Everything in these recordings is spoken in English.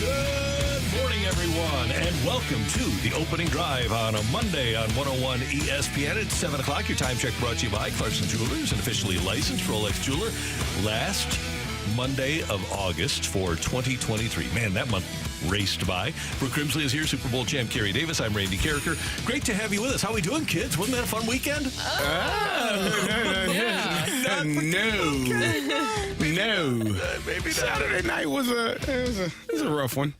Good morning, everyone, and welcome to the opening drive on a Monday on 101 ESPN. It's 7 o'clock. Your time check brought to you by Clarkson Jewelers, an officially licensed Rolex jeweler. Last Monday of August for 2023. Man, that month raced by. Brooke Grimsley is here, Super Bowl champ Kerry Davis. I'm Randy Carricker. Great to have you with us. How are we doing, kids? Wasn't that a fun weekend? No. Maybe Saturday night was a rough one.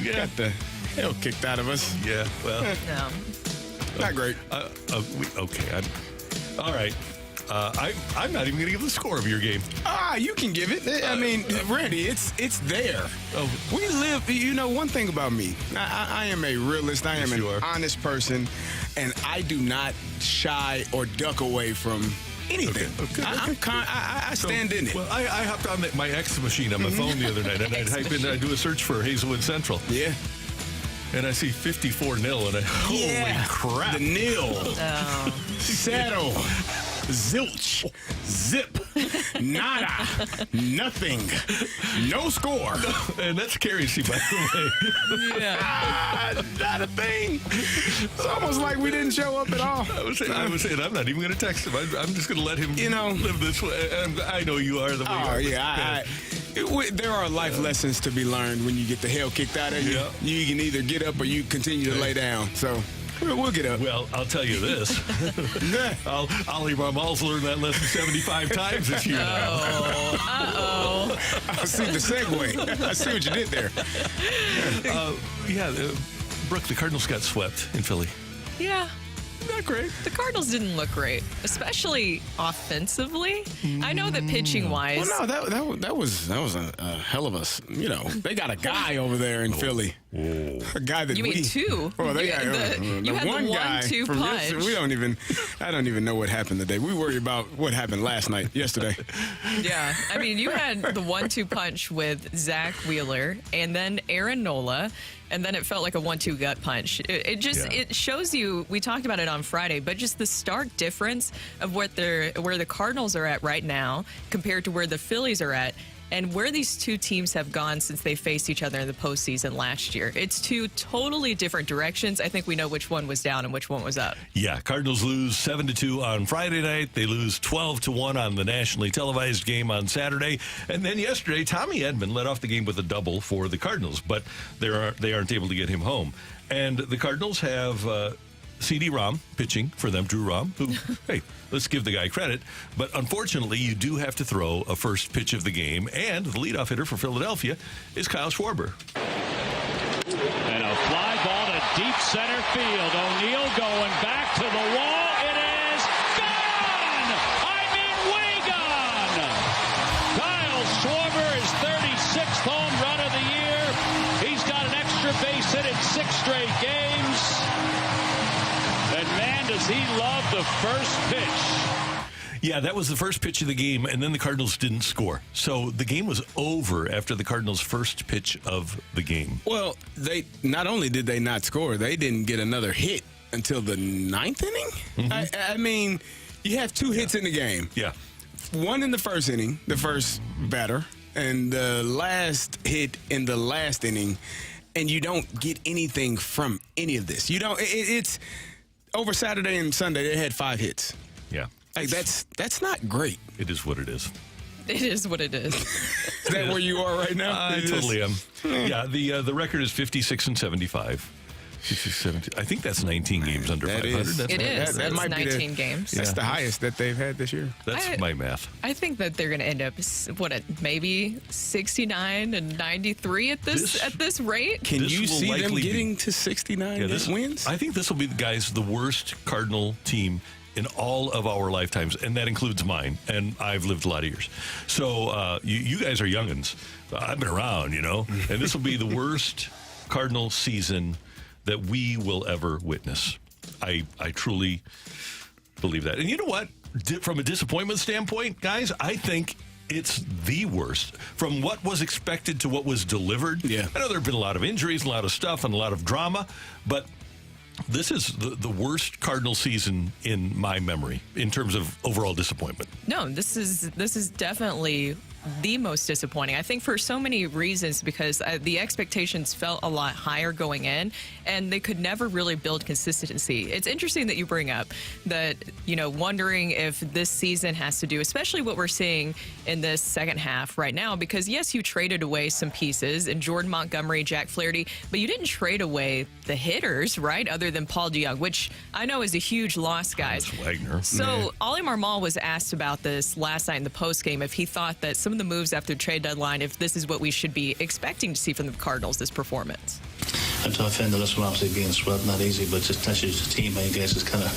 Yeah. Got the hell kicked out of us. Yeah, well. No. Not great. Okay. All right. I'm not even going to give the score of your game. You can give it. I mean, Randy, it's there. Oh. We live, one thing about me, I am a realist. I am an honest person, and I do not shy or duck away from anything. Okay. I stand in it. Well, I hopped on my X machine on my phone the other night, and I type in, I do a search for Hazelwood Central. Yeah. And I see 54-0, and holy crap. The nil. Oh. Settle. Zilch. Zip. Nada. Nothing. No score. And that's Kerry's, by the way. Yeah. Not a thing. It's almost like we didn't show up at all. I was saying, I'm not even going to text him. I'm just going to let him live this way. I know you are the way you are. There are life lessons to be learned when you get the hell kicked out of you. Yeah. You can either get up or you continue to lay down. So we'll get up. Well, I'll tell you this. Ollie Marmal's learned that lesson 75 times this year now. Uh-oh. I see the segue. I see what you did there. Brooke, the Cardinals got swept in Philly. Yeah. Not great. The Cardinals didn't look great, especially offensively. I know that pitching-wise. Well, no, that was a hell of a. They got a guy over there in Philly. A guy that You mean two? Well, they you got you had one the guy 1-2 from punch. I don't even know what happened today. We worry about what happened yesterday. Yeah, I mean, you had the 1-2 punch with Zach Wheeler and then Aaron Nola, and then it felt like a 1-2 gut punch. It shows you. We talked about it on Friday, but just the stark difference of where the Cardinals are at right now compared to where the Phillies are at. And where these two teams have gone since they faced each other in the postseason last year. It's two totally different directions. I think we know which one was down and which one was up. Yeah, Cardinals lose 7-2 on Friday night. They lose 12-1 on the nationally televised game on Saturday. And then yesterday, Tommy Edman led off the game with a double for the Cardinals, but they aren't able to get him home. And the Cardinals have C.D. Rom pitching for them, Drew Rom, who, hey, let's give the guy credit. But unfortunately, you do have to throw a first pitch of the game, and the leadoff hitter for Philadelphia is Kyle Schwarber. And a fly ball to deep center field. O'Neill going back to the wall. It is gone! I mean, way gone! Kyle Schwarber is 36th home run of the year. He's got an extra base hit in 6 straight games. And man, does he love the first pitch. Yeah, that was the first pitch of the game, and then the Cardinals didn't score. So the game was over after the Cardinals' first pitch of the game. Well, they not only did they not score, they didn't get another hit until the 9th inning. Mm-hmm. I mean, you have 2 hits in the game. Yeah. One in the first inning, the first batter, and the last hit in the last inning, and you don't get anything from any of this. You don't. It's over Saturday and Sunday. They had 5 hits. Yeah. Like that's not great. It is what it is. It is what it is. Is that where you are right now? I totally am. Yeah, the record is 56-75. 56-70. I think that's 19 games under 500. It is. That might 19 be games. That's the highest that they've had this year. That's my math. I think that they're going to end up maybe 69 and 93 at this rate. Can you see them getting to 69 wins? I think this will be the worst Cardinal team in all of our lifetimes, and that includes mine, and I've lived a lot of years. So you guys are youngins. I've been around, and this will be the worst Cardinal season that we will ever witness. I truly believe that. And you know what? From a disappointment standpoint, guys, I think it's the worst. From what was expected to what was delivered. Yeah. I know there have been a lot of injuries, a lot of stuff, and a lot of drama, but this is the worst Cardinal season in my memory in terms of overall disappointment. No, this is definitely the most disappointing. I think for so many reasons, because the expectations felt a lot higher going in, and they could never really build consistency. It's interesting that you bring up that, wondering if this season has to do, especially what we're seeing in this second half right now, because yes, you traded away some pieces in Jordan Montgomery, Jack Flaherty, but you didn't trade away the hitters, right? Other than Paul DeJong, which I know is a huge loss, guys. Wagner. So Ollie Marmol was asked about this last night in the postgame, if he thought that some of the moves after the trade deadline, if this is what we should be expecting to see from the Cardinals this performance. A tough end of this one, obviously being swept, not easy, but just as a team, I guess, just kind of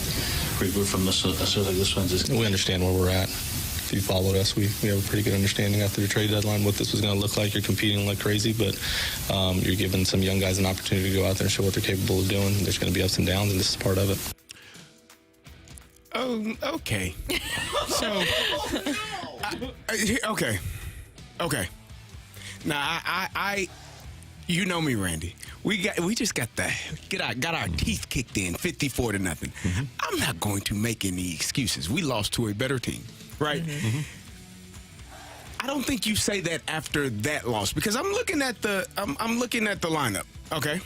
regroup from this. Like this one. We understand where we're at. If you followed us, we have a pretty good understanding after the trade deadline what this was going to look like. You're competing like crazy, but you're giving some young guys an opportunity to go out there and show what they're capable of doing. There's going to be ups and downs, and this is part of it. Oh, okay. So, okay. Now, I you know me, Randy. We just got our teeth kicked in, 54-0. Mm-hmm. I'm not going to make any excuses. We lost to a better team, right? Mm-hmm. I don't think you say that after that loss, because I'm looking at the lineup. Okay,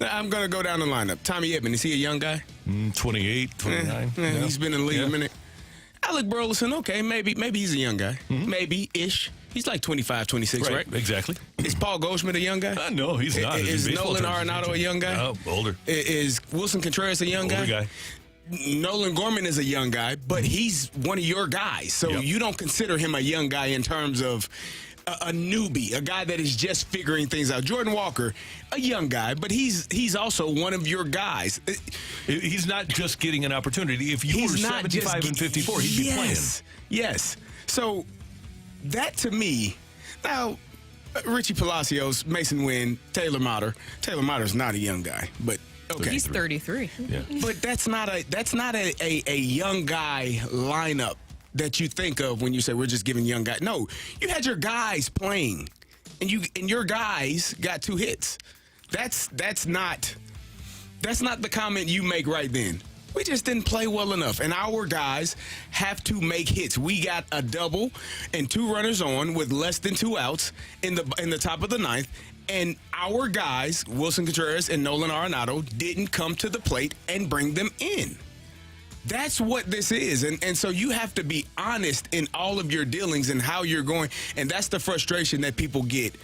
I'm gonna go down the lineup. Tommy Edman, is he a young guy? 28, 29. Yeah. He's been in the league a minute. Alec Burleson, okay, maybe he's a young guy. Mm-hmm. Maybe-ish. He's like 25, 26, right? Exactly. Is Paul Goldschmidt a young guy? No, he's not. Is Nolan Arenado a young guy? No, older. Is Wilson Contreras a young guy? Nolan Gorman is a young guy, but he's one of your guys. So you don't consider him a young guy in terms of a newbie, a guy that is just figuring things out. Jordan Walker, a young guy, but he's also one of your guys. He's not just getting an opportunity. If you were 75 and 54, he'd be playing. Yes. So that to me, now Richie Palacios, Mason Wynn, Taylor Motter. Taylor Motter's not a young guy, but okay. He's 33. Yeah. But that's not a young guy lineup that you think of when you say we're just giving young guys. No, you had your guys playing, and your guys got 2 hits. That's not the comment you make right then. We just didn't play well enough, and our guys have to make hits. We got a double and 2 runners on with less than 2 outs in the top of the 9th, and our guys, Wilson Contreras and Nolan Arenado, didn't come to the plate and bring them in. That's what this is. And so you have to be honest in all of your dealings and how you're going. And that's the frustration that people get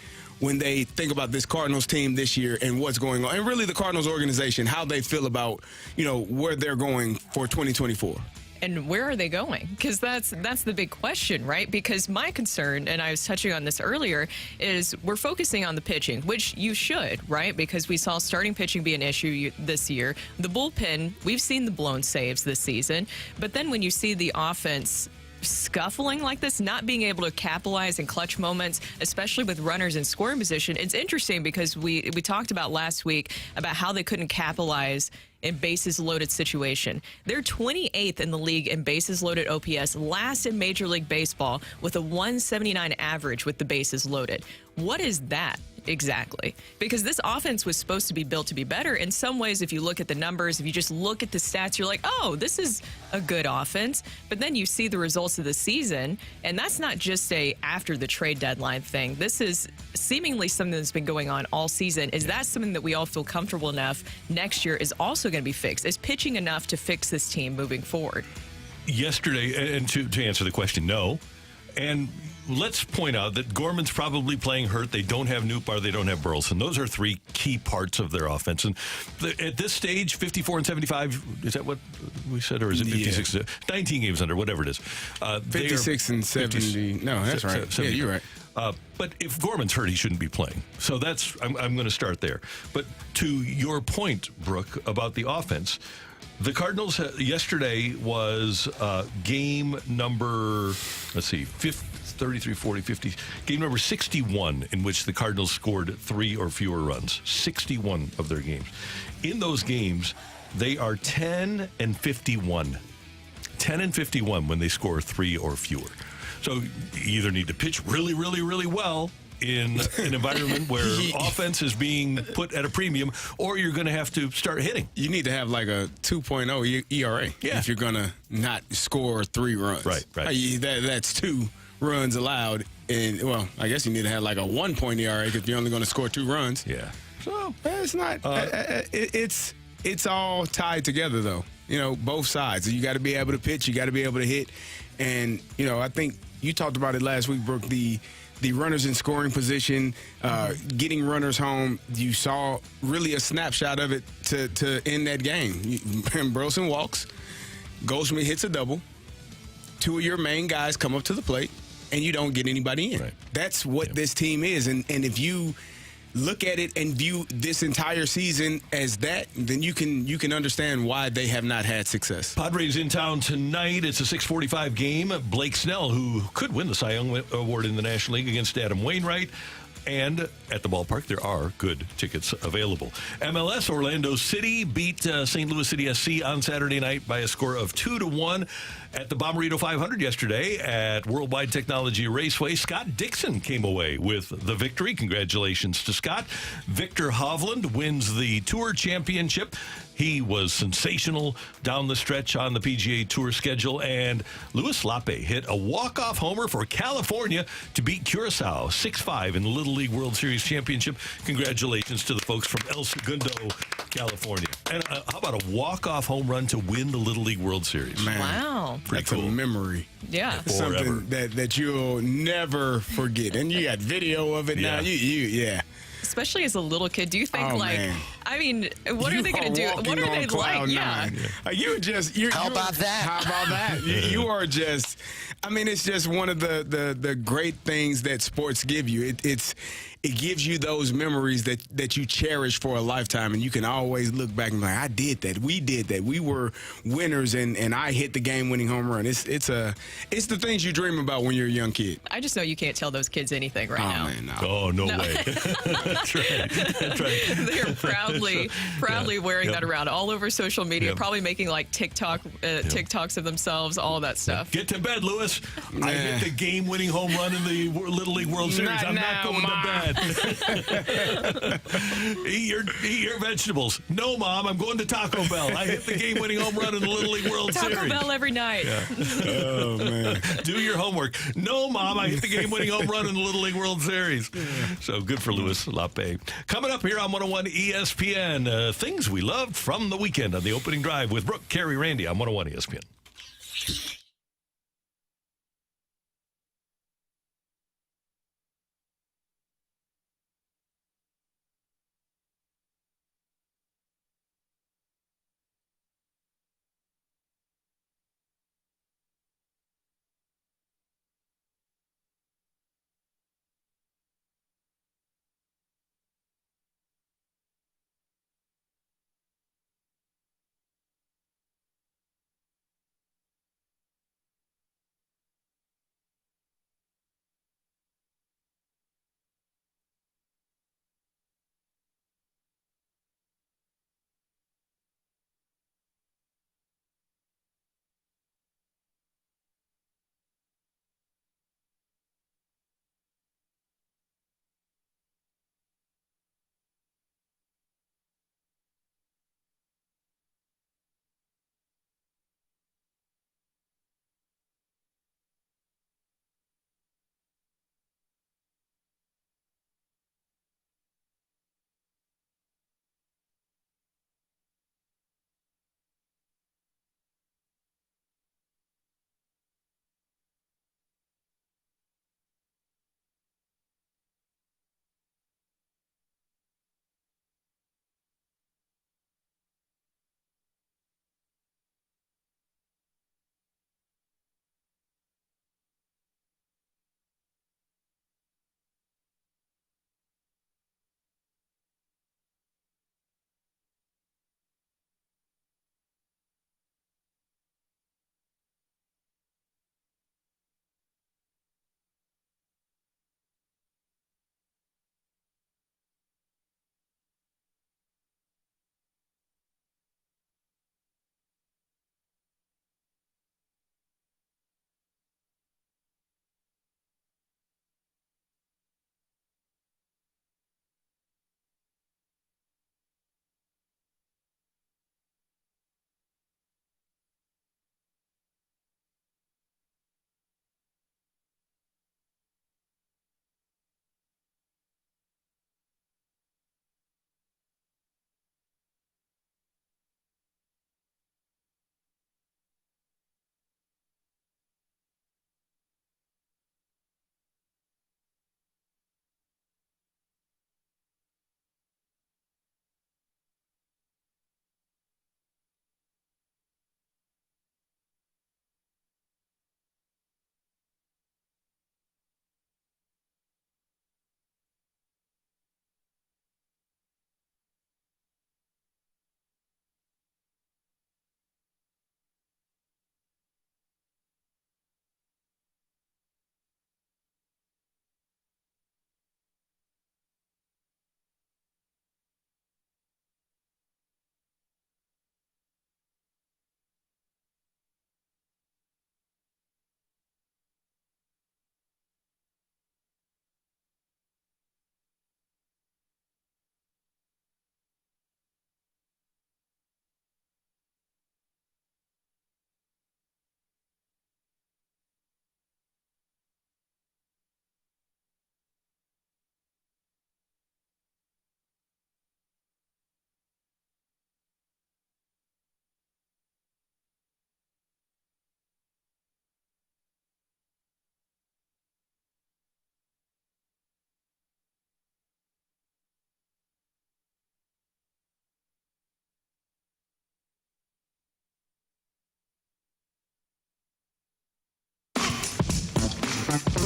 when they think about this Cardinals team this year and what's going on. And really the Cardinals organization, how they feel about, where they're going for 2024. And where are they going? Because that's the big question, right? Because my concern, and I was touching on this earlier, is we're focusing on the pitching, which you should, right? Because we saw starting pitching be an issue this year. The bullpen, we've seen the blown saves this season. But then when you see the offense scuffling like this, not being able to capitalize in clutch moments, especially with runners in scoring position, it's interesting because we talked about last week about how they couldn't capitalize in bases loaded situation. They're 28th in the league in bases loaded OPS, last in Major League Baseball with a 179 average with the bases loaded. What is that exactly? Because this offense was supposed to be built to be better. In some ways, if you look at the numbers, if you just look at the stats, you're like, oh, this is a good offense. But then you see the results of the season, and that's not just a after the trade deadline thing. This is seemingly something that's been going on all season. Is that something that we all feel comfortable enough next year is also going to be fixed? Is pitching enough to fix this team moving forward? Yesterday, and to answer the question, no. And let's point out that Gorman's probably playing hurt. They don't have Nootbaar. They don't have Burleson. Those are 3 key parts of their offense. And at this stage, 54 and 75, is that what we said? Or is it 56? 19 games under, whatever it is. 56 and 70. No, that's right. 70. Yeah, you're right. But if Gorman's hurt, he shouldn't be playing. So I'm going to start there. But to your point, Brooke, about the offense, the Cardinals yesterday was game number, 33, 40, 50, game number 61 in which the Cardinals scored 3 or fewer runs. 61 of their games. In those games, they are 10 and 51. 10 and 51 when they score 3 or fewer. So you either need to pitch really, really, really well in an environment where offense is being put at a premium, or you're going to have to start hitting. You need to have like a 2.0 ERA if you're going to not score 3 runs. Right. That's 2 runs allowed And, well, I guess you need to have like a 1-point ERA if you're only going to score 2 runs. Yeah. So it's not. It's all tied together, though. You know, both sides. You got to be able to pitch. You got to be able to hit. And you know, I think you talked about it last week, Brooke. The runners in scoring position, getting runners home. You saw really a snapshot of it to end that game. Burleson walks. Goldschmidt hits a double. 2 of your main guys come up to the plate, and you don't get anybody in. Right. That's what this team is. And if you look at it and view this entire season as that, then you can understand why they have not had success. Padres in town tonight. It's a 6:45 game. Blake Snell, who could win the Cy Young Award in the National League, against Adam Wainwright. And at the ballpark, there are good tickets available. MLS, Orlando City beat St. Louis City SC on Saturday night by a score of 2-1 at the Bommarito 500 yesterday at Worldwide Technology Raceway. Scott Dixon came away with the victory. Congratulations to Scott. Victor Hovland wins the Tour Championship. He was sensational down the stretch on the PGA Tour schedule, and Luis Lape hit a walk-off homer for California to beat Curacao 6-5 in the Little League World Series Championship. Congratulations to the folks from El Segundo, California. And how about a walk-off home run to win the Little League World Series? Man, Wow. that's cool. a memory. Yeah. Forever. Something that you'll never forget. And you got video of it now. Yeah. Especially as a little kid, do you think Man. I mean, what You are they going to do? walking What are on they cloud like? Yeah. 9. How about that? How about that? You are just. I mean, it's just one of the great things that sports give you. It gives you those memories that you cherish for a lifetime, and you can always look back and be like, I did that. We did that. We were winners, and I hit the game-winning home run. It's the things you dream about when you're a young kid. I just know you can't tell those kids anything right now. Man, no. Oh, no way. That's right. That's right. They're proudly wearing Yep. that around all over social media, Yep. probably making like TikToks of themselves, all of that stuff. Get to bed, Lewis. I hit the game-winning home run in the Little League World Series. Not I'm now, not going Ma. to bed. eat your vegetables. No, Mom, I'm going to Taco Bell. I hit the game-winning home run in the Little League World Taco Series. Bell every night. Oh, man. Do your homework. No, Mom, I hit the game-winning home run in the Little League World Series. So good for Luis Lape. Coming up here on 101 ESPN, things we loved from the weekend on the opening drive with Brooke, Carrie, Randy on 101 ESPN.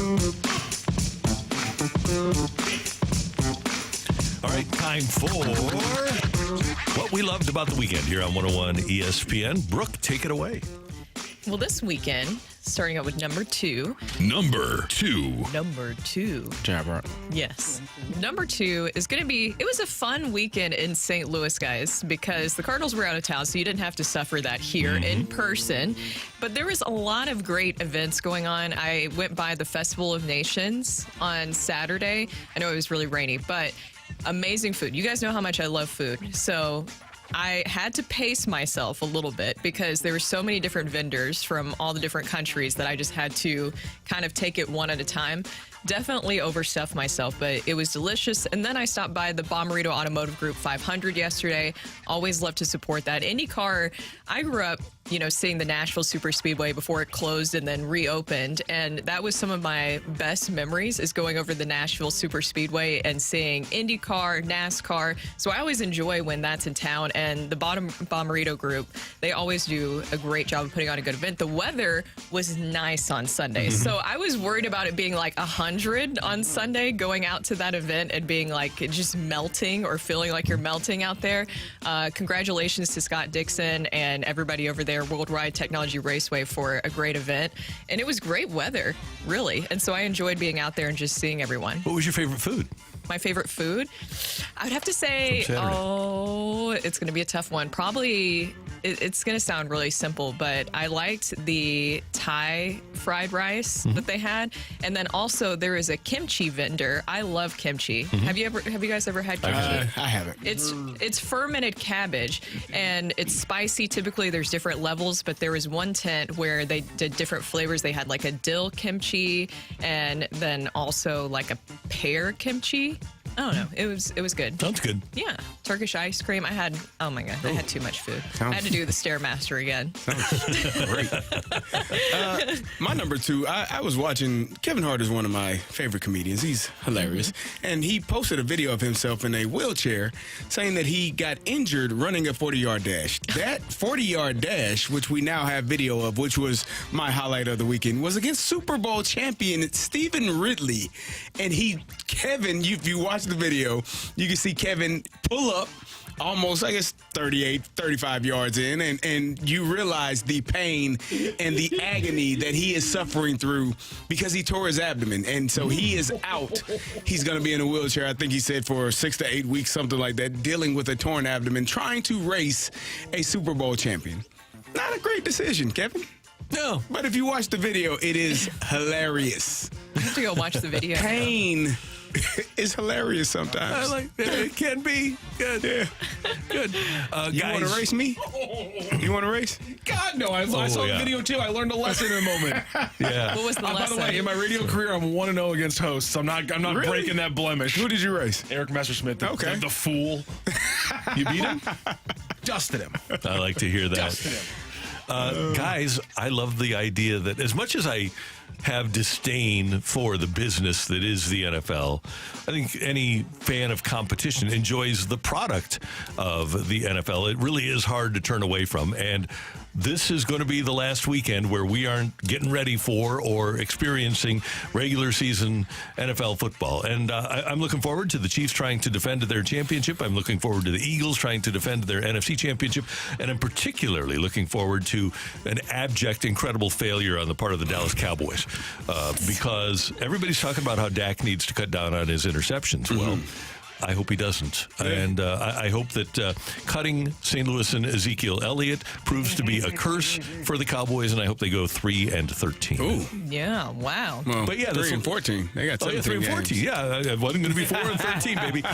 All right, time for what we loved about the weekend here on 101 ESPN. Brooke, take it away. Well, this weekend, starting out with number two. Number two. Jabber. Yes. Number two is going to be, it was a fun weekend in St. Louis, guys, because the Cardinals were out of town, so you didn't have to suffer that here in person. But there was a lot of great events going on. I went by the Festival of Nations on Saturday. I know it was really rainy, but amazing food. You guys know how much I love food. So I had to pace myself a little bit because there were so many different vendors from all the different countries that I just had to kind of take it one at a time. Definitely overstuffed myself, but it was delicious. And then I stopped by the Bommarito Automotive Group 500 yesterday. Always love to support that. IndyCar, I grew up, seeing the Nashville Super Speedway before it closed and then reopened. And that was some of my best memories, is going over the Nashville Super Speedway and seeing IndyCar, NASCAR. So I always enjoy when that's in town. And the Bommarito Group, they always do a great job of putting on a good event. The weather was nice on Sunday. So I was worried about it being like 100 on Sunday, going out to that event and being like just melting or feeling like you're melting out there. Congratulations to Scott Dixon and everybody over there, Worldwide Technology Raceway, for a great event. And it was great weather, really. And so I enjoyed being out there and just seeing everyone. What was your favorite food? My favorite food? I would have to say, it's going to be a tough one. Probably, it's going to sound really simple, but I liked the Thai fried rice that they had. And then also there is a kimchi vendor. I love kimchi. Have you guys ever had kimchi? I haven't. It's fermented cabbage, and it's spicy. Typically, there's different levels, but there was one tent where they did different flavors. They had like a dill kimchi, and then also like a pear kimchi. I don't know. It was good. Sounds good. Yeah. Turkish ice cream. I had too much food. I had to do the Stairmaster again. Great. My number two, I was watching, Kevin Hart is one of my favorite comedians. He's hilarious. And he posted a video of himself in a wheelchair saying that he got injured running a 40-yard dash. That 40-yard dash, which we now have video of, which was my highlight of the weekend, was against Super Bowl champion Stephen Ridley. And Kevin, if you watch the video, you can see Kevin pull up almost, 38, 35 yards in, and you realize the pain and the agony that he is suffering through because he tore his abdomen. And so he is out. He's going to be in a wheelchair, I think he said, for 6 to 8 weeks, something like that, dealing with a torn abdomen, trying to race a Super Bowl champion. Not a great decision, Kevin. No. But if you watch the video, it is hilarious. I have to go watch the video. Pain is hilarious sometimes. It can be. Good. Yeah. Good. You want to race me? You want to race? God, no. I saw the video, too. I learned a lesson in a moment. Yeah. What was the By lesson? the way, in my radio career, I'm 1-0 against hosts. I'm not Really? breaking that blemish. Who did you race? Eric Messersmith, Okay. the fool. You beat him? Dusted him. I like to hear that. Dusted him. Guys, I love the idea that as much as I have disdain for the business that is the NFL, I think any fan of competition enjoys the product of the NFL. It really is hard to turn away from. And this is going to be the last weekend where we aren't getting ready for or experiencing regular season NFL football. And I'm looking forward to the Chiefs trying to defend their championship. I'm looking forward to the Eagles trying to defend their NFC championship. And I'm particularly looking forward to an abject, incredible failure on the part of the Dallas Cowboys. Because everybody's talking about how Dak needs to cut down on his interceptions. Well, I hope he doesn't. And I hope that cutting St. Louis and Ezekiel Elliott proves to be a curse for the Cowboys, and I hope they go 3-13. Ooh. Yeah, wow. Well, But yeah, 3-14. They got 17 3-14. games. Yeah, it wasn't going to be 4-13, baby.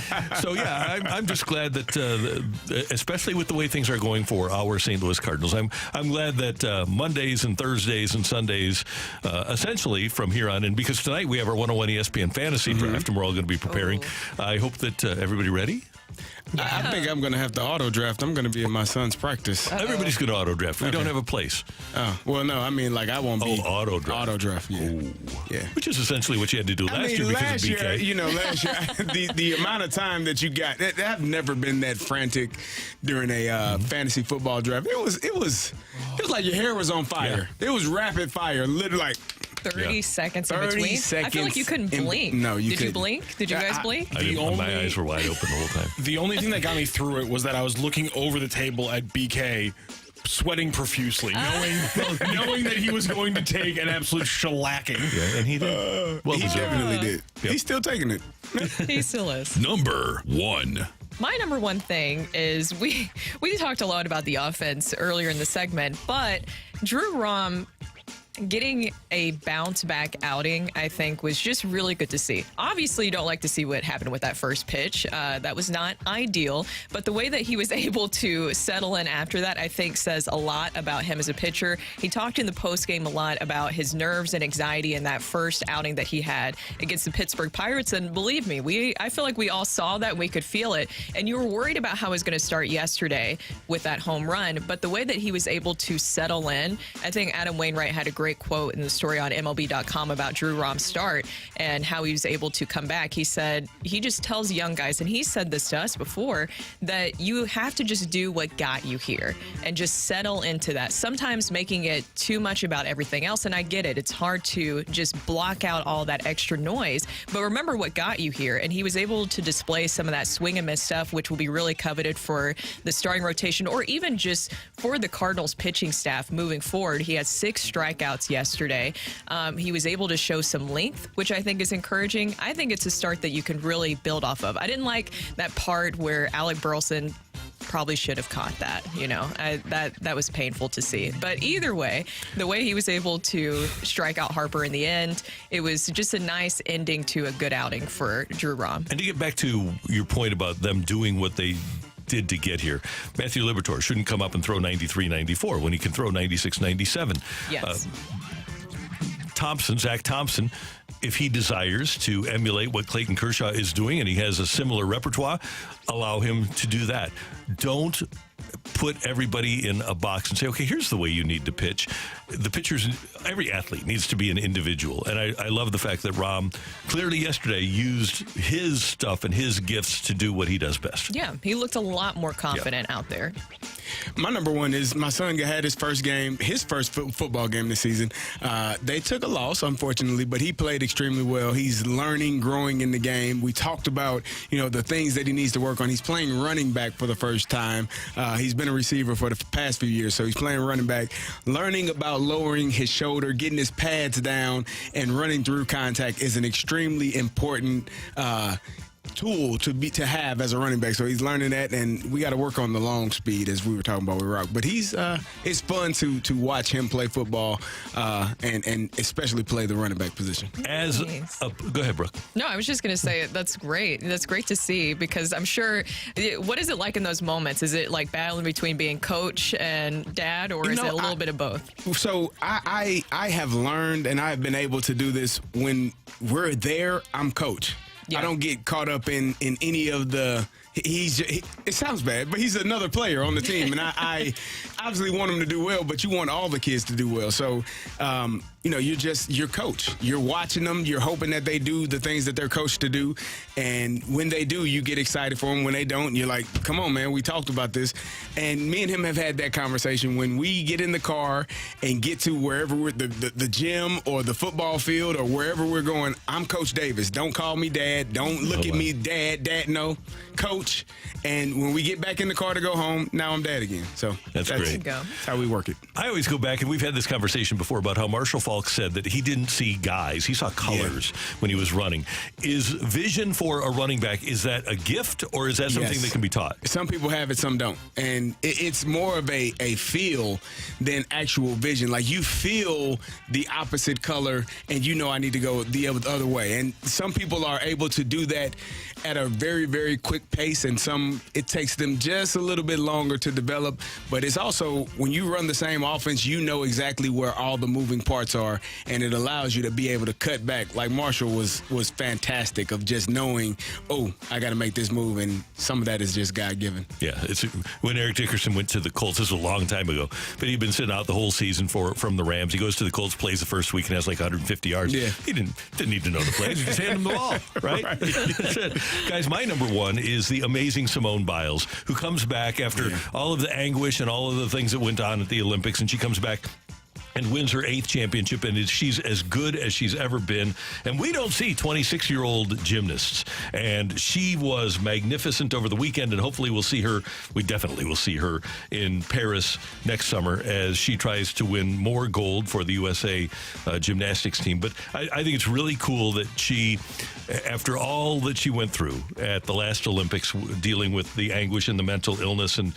So yeah, I'm just glad that, especially with the way things are going for our St. Louis Cardinals, I'm glad that Mondays and Thursdays and Sundays, essentially from here on in, because tonight we have our 101 ESPN Fantasy Draft, and we're all going to be preparing. I hope that everybody ready? I think I'm going to have to auto draft. I'm going to be in my son's practice. Everybody's going to auto draft. We don't have a place. Oh, well, no, I mean, I won't be. Oh, auto draft. Auto draft, yeah. Yeah. Which is essentially what you had to do last year because of BK. Last year, the amount of time that you got, I've never been that frantic during a fantasy football draft. It was like your hair was on fire. Yeah. It was rapid fire, literally like, 30 seconds in 30 between. seconds I feel like you couldn't blink. No, you Did couldn't. you blink? Did you guys blink? I didn't, my eyes were wide open the whole time. The only thing that got me through it was that I was looking over the table at BK, sweating profusely, knowing that he was going to take an absolute shellacking. Yeah, and he did. Well, He definitely did. Yep. He's still taking it. He still is. Number 1. My number one thing is we talked a lot about the offense earlier in the segment, but Drew Romm getting a bounce back outing, I think, was just really good to see. Obviously, you don't like to see what happened with that first pitch. That was not ideal, but the way that he was able to settle in after that, I think, says a lot about him as a pitcher. He talked in the postgame a lot about his nerves and anxiety in that first outing that he had against the Pittsburgh Pirates, and believe me, I feel like we all saw that, we could feel it, and you were worried about how he was going to start yesterday with that home run, but the way that he was able to settle in, I think Adam Wainwright had a great quote in the story on MLB.com about Drew Romm's start and how he was able to come back. He said he just tells young guys, and he said this to us before, that you have to just do what got you here and just settle into that. Sometimes making it too much about everything else, and I get it. It's hard to just block out all that extra noise, but remember what got you here. And he was able to display some of that swing and miss stuff, which will be really coveted for the starting rotation or even just for the Cardinals pitching staff moving forward. He had 6 strikeouts yesterday. He was able to show some length, which I think is encouraging. I think it's a start that you can really build off of. I didn't like that part where Alec Burleson probably should have caught that. That was painful to see. But either way, the way he was able to strike out Harper in the end, it was just a nice ending to a good outing for Drew Romm. And to get back to your point about them doing what they did to get here, Matthew Liberatore shouldn't come up and throw 93-94 when he can throw 96-97. Yes. Zach Thompson, if he desires to emulate what Clayton Kershaw is doing and he has a similar repertoire, allow him to do that. Don't put everybody in a box and say, okay, here's the way you need to pitch. The pitchers, every athlete needs to be an individual. And I love the fact that Romm clearly yesterday used his stuff and his gifts to do what he does best. Yeah, he looked a lot more confident out there. My number 1 is my son had his first football game this season. They took a loss, unfortunately, but he played extremely well. He's learning, growing in the game. We talked about, the things that he needs to work on. He's playing running back for the first time. He's been a receiver for the past few years, so he's playing running back, learning about lowering his shoulder, getting his pads down, and running through contact is an extremely important tool to have as a running back. So he's learning that, and we got to work on the long speed as we were talking about with Rocc. But it's fun to watch him play football and especially play the running back position. Go ahead, Brooke. No, I was just going to say that's great. That's great to see because I'm sure. What is it like in those moments? Is it like battling between being coach and dad, or is it a little bit of both? So I have learned, and I've been able to do this when we're there. I'm coach. Yeah. I don't get caught up in any of the. It sounds bad, but he's another player on the team, and I obviously want him to do well, but you want all the kids to do well. So, you're coach. You're watching them. You're hoping that they do the things that they're coached to do, and when they do, you get excited for them. When they don't, you're like, come on, man, we talked about this. And me and him have had that conversation. When we get in the car and get to wherever we're, the gym or the football field or wherever we're going, I'm Coach Davis. Don't call me Dad. Don't look at me, Dad. No, Coach. And when we get back in the car to go home, now I'm Dad again. So that's great. That's how we work it. I always go back, and we've had this conversation before about how Marshall Faulk said that he didn't see guys. He saw colors when he was running. Is vision for a running back, is that a gift, or is that something that can be taught? Some people have it, some don't. And it's more of a feel than actual vision. Like you feel the opposite color, and I need to go the other way. And some people are able to do that at a very, very quick pace, and some it takes them just a little bit longer to develop. But it's also, when you run the same offense, you know exactly where all the moving parts are, and it allows you to be able to cut back. Like Marshall was fantastic of just knowing, I got to make this move, and some of that is just God-given. Yeah, it's when Eric Dickerson went to the Colts, this was a long time ago, but he'd been sitting out the whole season from the Rams. He goes to the Colts, plays the first week, and has like 150 yards. Yeah. He didn't need to know the plays. He just handed him the ball, right? That's it. Guys, my number 1 is the amazing Simone Biles, who comes back after all of the anguish and all of the things that went on at the Olympics, and she comes back and wins her 8th championship, and she's as good as she's ever been. And we don't see 26-year-old gymnasts. And she was magnificent over the weekend, and hopefully we definitely will see her in Paris next summer as she tries to win more gold for the USA gymnastics team. But I think it's really cool that she, after all that she went through at the last Olympics, dealing with the anguish and the mental illness and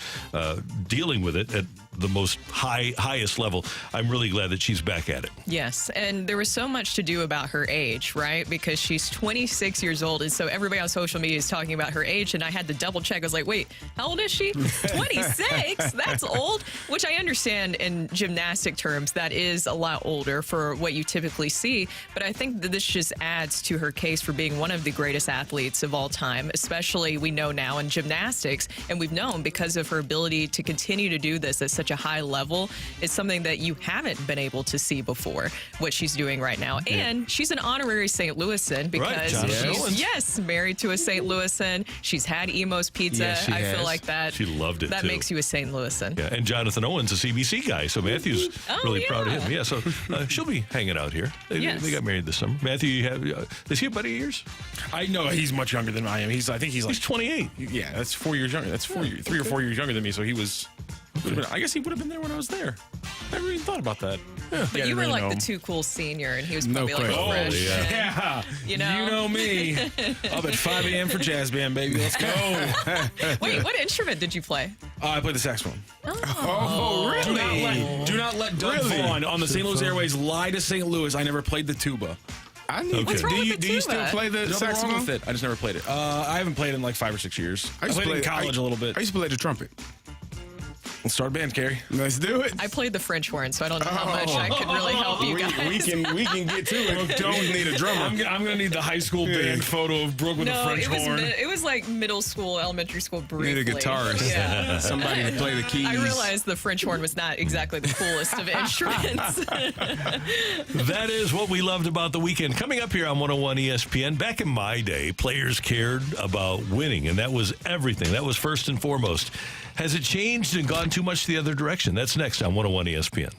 dealing with it at the most highest level, I'm really glad that she's back at it. Yes, and there was so much to do about her age, right? Because she's 26 years old, and so everybody on social media is talking about her age, and I had to double check. I was like, wait, how old is she? 26? That's old? Which I understand in gymnastic terms, that is a lot older for what you typically see, but I think that this just adds to her case for being one of the greatest athletes of all time, especially we know now in gymnastics, and we've known because of her ability to continue to do this at such a high level. It's something that you haven't been able to see before, what she's doing right now. And she's an honorary St. Louisan because she's married to a St. Louisan. She's had Emo's Pizza. Yes, I feel like that. She loved it, That too. makes you a St. Louisan. Yeah, and Jonathan Owen's a CBC guy, so Matthew's really proud of him. Yeah, so she'll be hanging out here. They got married this summer. Matthew, is he a buddy of yours? I know he's much younger than I am. I think he's like He's 28. Yeah, that's 4 years younger. That's 3 or 4 years younger than me. So he was. I guess he would have been there when I was there. I never even thought about that. Yeah, But you were like the too cool senior, and he was probably like question. a fresh. Yeah. You know me. Up at 5 a.m. for jazz band, baby. Let's go. Wait, what instrument did you play? I played the saxophone. Oh, really? Do not let Doug Vaughn on the St. Louis Airways lie to St. Louis. I never played the tuba. I need What's wrong with the do you still tuba? play the Nothing wrong saxophone? with it. I just never played it. I haven't played in like 5 or 6 years. I played in college a little bit. I used to play the trumpet. Let's start a band, Carrie. Let's do it. I played the French horn, so I don't know how much I could really help you guys. We can get to it. Don't need a drummer. I'm gonna need the high school band photo of Brooke with a French horn. It was like middle school, elementary school briefly. Need a guitarist. Yeah. Somebody to play the keys. I realized the French horn was not exactly the coolest of instruments. That is what we loved about the weekend. Coming up here on 101 ESPN, back in my day, players cared about winning, and that was everything. That was first and foremost. Has it changed and gone too much the other direction? That's next on 101 ESPN.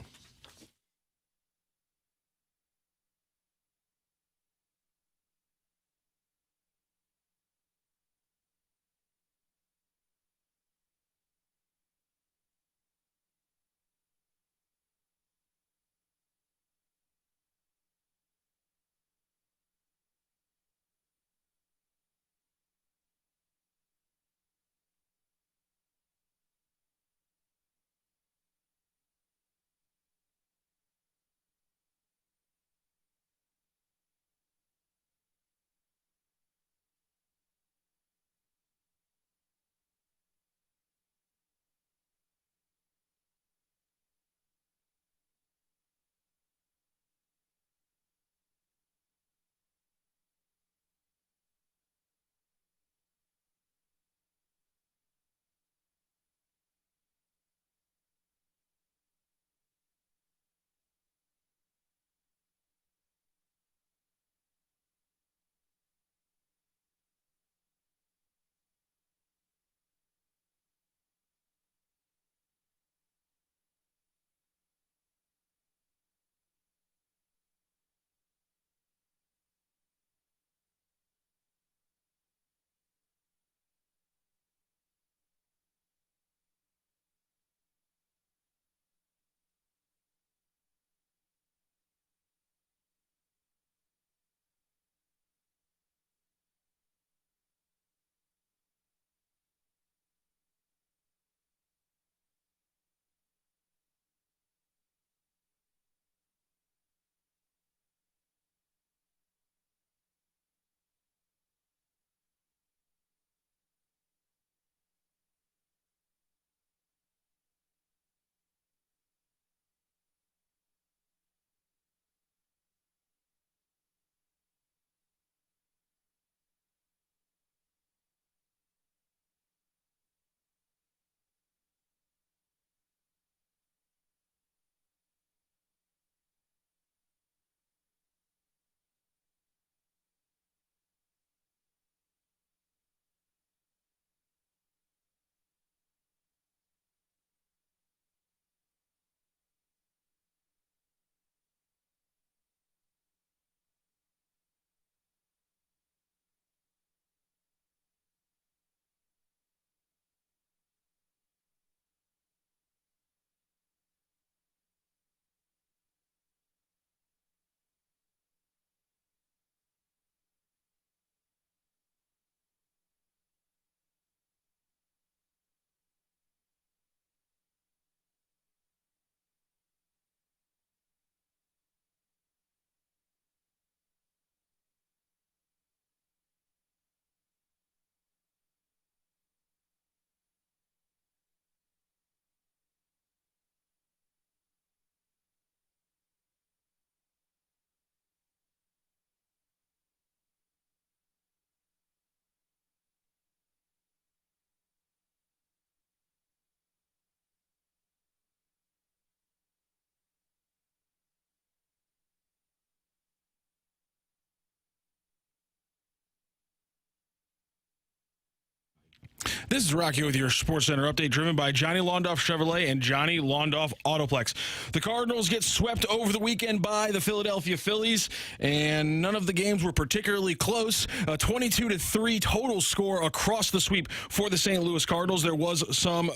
This is Rocky with your Sports Center update, driven by Johnny Londoff Chevrolet and Johnny Londoff Autoplex. The Cardinals get swept over the weekend by the Philadelphia Phillies, and none of the games were particularly close. A 22-3 total score across the sweep for the St. Louis Cardinals. There was some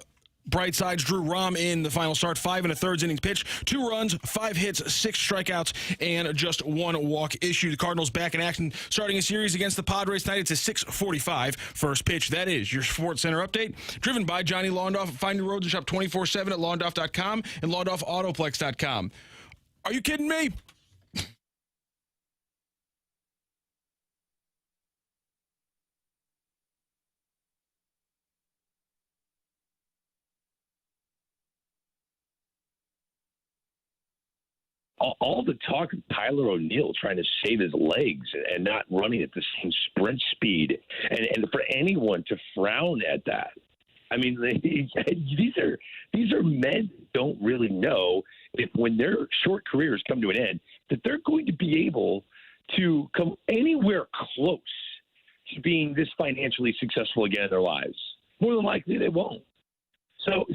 bright sides. Drew Rahm in the final start, 5 1/3 innings pitch, 2 runs, 5 hits, 6 strikeouts, and just 1 walk issued. The Cardinals back in action, starting a series against the Padres tonight. It's a 6:45 first pitch. That is your Sports Center update, driven by Johnny Londoff. Find your roads and shop 24/7 at londoff.com and londoffAutoplex.com. Are you kidding me? All the talk of Tyler O'Neill trying to save his legs and not running at the same sprint speed, and for anyone to frown at that, I mean, these are men who don't really know if when their short careers come to an end that they're going to be able to come anywhere close to being this financially successful again in their lives. More than likely, they won't. So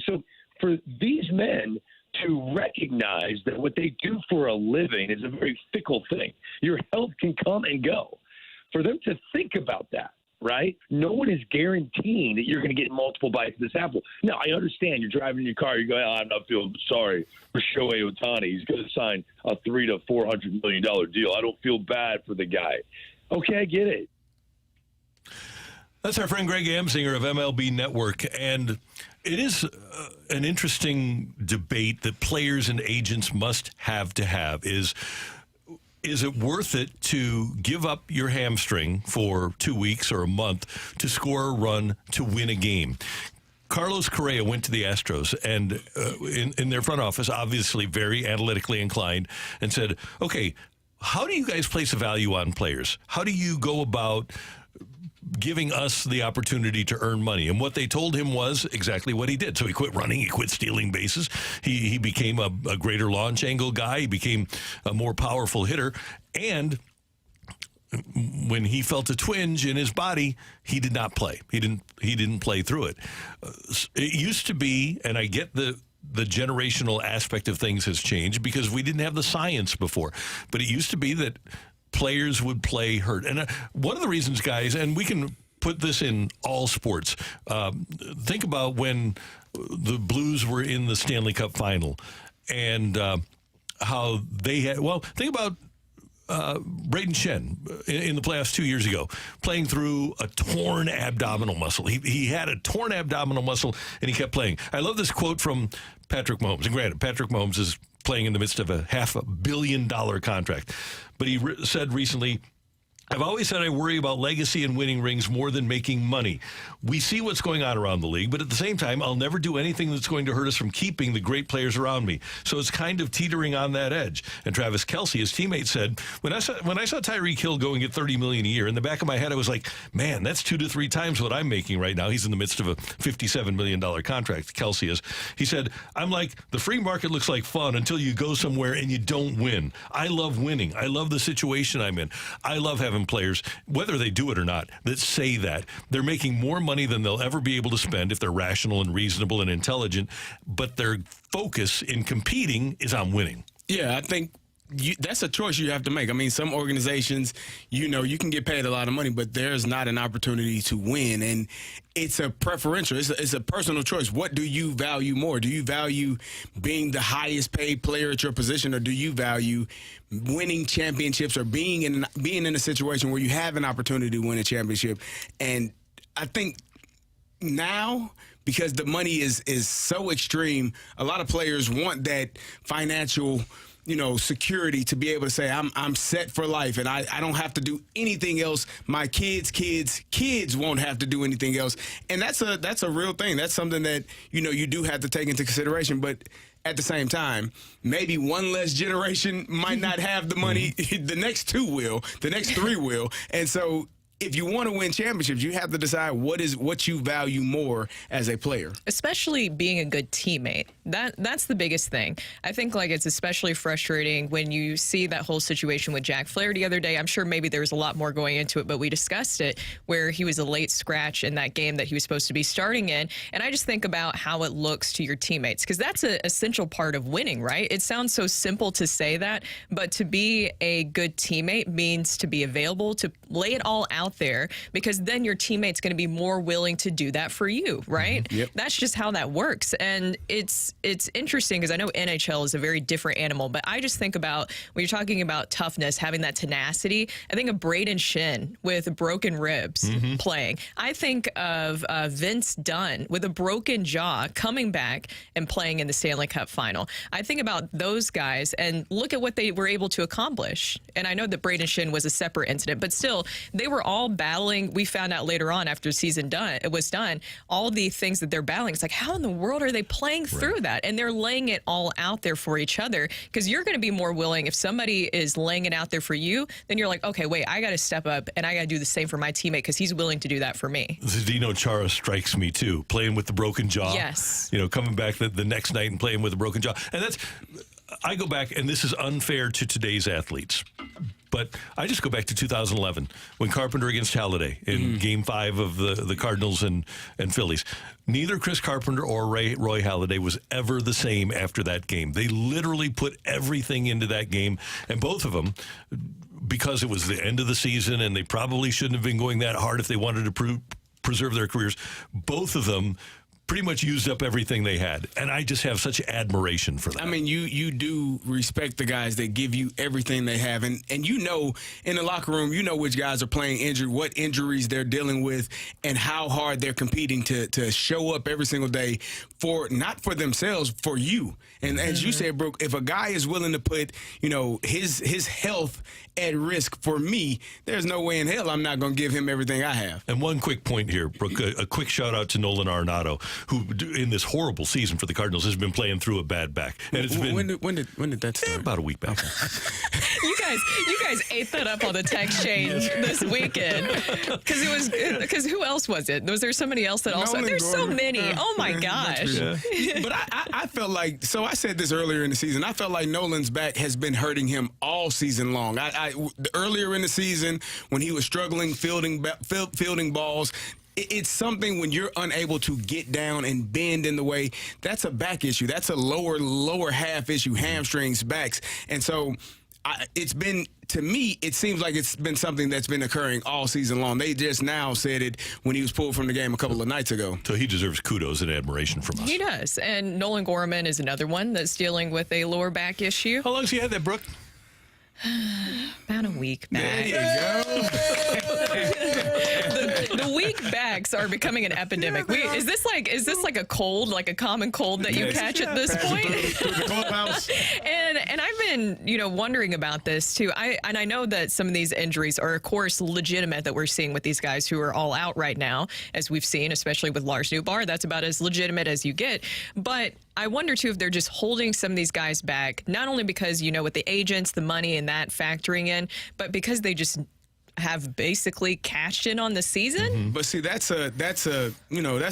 for these men to recognize that what they do for a living is a very fickle thing. Your health can come and go. For them to think about that, right? No one is guaranteeing that you're going to get multiple bites of this apple. Now, I understand you're driving in your car, you go, I'm not feeling sorry for Shohei Ohtani. He's going to sign a $300 to $400 million deal. I don't feel bad for the guy. Okay, I get it. That's our friend Greg Amsinger of MLB Network, and it is an interesting debate that players and agents must have to have. Is it worth it to give up your hamstring for 2 weeks or a month to score a run to win a game? Carlos Correa went to the Astros and in their front office, obviously very analytically inclined, and said, okay, how do you guys place a value on players? How do you go about giving us the opportunity to earn money? And what they told him was exactly what he did. So he quit running, he quit stealing bases, he became a greater launch angle guy, he became a more powerful hitter, and when he felt a twinge in his body, he did not play. He didn't play through it. It used to be, and I get the generational aspect of things has changed because we didn't have the science before, but it used to be that players would play hurt. And one of the reasons, guys, and we can put this in all sports, think about when the Blues were in the Stanley Cup final and how they had, well, think about Braden Shen in the playoffs 2 years ago, playing through a torn abdominal muscle. He had a torn abdominal muscle, and he kept playing. I love this quote from Patrick Mahomes. And granted, Patrick Mahomes is playing in the midst of a $500 million contract. But he said recently, I've always said I worry about legacy and winning rings more than making money. We see what's going on around the league, but at the same time, I'll never do anything that's going to hurt us from keeping the great players around me. So it's kind of teetering on that edge. And Travis Kelce, his teammate, said, when I saw Tyreek Hill go and get $30 million a year, in the back of my head, I was like, man, that's 2 to 3 times what I'm making right now. He's in the midst of a $57 million contract, Kelce is. He said, I'm like, the free market looks like fun until you go somewhere and you don't win. I love winning. I love the situation I'm in. I love having players, whether they do it or not, that say that. They're making more money than they'll ever be able to spend if they're rational and reasonable and intelligent, but their focus in competing is on winning. Yeah, I think that's a choice you have to make. I mean, some organizations, you can get paid a lot of money, but there's not an opportunity to win. And it's a preferential. It's a personal choice. What do you value more? Do you value being the highest paid player at your position, or do you value winning championships or being in a situation where you have an opportunity to win a championship? And I think now, because the money is so extreme, a lot of players want that financial security to be able to say, I'm set for life and I don't have to do anything else. My kids won't have to do anything else. And that's a real thing. That's something that, you do have to take into consideration. But at the same time, maybe one less generation might not have the money. The next 2 will, the next 3 will. And so if you want to win championships, you have to decide what you value more as a player. Especially being a good teammate. That's the biggest thing. I think like it's especially frustrating when you see that whole situation with Jack Flair the other day. I'm sure maybe there was a lot more going into it, but we discussed it where he was a late scratch in that game that he was supposed to be starting in. And I just think about how it looks to your teammates, because that's an essential part of winning, right? It sounds so simple to say that, but to be a good teammate means to be available, to lay it all out there, because then your teammate's going to be more willing to do that for you, right? Yep. That's just how that works. And it's interesting because I know NHL is a very different animal, but I just think about when you're talking about toughness, having that tenacity, I think of Braden Shin with broken ribs playing. I think of Vince Dunn with a broken jaw coming back and playing in the Stanley Cup final. I think about those guys and look at what they were able to accomplish. And I know that Braden Shin was a separate incident, but still, they were all battling. We found out later on after season was done, all the things that they're battling. It's like, how in the world are they playing through that? And they're laying it all out there for each other, because you're going to be more willing if somebody is laying it out there for you, then you're like, okay, wait, I got to step up and I got to do the same for my teammate because he's willing to do that for me. Zdeno Chara strikes me too, playing with the broken jaw. Yes. Coming back the next night and playing with a broken jaw. And I go back, and this is unfair to today's athletes, but I just go back to 2011 when Carpenter against Halladay in Game 5 of the Cardinals and Phillies. Neither Chris Carpenter or Roy Halladay was ever the same after that game. They literally put everything into that game, and both of them, because it was the end of the season and they probably shouldn't have been going that hard if they wanted to preserve their careers, both of them pretty much used up everything they had. And I just have such admiration for that. I mean, you do respect the guys that give you everything they have. And in the locker room, which guys are playing injured, what injuries they're dealing with, and how hard they're competing to show up every single day not for themselves, for you. And as you said, Brooke, if a guy is willing to put, his health at risk for me, there's no way in hell I'm not going to give him everything I have. And one quick point here, Brooke, a quick shout out to Nolan Arenado, who in this horrible season for the Cardinals has been playing through a bad back. And it's been when did that start? About a week back. You guys ate that up on the text change this weekend, because who else was it? Was there somebody else that also? There's so many. Oh my gosh! But I felt like, so I said this earlier in the season, I felt like Nolan's back has been hurting him all season long. Earlier in the season when he was struggling fielding balls. It's something when you're unable to get down and bend in the way, that's a back issue. That's a lower half issue, hamstrings, backs. And so it's been, to me, it seems like it's been something that's been occurring all season long. They just now said it when he was pulled from the game a couple of nights ago. So he deserves kudos and admiration from us. He does. And Nolan Gorman is another one that's dealing with a lower back issue. How long has he had that, Brooke? About a week back. There you go. The weak backs are becoming an epidemic. Is this like a cold, like a common cold that you catch at this point? And I've been, wondering about this too. I know that some of these injuries are, of course, legitimate that we're seeing with these guys who are all out right now, as we've seen, especially with Lars Newbar. That's about as legitimate as you get. But I wonder, too, if they're just holding some of these guys back, not only because, with the agents, the money and that factoring in, but because they just have basically cashed in on the season. But see, that's a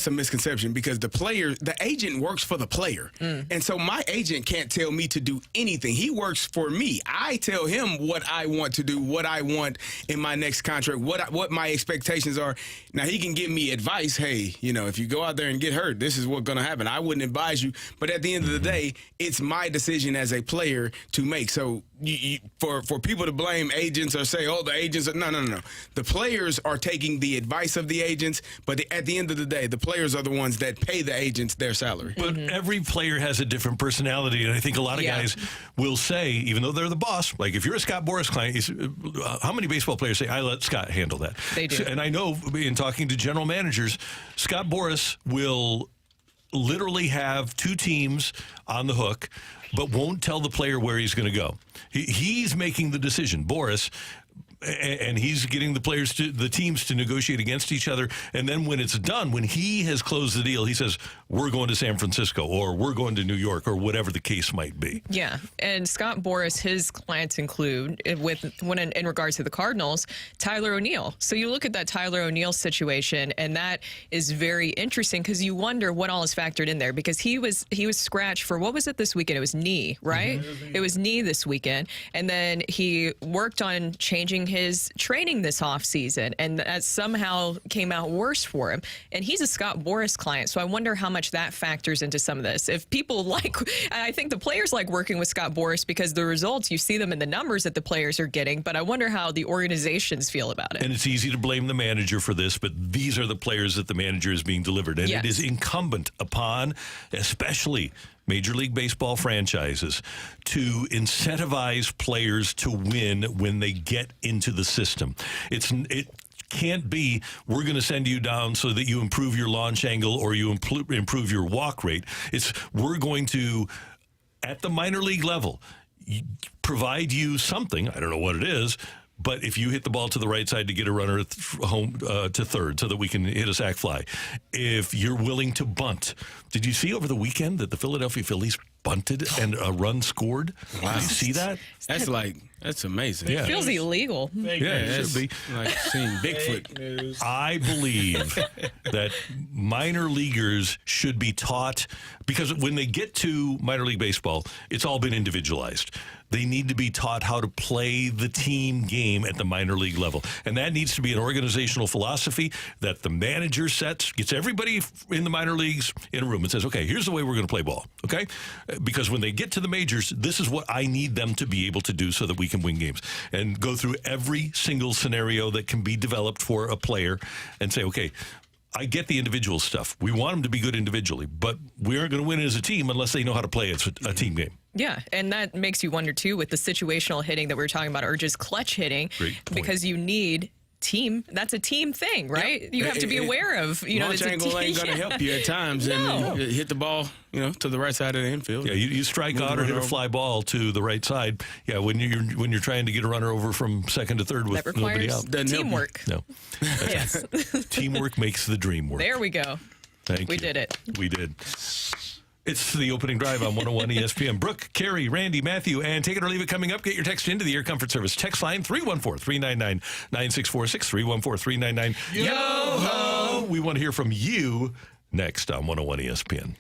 misconception, because the agent works for the player. And so my agent can't tell me to do anything. He works for me. I tell him what I want to do, what I want in my next contract, what my expectations are. Now, he can give me advice. Hey, if you go out there and get hurt, this is what's going to happen. I wouldn't advise you. But at the end of the day, it's my decision as a player to make. So for people to blame agents or say, the agents are, no. The players are taking the advice of the agents, but at the end of the day, the players are the ones that pay the agents their salary. But every player has a different personality, and I think a lot of guys will say, even though they're the boss, like if you're a Scott Boras client, how many baseball players say, I let Scott handle that? They do. And I know in talking to general managers, Scott Boras will literally have two teams on the hook, but won't tell the player where he's going to go. He's making the decision. Boras and he's getting the teams to negotiate against each other. And then when it's done, when he has closed the deal, he says, we're going to San Francisco or we're going to New York or whatever the case might be. Yeah. And Scott Boras, his clients include, in regards to the Cardinals, Tyler O'Neill. So you look at that Tyler O'Neill situation, and that is very interesting because you wonder what all is factored in there, because he was scratched for, what was it this weekend? It was knee, right? It was knee this weekend. And then he worked on changing his training this offseason, and that somehow came out worse for him. And he's a Scott Boras client, so I wonder how much that factors into some of this. If people I think the players like working with Scott Boras because the results, you see them in the numbers that the players are getting, but I wonder how the organizations feel about it. And it's easy to blame the manager for this, but these are the players that the manager is being delivered. And it is incumbent upon, especially Major League Baseball franchises, to incentivize players to win when they get into the system. It can't be, we're going to send you down so that you improve your launch angle or you improve your walk rate. It's, we're going to, at the minor league level, provide you something, I don't know what it is, but if you hit the ball to the right side to get a runner home to third so that we can hit a sac fly, if you're willing to bunt. Did you see over the weekend that the Philadelphia Phillies bunted and a run scored? Wow. Did you see that? That's amazing. It feels illegal. It should be. Like seeing Bigfoot. I believe that minor leaguers should be taught, because when they get to minor league baseball, it's all been individualized. They need to be taught how to play the team game at the minor league level. And that needs to be an organizational philosophy that the manager sets, gets everybody in the minor leagues in a room and says, okay, here's the way we're going to play ball, okay? Because when they get to the majors, this is what I need them to be able to do so that we can win games. And go through every single scenario that can be developed for a player and say, okay, I get the individual stuff. We want them to be good individually, but we aren't going to win as a team unless they know how to play a team game. Yeah, and that makes you wonder, too, with the situational hitting that we were talking about, or just clutch hitting, because you need team. That's a team thing, right? Yep. You have to be aware of, launch angle ain't going to help you at times. No. And hit the ball, to the right side of the infield. Yeah, you strike out or hit a fly ball to the right side. Yeah, when you're trying to get a runner over from second to third with nobody out. Teamwork. No. Yes. Teamwork makes the dream work. There we go. Thank you. We did it. We did. It's the opening drive on 101 ESPN. Brooke, Carrie, Randy, Matthew, and Take It or Leave It coming up. Get your text into the Air Comfort Service text line 314-399-9646, 314-399. Yo-ho! We want to hear from you next on 101 ESPN.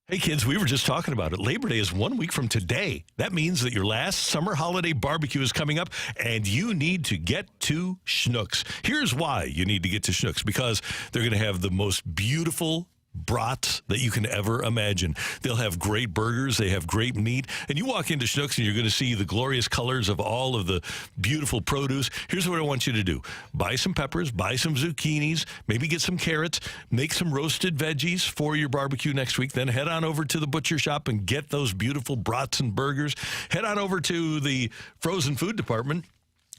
Hey, kids, we were just talking about it. Labor Day is 1 week from today. That means that your last summer holiday barbecue is coming up, and you need to get to Schnucks. Here's why you need to get to Schnucks, because they're going to have the most beautiful brats that you can ever imagine. They'll have great burgers. They have great meat. And you walk into Schnucks and you're going to see the glorious colors of all of the beautiful produce. Here's what I want you to do. Buy some peppers, buy some zucchinis, maybe get some carrots, make some roasted veggies for your barbecue next week. Then head on over to the butcher shop and get those beautiful brats and burgers. Head on over to the frozen food department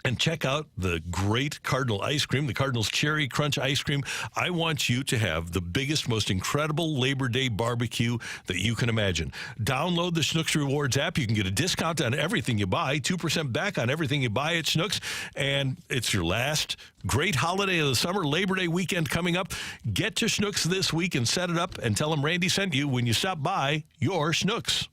and check out the great Cardinal ice cream, the Cardinals Cherry Crunch ice cream. I want you to have the biggest, most incredible Labor Day barbecue that you can imagine. Download the Schnucks Rewards app. You can get a discount on everything you buy, 2% back on everything you buy at Schnucks. And it's your last great holiday of the summer, Labor Day weekend coming up. Get to Schnucks this week and set it up and tell them Randy sent you when you stop by your Schnucks.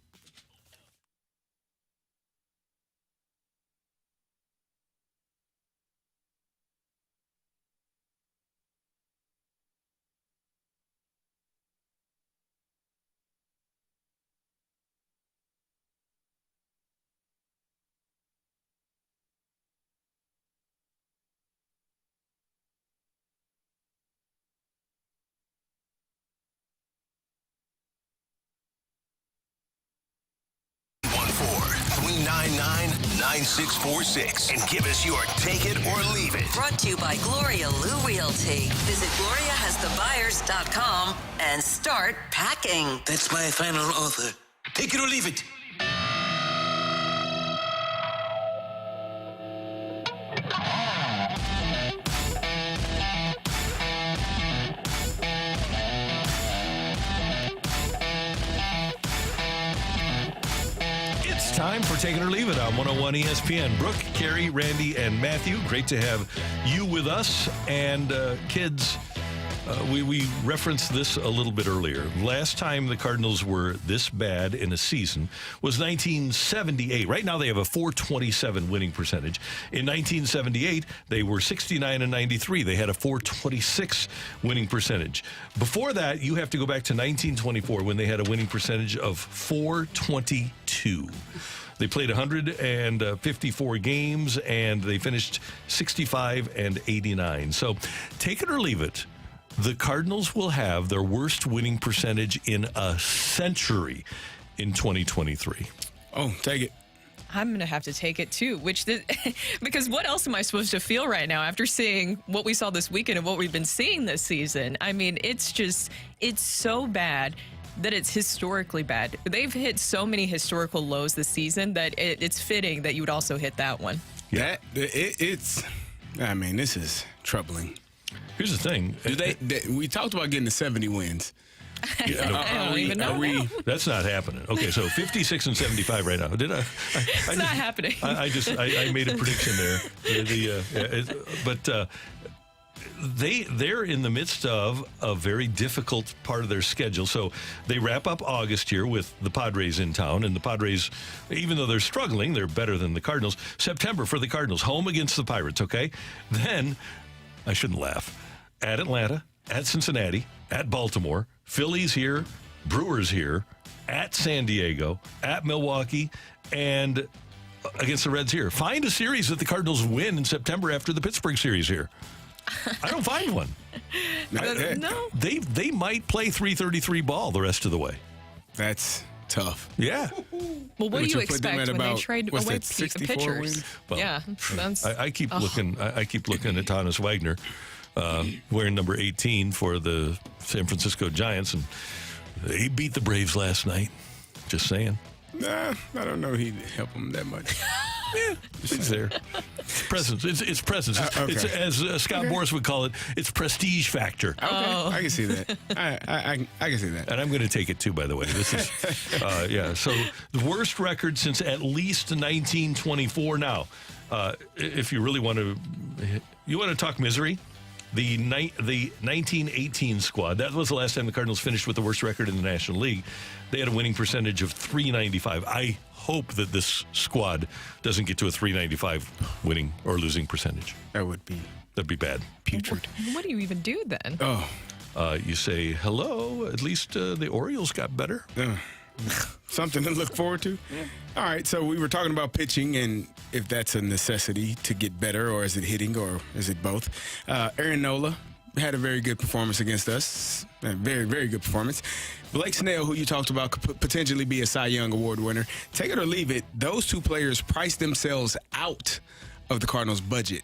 $399-9646 and give us your take it or leave it. Brought to you by Gloria Lou Realty. Visit GloriaHasTheBuyers.com and start packing. That's my final offer. Take it or leave it. Time for Take It or Leave It on 101 ESPN. Brooke, Carrie, Randy, and Matthew, great to have you with us. And kids, we referenced this a little bit earlier. Last time the Cardinals were this bad in a season was 1978. Right now they have a .427 winning percentage. In 1978, they were 69-93. They had a .426 winning percentage. Before that, you have to go back to 1924 when they had a winning percentage of .422. They played 154 games, and they finished 65-89. So take it or leave it. The Cardinals will have their worst winning percentage in a century in 2023. Oh, take it. I'm going to have to take it too, because what else am I supposed to feel right now after seeing what we saw this weekend and what we've been seeing this season? I mean, it's so bad that it's historically bad. They've hit so many historical lows this season that it's fitting that you would also hit that one. Yeah, this is troubling. Here's the thing. We talked about getting to 70 wins. Yeah, I don't even know. That's not happening. Okay, so 56-75 right now. Did I? It's not happening. I made a prediction there. They're in the midst of a very difficult part of their schedule. So they wrap up August here with the Padres in town, and the Padres, even though they're struggling, they're better than the Cardinals. September for the Cardinals, home against the Pirates. Okay, then I shouldn't laugh. At Atlanta, at Cincinnati, at Baltimore, Phillies here, Brewers here, at San Diego, at Milwaukee, and against the Reds here. Find a series that the Cardinals win in September after the Pittsburgh series here. I don't find one. No. They might play .333 ball the rest of the way. That's tough. Yeah. Well, what do you expect when they trade away pitchers? Wins? Well, yeah. I keep looking. I keep looking at Thomas Wagner, wearing number 18 for the San Francisco Giants, and they beat the Braves last night. Just saying. Nah, I don't know he'd help them that much. Yeah, it's there. It's presence. It's presence. Okay. It's, as Scott Boras would call it, it's prestige factor. Okay, I can see that. I can see that. And I'm going to take it too, by the way. This is, yeah. So the worst record since at least 1924. Now, if you really want to talk misery, the 1918 squad, that was the last time the Cardinals finished with the worst record in the National League. They had a winning percentage of .395. I hope that this squad doesn't get to a .395 winning or losing percentage. That'd be bad. Putrid. What do you even do then? Oh. You say, hello, at least the Orioles got better. Something to look forward to. Yeah. All right, so we were talking about pitching and if that's a necessity to get better, or is it hitting, or is it both? Aaron Nola had a very good performance against us. A very, very good performance. Blake Snell, who you talked about, could potentially be a Cy Young Award winner. Take it or leave it, those two players priced themselves out of the Cardinals' budget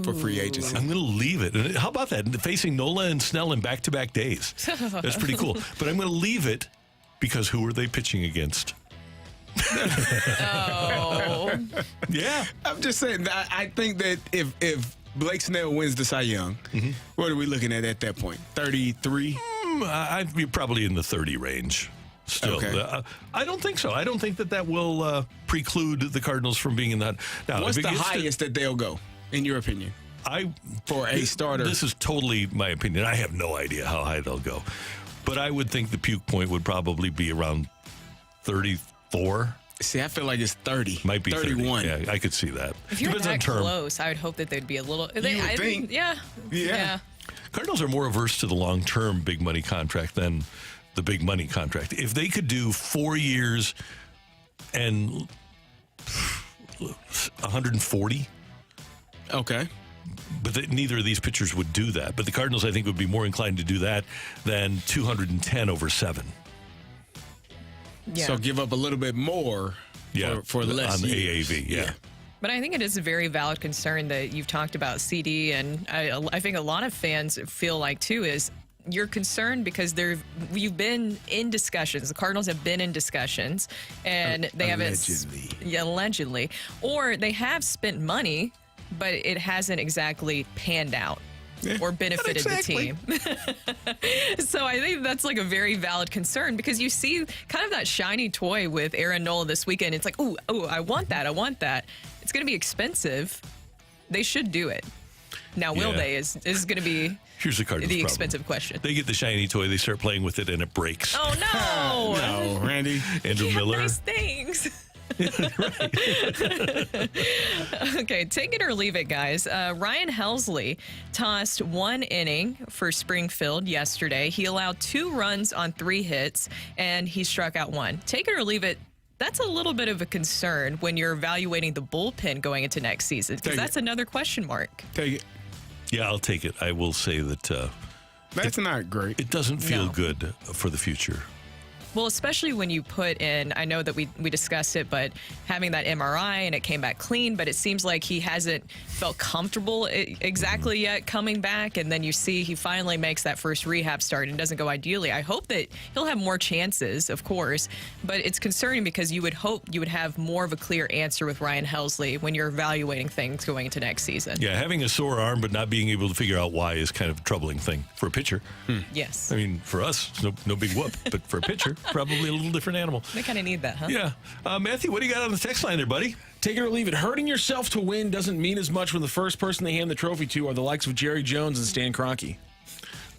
for free agency. I'm going to leave it. And how about that? Facing Nola and Snell in back-to-back days. That's pretty cool. But I'm going to leave it because who are they pitching against? Oh. Yeah. I'm just saying, I think that if Blake Snell wins the Cy Young, what are we looking at that point? 33? I'd be probably in the 30 range. Still, Okay. I don't think so. I don't think that will preclude the Cardinals from being in that. Now, What's if the it gets highest that they'll go, in your opinion, for a starter? This is totally my opinion. I have no idea how high they'll go. But I would think the puke point would probably be around 34. See, I feel like it's 30. Might be 31. 30. Yeah, I could see that. If you're Depends on that term. close, I would hope that they'd be a little. You would think. Yeah. Cardinals are more averse to the long-term big money contract than the big money contract. If they could do 4 years and 140, Okay. but neither of these pitchers would do that. But the Cardinals, I think, would be more inclined to do that than 210 over 7. Yeah. So give up a little bit more for less on the years. AAV. Yeah. But I think it is a very valid concern that you've talked about, CD, and I think a lot of fans feel like, too, is you're concerned because you've been in discussions. The Cardinals have been in discussions, and they allegedly, or they have spent money, but it hasn't exactly panned out. Or benefited the team. So I think that's like a very valid concern because you see kind of that shiny toy with Aaron Nola this weekend. It's like, oh, I want that. It's going to be expensive. They should do it. Now, will they is going to be Here's the Cardinals' problem. expensive question. They get the shiny toy, they start playing with it, and it breaks. Oh, no. No, Randy. Andrew Miller. Nice things. Okay, take it or leave it, guys. Ryan Helsley tossed 1 inning for Springfield yesterday. He allowed 2 runs on 3 hits, and he struck out 1. Take it or leave it. That's a little bit of a concern when you're evaluating the bullpen going into next season, because that's another question mark. Take it. Yeah, I'll take it. I will say that That's not great. it doesn't feel good for the future. Well, especially when you put in, I know that we discussed it, but having that MRI and it came back clean, but it seems like he hasn't felt comfortable exactly yet coming back. And then you see he finally makes that first rehab start and doesn't go ideally. I hope that he'll have more chances, of course, but it's concerning because you would hope you would have more of a clear answer with Ryan Helsley when you're evaluating things going into next season. Yeah, having a sore arm but not being able to figure out why is kind of a troubling thing for a pitcher. Yes. I mean, for us, it's no big whoop, but for a pitcher, probably a little different animal. They kind of need that, huh? Yeah. Matthew, what do you got on the text line there, buddy? Take it or leave it. Hurting yourself to win doesn't mean as much when the first person they hand the trophy to are the likes of Jerry Jones and Stan Kroenke.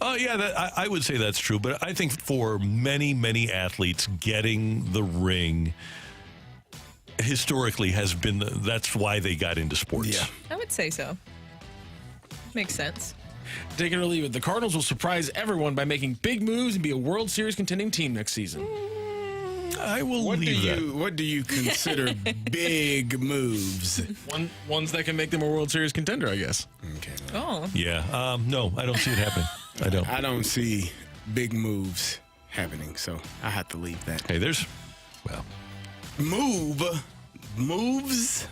Oh, yeah, I would say that's true. But I think for many, many athletes, getting the ring historically has been, that's why they got into sports. Yeah. I would say so. Makes sense. Take it or leave it. The Cardinals will surprise everyone by making big moves and be a World Series contending team next season. I will leave that. What do you consider big moves? Ones that can make them a World Series contender, I guess. Okay. Oh. Yeah. No, I don't see it happening. I don't. I don't see big moves happening, so I have to leave that. Hey, moves.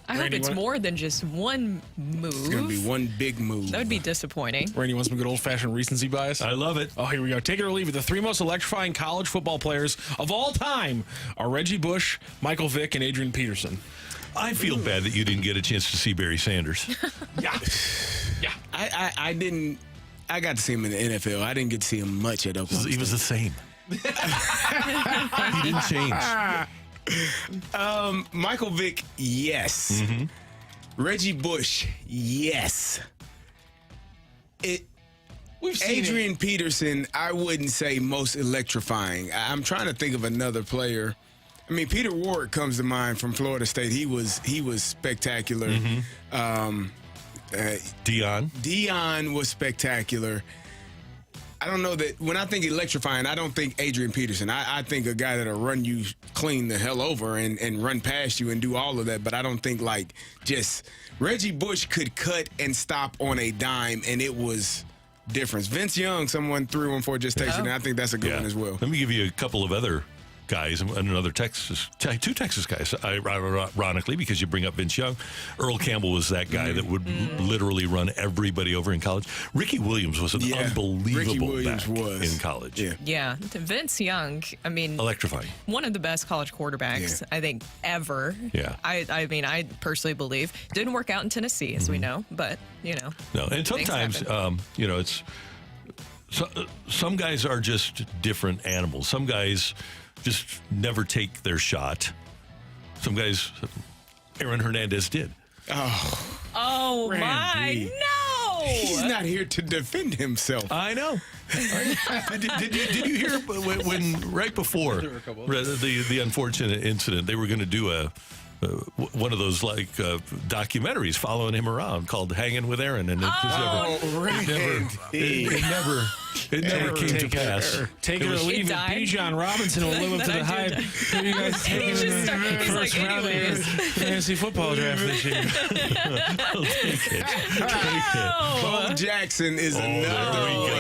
I hope it's more than just one move. It's going to be one big move. That would be disappointing. Randy wants some good old-fashioned recency bias. I love it. Oh, here we go. Take it or leave it. The 3 most electrifying college football players of all time are Reggie Bush, Michael Vick, and Adrian Peterson. I feel bad that you didn't get a chance to see Barry Sanders. Yeah. I didn't. I got to see him in the NFL. I didn't get to see him much at Oklahoma State. He was the same. He didn't change. Michael Vick, yes. Mm-hmm. Reggie Bush, yes. Adrian Peterson, I wouldn't say most electrifying. I'm trying to think of another player. I mean, Peter Ward comes to mind from Florida State. He was spectacular. Mm-hmm. Deion was spectacular. I don't know that when I think electrifying, I don't think Adrian Peterson. I think a guy that'll run you clean the hell over and run past you and do all of that. But I don't think like just Reggie Bush could cut and stop on a dime, and it was difference. Vince Young, someone threw one for just texting, and I think that's a good one as well. Let me give you a couple of other guys and another two Texas guys, ironically, because you bring up Vince Young. Earl Campbell was that guy that would literally run everybody over in college. Ricky Williams was an unbelievable back in college. Yeah. Vince Young, I mean, electrifying. One of the best college quarterbacks, I think, ever. Yeah. I mean, I personally believe. Didn't work out in Tennessee, as we know, but, No, and sometimes, it's some guys are just different animals. Some guys just never take their shot. Some guys, Aaron Hernandez did. Oh my, no! He's not here to defend himself. I know. Did you hear when right before the unfortunate incident, they were going to do one of those documentaries following him around called "Hanging with Aaron," and it never came to pass. Take it or leave it. Bijan Robinson will live up to the hype. You guys taking the first round of your fantasy football draft this year. I'll take it. Bo Jackson is another one.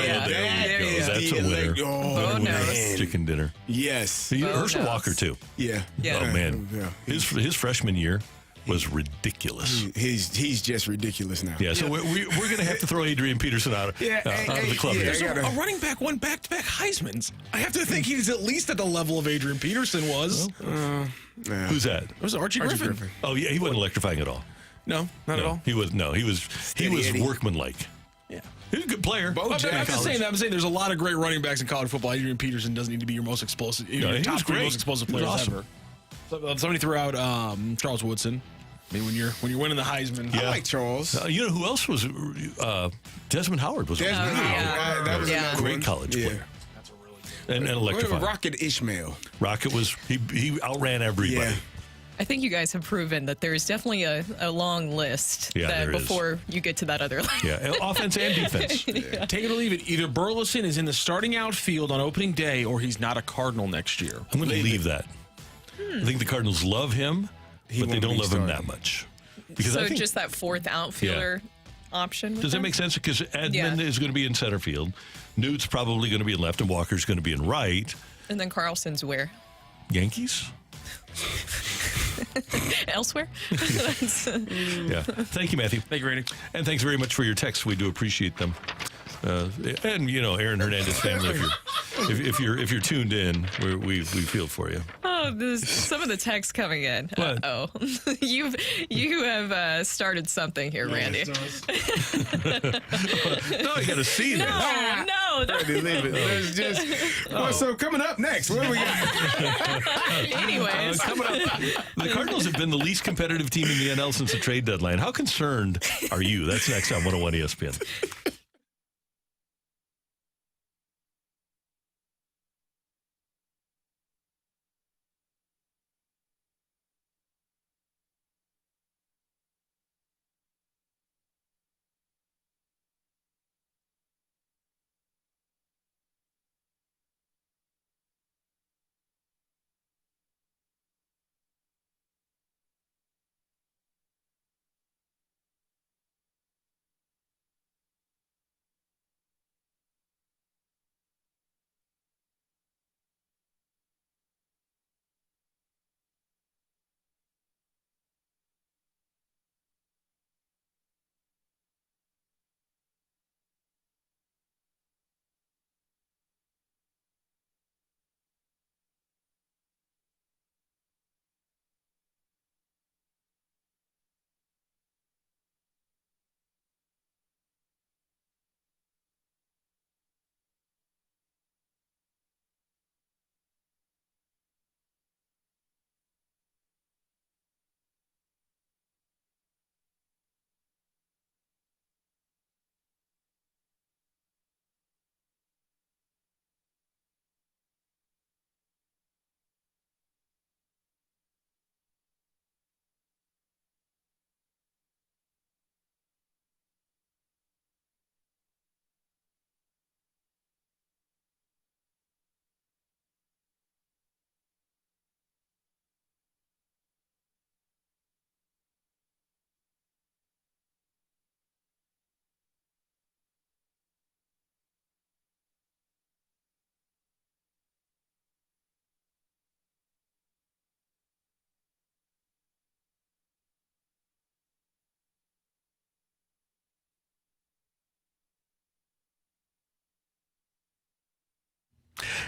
That's a winner. Bo knows. Chicken dinner. Yes. Herschel Walker too. Yeah. Oh man, his freshman year was ridiculous. He's just ridiculous now. Yeah, so we're going to have to throw Adrian Peterson out of the club here. So a running back won back-to-back Heismans. I have to think he's at least at the level of Adrian Peterson was. Who's that? It was Archie Griffin. Oh yeah, he wasn't electrifying at all. No, not at all. He was workmanlike. Yeah. He was a good player. I'm just saying there's a lot of great running backs in college football. Adrian Peterson doesn't need to be your most explosive, top three most explosive players ever. Somebody threw out Charles Woodson. I mean, when you're winning the Heisman, I like Charles. You know who else was? Desmond Howard was. That was a great college player. That's a really good. And electrifying. Rocket Ishmael. Rocket was he outran everybody. Yeah. I think you guys have proven that there's definitely a long list before you get to that other line. Yeah, offense and defense. Take it or leave it. Either Burleson is in the starting outfield on opening day, or he's not a Cardinal next year. I'm going to leave that. I think the Cardinals love him, but they don't love him that much. Because I think, just that fourth outfielder option. Does that make sense? Because Edmund is going to be in center field. Newt's probably going to be in left, and Walker's going to be in right. And then Carlson's where? Yankees? Elsewhere? Yeah. Thank you, Matthew. Thank you, Randy. And thanks very much for your texts. We do appreciate them. And Aaron Hernandez family, if you're tuned in, we feel for you. Oh, some of the text coming in. Oh, you have started something here, Randy. No, you got to see that. No. Leave it. There's just. So coming up next, what do we got? Anyways, coming up, the Cardinals have been the least competitive team in the NL since the trade deadline. How concerned are you? That's next on 101 ESPN.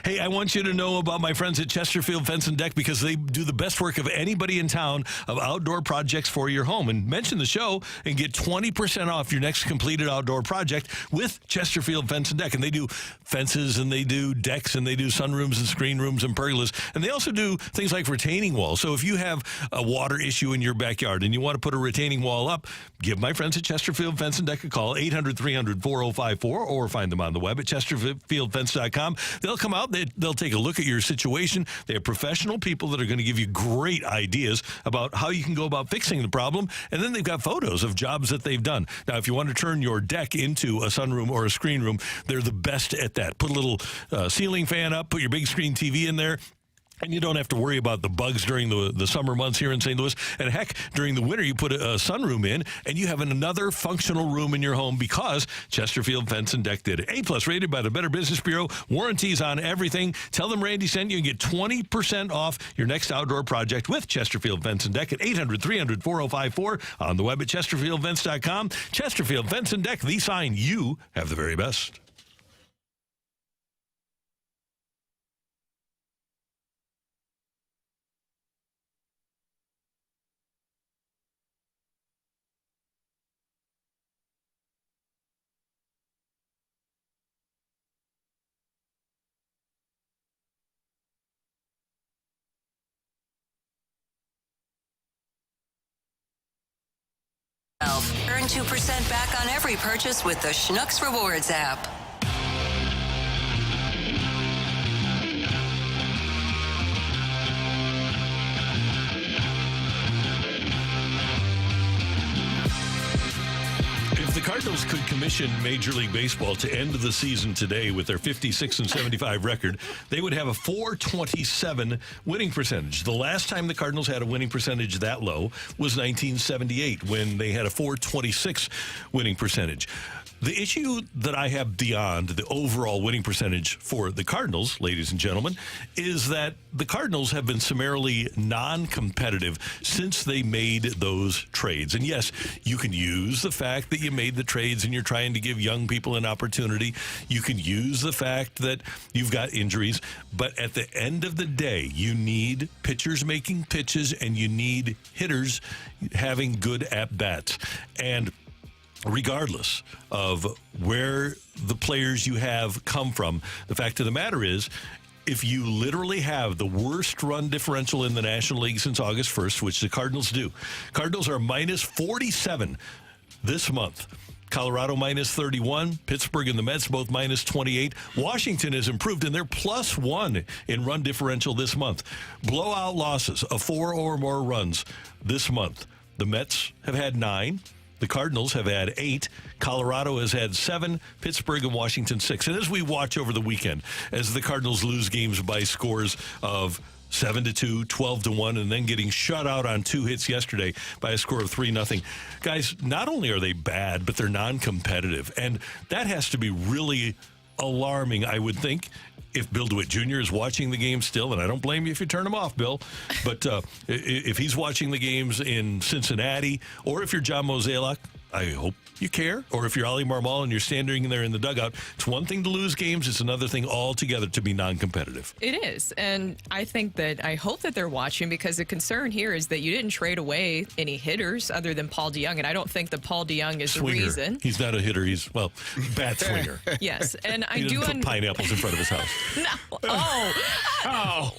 Hey, I want you to know about my friends at Chesterfield Fence and Deck because they do the best work of anybody in town of outdoor projects for your home. And mention the show and get 20% off your next completed outdoor project with Chesterfield Fence and Deck. And they do fences and they do decks and they do sunrooms and screen rooms and pergolas. And they also do things like retaining walls. So if you have a water issue in your backyard and you want to put a retaining wall up, give my friends at Chesterfield Fence and Deck a call, 800-300-4054, or find them on the web at chesterfieldfence.com. They'll come out, they'll take a look at your situation. They have professional people that are going to give you great ideas about how you can go about fixing the problem. And then they've got photos of jobs that they've done. Now, if you want to turn your deck into a sunroom or a screen room, they're the best at that. Put a little ceiling fan up, put your big screen TV in there. And you don't have to worry about the bugs during the summer months here in St. Louis. And heck, during the winter, you put a sunroom in, and you have another functional room in your home because Chesterfield Fence and Deck did it. A+ rated by the Better Business Bureau. Warranties on everything. Tell them Randy sent you and get 20% off your next outdoor project with Chesterfield Fence and Deck at 800-300-4054 on the web at chesterfieldfence.com. Chesterfield Fence and Deck, the sign you have the very best. Earn 2% back on every purchase with the Schnucks Rewards app. If the Cardinals could commission Major League Baseball to end the season today with their 56-75 record, they would have a .427 winning percentage. The last time the Cardinals had a winning percentage that low was 1978 when they had a .426 winning percentage. The issue that I have beyond the overall winning percentage for the Cardinals, ladies and gentlemen, is that the Cardinals have been summarily non-competitive since they made those trades. And yes, you can use the fact that you made the trades and you're trying to give young people an opportunity. You can use the fact that you've got injuries. But at the end of the day, you need pitchers making pitches and you need hitters having good at-bats. And regardless of where the players you have come from, the fact of the matter is, if you literally have the worst run differential in the National League since August 1st, which the Cardinals do, Cardinals are minus 47 this month. Colorado minus 31, Pittsburgh and the Mets both minus 28. Washington has improved, and they're plus 1 in run differential this month. Blowout losses of 4 or more runs this month. The Mets have had 9. The Cardinals have had 8. Colorado has had 7. Pittsburgh and Washington 6. And as we watch over the weekend, as the Cardinals lose games by scores of 7-2, 12-1, and then getting shut out on 2 hits yesterday by a score of 3-0. Guys, not only are they bad, but they're non-competitive. And that has to be really alarming, I would think, if Bill DeWitt Jr. is watching the game still, and I don't blame you if you turn him off, Bill, but if he's watching the games in Cincinnati, or if you're John Mozeliak, I hope you care. Or if you're Ali Marmol and you're standing there in the dugout, it's one thing to lose games. It's another thing altogether to be non-competitive. It is. And I hope that they're watching, because the concern here is that you didn't trade away any hitters other than Paul DeJong. And I don't think that Paul DeJong is Swinger. The reason. He's not a hitter. He's, bat swinger. Yes. And he doesn't put pineapples in front of his house. No.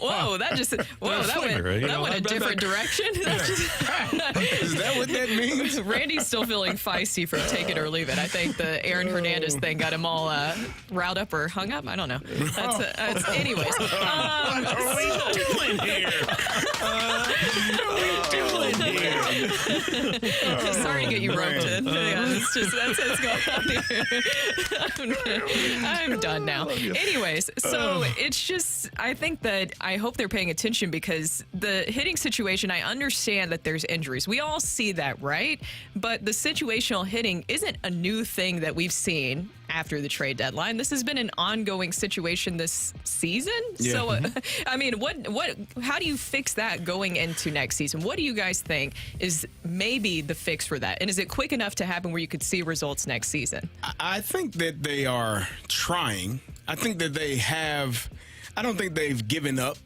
Whoa, that went a different direction. Is that what that means? Randy's still feeling feisty from take it or leave it. I think the Aaron Hernandez thing got him all riled up or hung up. I don't know. Anyways. What are we doing here? Sorry to get you roped in. Yeah, that's what's going on here. I'm done now. Anyways, so it's just, I think that I hope they're paying attention, because the hitting situation, I understand that there's injuries. We all see that, right? But the situational hitting isn't a new thing that we've seen after the trade deadline. This has been an ongoing situation this season. Yeah. So, I mean, how do you fix that going into next season? What do you guys think is maybe the fix for that? And is it quick enough to happen where you could see results next season? I think that they are trying. I think that they have. I don't think they've given up.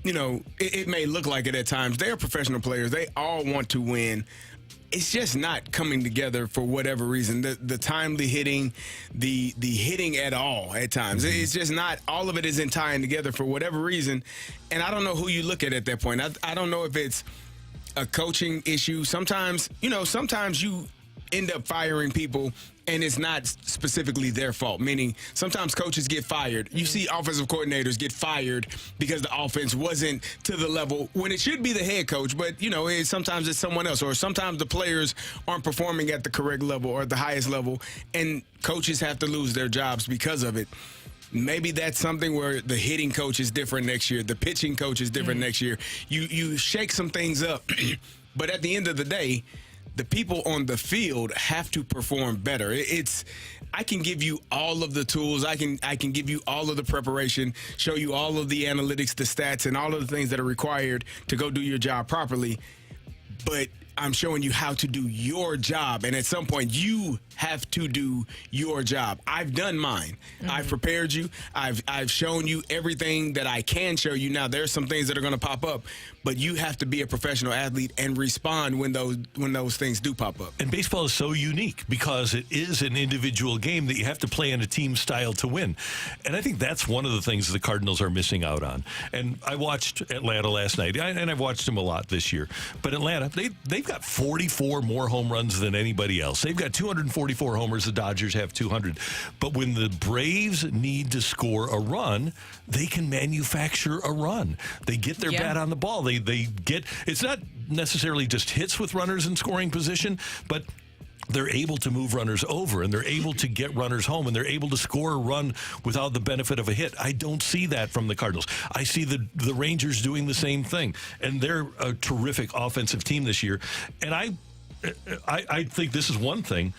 You know, it may look like it at times. They are professional players. They all want to win. It's just not coming together for whatever reason. The timely hitting, the hitting at all at times. It's just not, all of it isn't tying together for whatever reason. And I don't know who you look at that point. I don't know if it's a coaching issue. Sometimes you end up firing people and it's not specifically their fault, meaning sometimes coaches get fired. You see offensive coordinators get fired because the offense wasn't to the level when it should be the head coach, but, sometimes it's someone else, or sometimes the players aren't performing at the correct level or at the highest level, and coaches have to lose their jobs because of it. Maybe that's something where the hitting coach is different next year, the pitching coach is different next year. You shake some things up, but at the end of the day, the people on the field have to perform better. I can give you all of the tools. I can give you all of the preparation, show you all of the analytics, the stats, and all of the things that are required to go do your job properly. But I'm showing you how to do your job. And at some point, you have to do your job. I've done mine. I've prepared you. I've shown you everything that I can show you. Now, there's some things that are going to pop up, but you have to be a professional athlete and respond when those things do pop up. And baseball is so unique because it is an individual game that you have to play in a team style to win. And I think that's one of the things the Cardinals are missing out on. And I watched Atlanta last night, and I've watched them a lot this year. But Atlanta, they've got 44 more home runs than anybody else. They've got 244 homers. The Dodgers have 200. But when the Braves need to score a run, they can manufacture a run. They get their bat on the ball. They get, it's not necessarily just hits with runners in scoring position, but they're able to move runners over, and they're able to get runners home, and they're able to score a run without the benefit of a hit. I don't see that from the Cardinals. I see the Rangers doing the same thing, and they're a terrific offensive team this year. And I think this is one thing.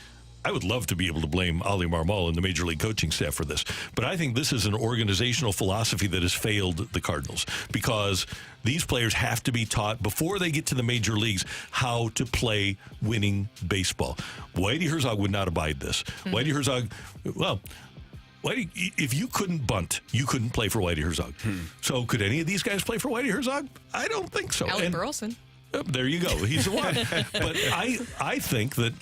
I would love to be able to blame Ali Marmol and the Major League coaching staff for this, but I think this is an organizational philosophy that has failed the Cardinals, because these players have to be taught before they get to the major leagues how to play winning baseball. Whitey Herzog would not abide this. Whitey Herzog, Whitey, if you couldn't bunt, you couldn't play for Whitey Herzog. So could any of these guys play for Whitey Herzog? I don't think so. Alec Burleson. There you go. He's the one. But I think that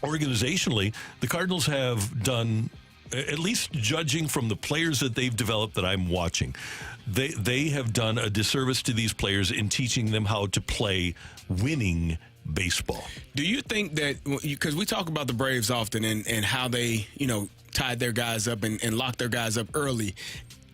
organizationally, the Cardinals have done, at least judging from the players that they've developed that I'm watching, they have done a disservice to these players in teaching them how to play winning baseball. Do you think that, because we talk about the Braves often and how they, tied their guys up and locked their guys up early,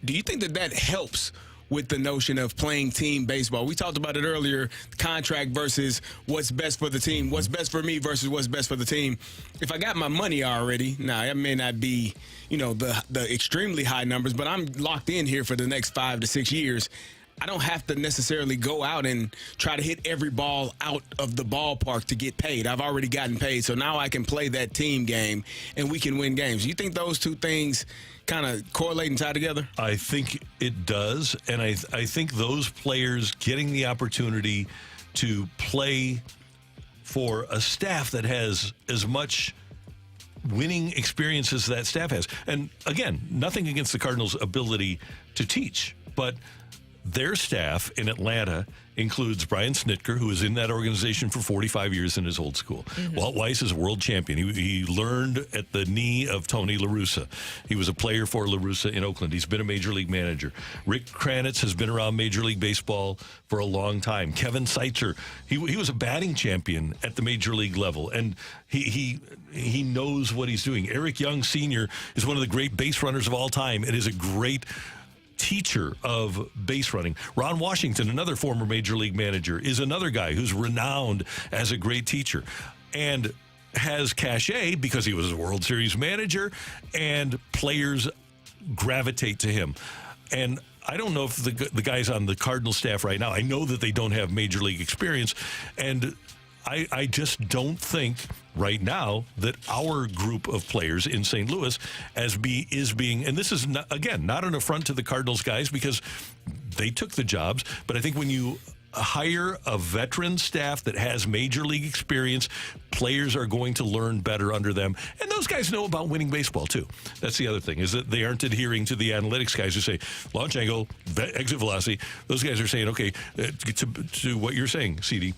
do you think that helps with the notion of playing team baseball? We talked about it earlier, contract versus what's best for the team, what's best for me versus what's best for the team. If I got my money already, now it may not be, the extremely high numbers, but I'm locked in here for the next 5 to 6 years. I don't have to necessarily go out and try to hit every ball out of the ballpark to get paid. I've already gotten paid, so now I can play that team game and we can win games. You think those two things kind of correlate and tie together? I think it does, and I think those players getting the opportunity to play for a staff that has as much winning experience as that staff has. And again, nothing against the Cardinals' ability to teach, but their staff in Atlanta includes Brian Snitker, who was in that organization for 45 years in his old school. Walt Weiss is a world champion. He learned at the knee of Tony La Russa. He was a player for La Russa in Oakland. He's been a major league manager. Rick Kranitz has been around Major League Baseball for a long time. Kevin Seitzer, he was a batting champion at the major league level, and he knows what he's doing. Eric Young Sr. is one of the great base runners of all time and is a great teacher of base running. Ron Washington, another former major league manager, is another guy who's renowned as a great teacher and has cachet because he was a World Series manager, and players gravitate to him. And I don't know if the guys on the Cardinals staff right now, I know that they don't have major league experience, and I just don't think right now that our group of players in St. Louis is being, and this is, not an affront to the Cardinals guys because they took the jobs, but I think when you hire a veteran staff that has major league experience. Players are going to learn better under them. And those guys know about winning baseball, too. That's the other thing, is that they aren't adhering to the analytics guys who say launch angle, exit velocity. Those guys are saying, okay, to what you're saying, CD.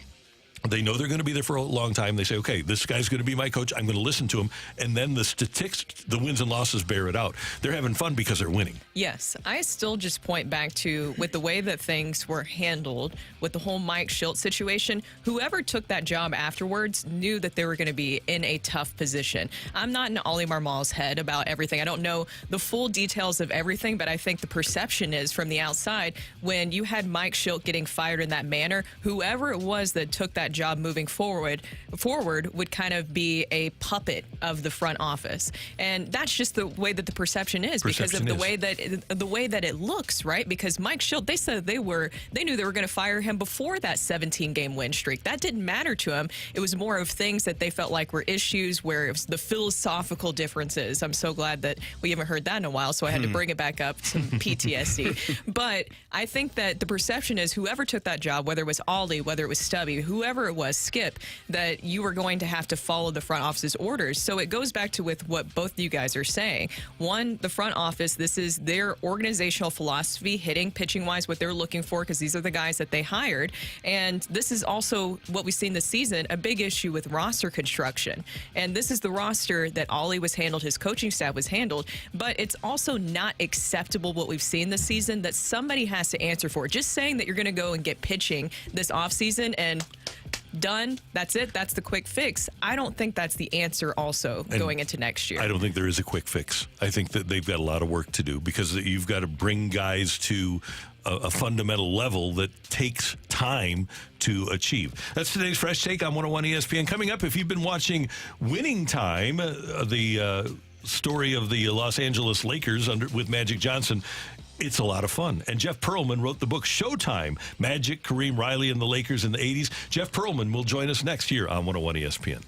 They know they're going to be there for a long time. They say, okay, this guy's going to be my coach. I'm going to listen to him. And then the statistics, the wins and losses bear it out. They're having fun because they're winning. Yes. I still just point back to, with the way that things were handled with the whole Mike Schilt situation, whoever took that job afterwards knew that they were going to be in a tough position. I'm not in Ollie Marmol's head about everything. I don't know the full details of everything, but I think the perception is from the outside, when you had Mike Schilt getting fired in that manner, whoever it was that took that job moving forward would kind of be a puppet of the front office, and that's just the way that the perception is because of the way that it looks, right? Because Mike Schilt, they said they knew they were going to fire him before that 17-game win streak. That didn't matter to him. It was more of things that they felt like were issues, where it was the philosophical differences. I'm so glad that we haven't heard that in a while, so I had to bring it back up, some PTSD. But I think that the perception is whoever took that job, whether it was Ollie, whether it was Stubby, whoever it was, Skip, that you were going to have to follow the front office's orders. So it goes back to with what both you guys are saying. One, the front office, this is their organizational philosophy, hitting, pitching-wise, what they're looking for, because these are the guys that they hired. And this is also what we've seen this season, a big issue with roster construction. And this is the roster that Ollie was handled, his coaching staff was handled, but it's also not acceptable what we've seen this season that somebody has to answer for. Just saying that you're going to go and get pitching this offseason and done, that's it, that's the quick fix. I don't think that's the answer also going into next year. I don't think there is a quick fix. I think that they've got a lot of work to do because you've got to bring guys to a fundamental level that takes time to achieve. That's today's Fresh Take on 101 ESPN. Coming up, if you've been watching Winning Time, the story of the Los Angeles Lakers with Magic Johnson, it's a lot of fun. And Jeff Pearlman wrote the book Showtime, Magic, Kareem Riley, and the Lakers in the 80s. Jeff Pearlman will join us next year on 101 ESPN.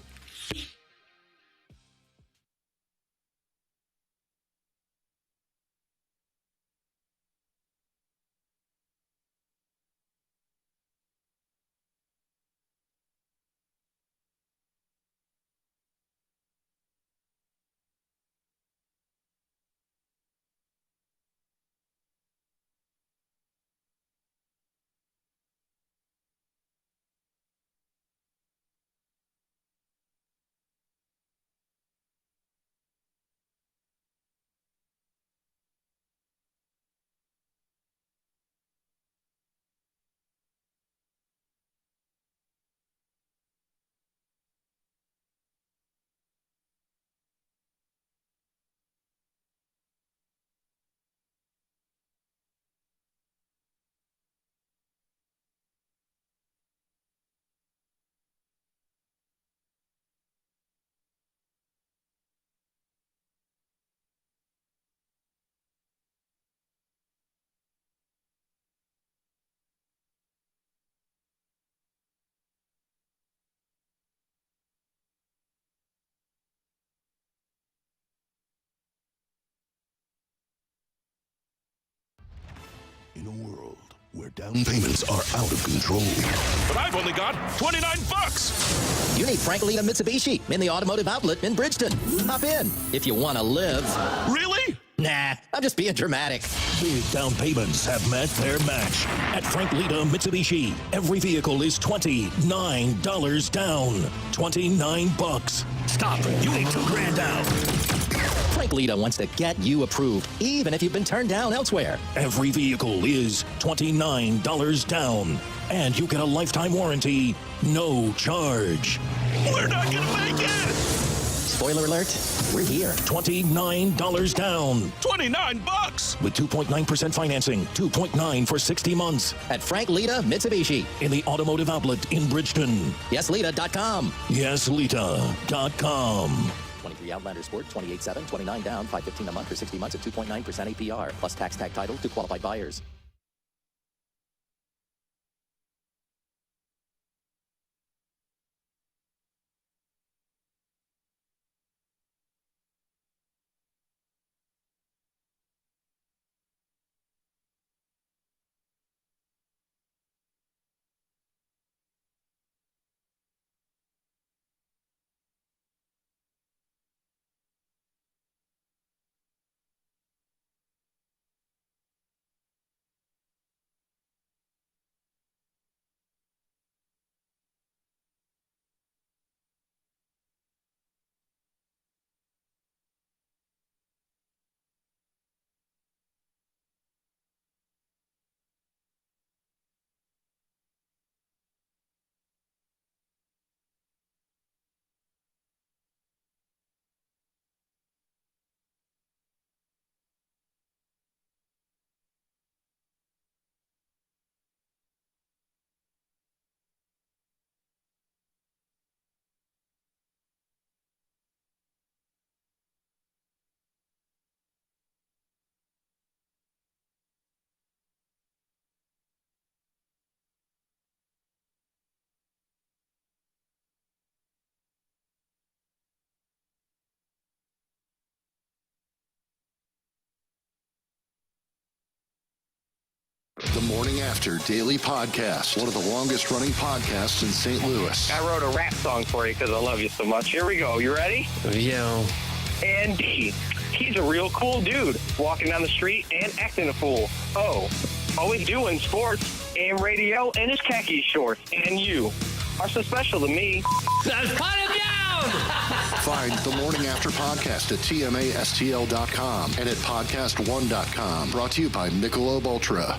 In a world where down payments are out of control. But I've only got $29. You need Frank Lita Mitsubishi in the automotive outlet in Bridgeton. Hop in if you want to live. Really? Nah, I'm just being dramatic. Big down payments have met their match. At Frank Lita Mitsubishi, every vehicle is $29 down. $29. Stop. You need $2,000 down. Frank Lita wants to get you approved, even if you've been turned down elsewhere. Every vehicle is $29 down. And you get a lifetime warranty, no charge. We're not going to make it! Spoiler alert, we're here. $29 down. $29! With 2.9% financing, 2.9 for 60 months. At Frank Lita Mitsubishi. In the automotive outlet in Bridgeton. YesLita.com. YesLita.com. 23 Outlander Sport, 28.7, 29 down, $515 a month for 60 months at 2.9% APR, plus tax tag title to qualified buyers. The Morning After Daily Podcast, one of the longest running podcasts in St. Louis. I wrote a rap song for you because I love you so much. Here we go. You ready? Yeah. Andy. He's a real cool dude, walking down the street and acting a fool. Oh, always doing sports and radio in his khaki shorts. And you are so special to me. Let's put him down! Find The Morning After Podcast at tmastl.com and at podcast1.com. Brought to you by Michelob Ultra.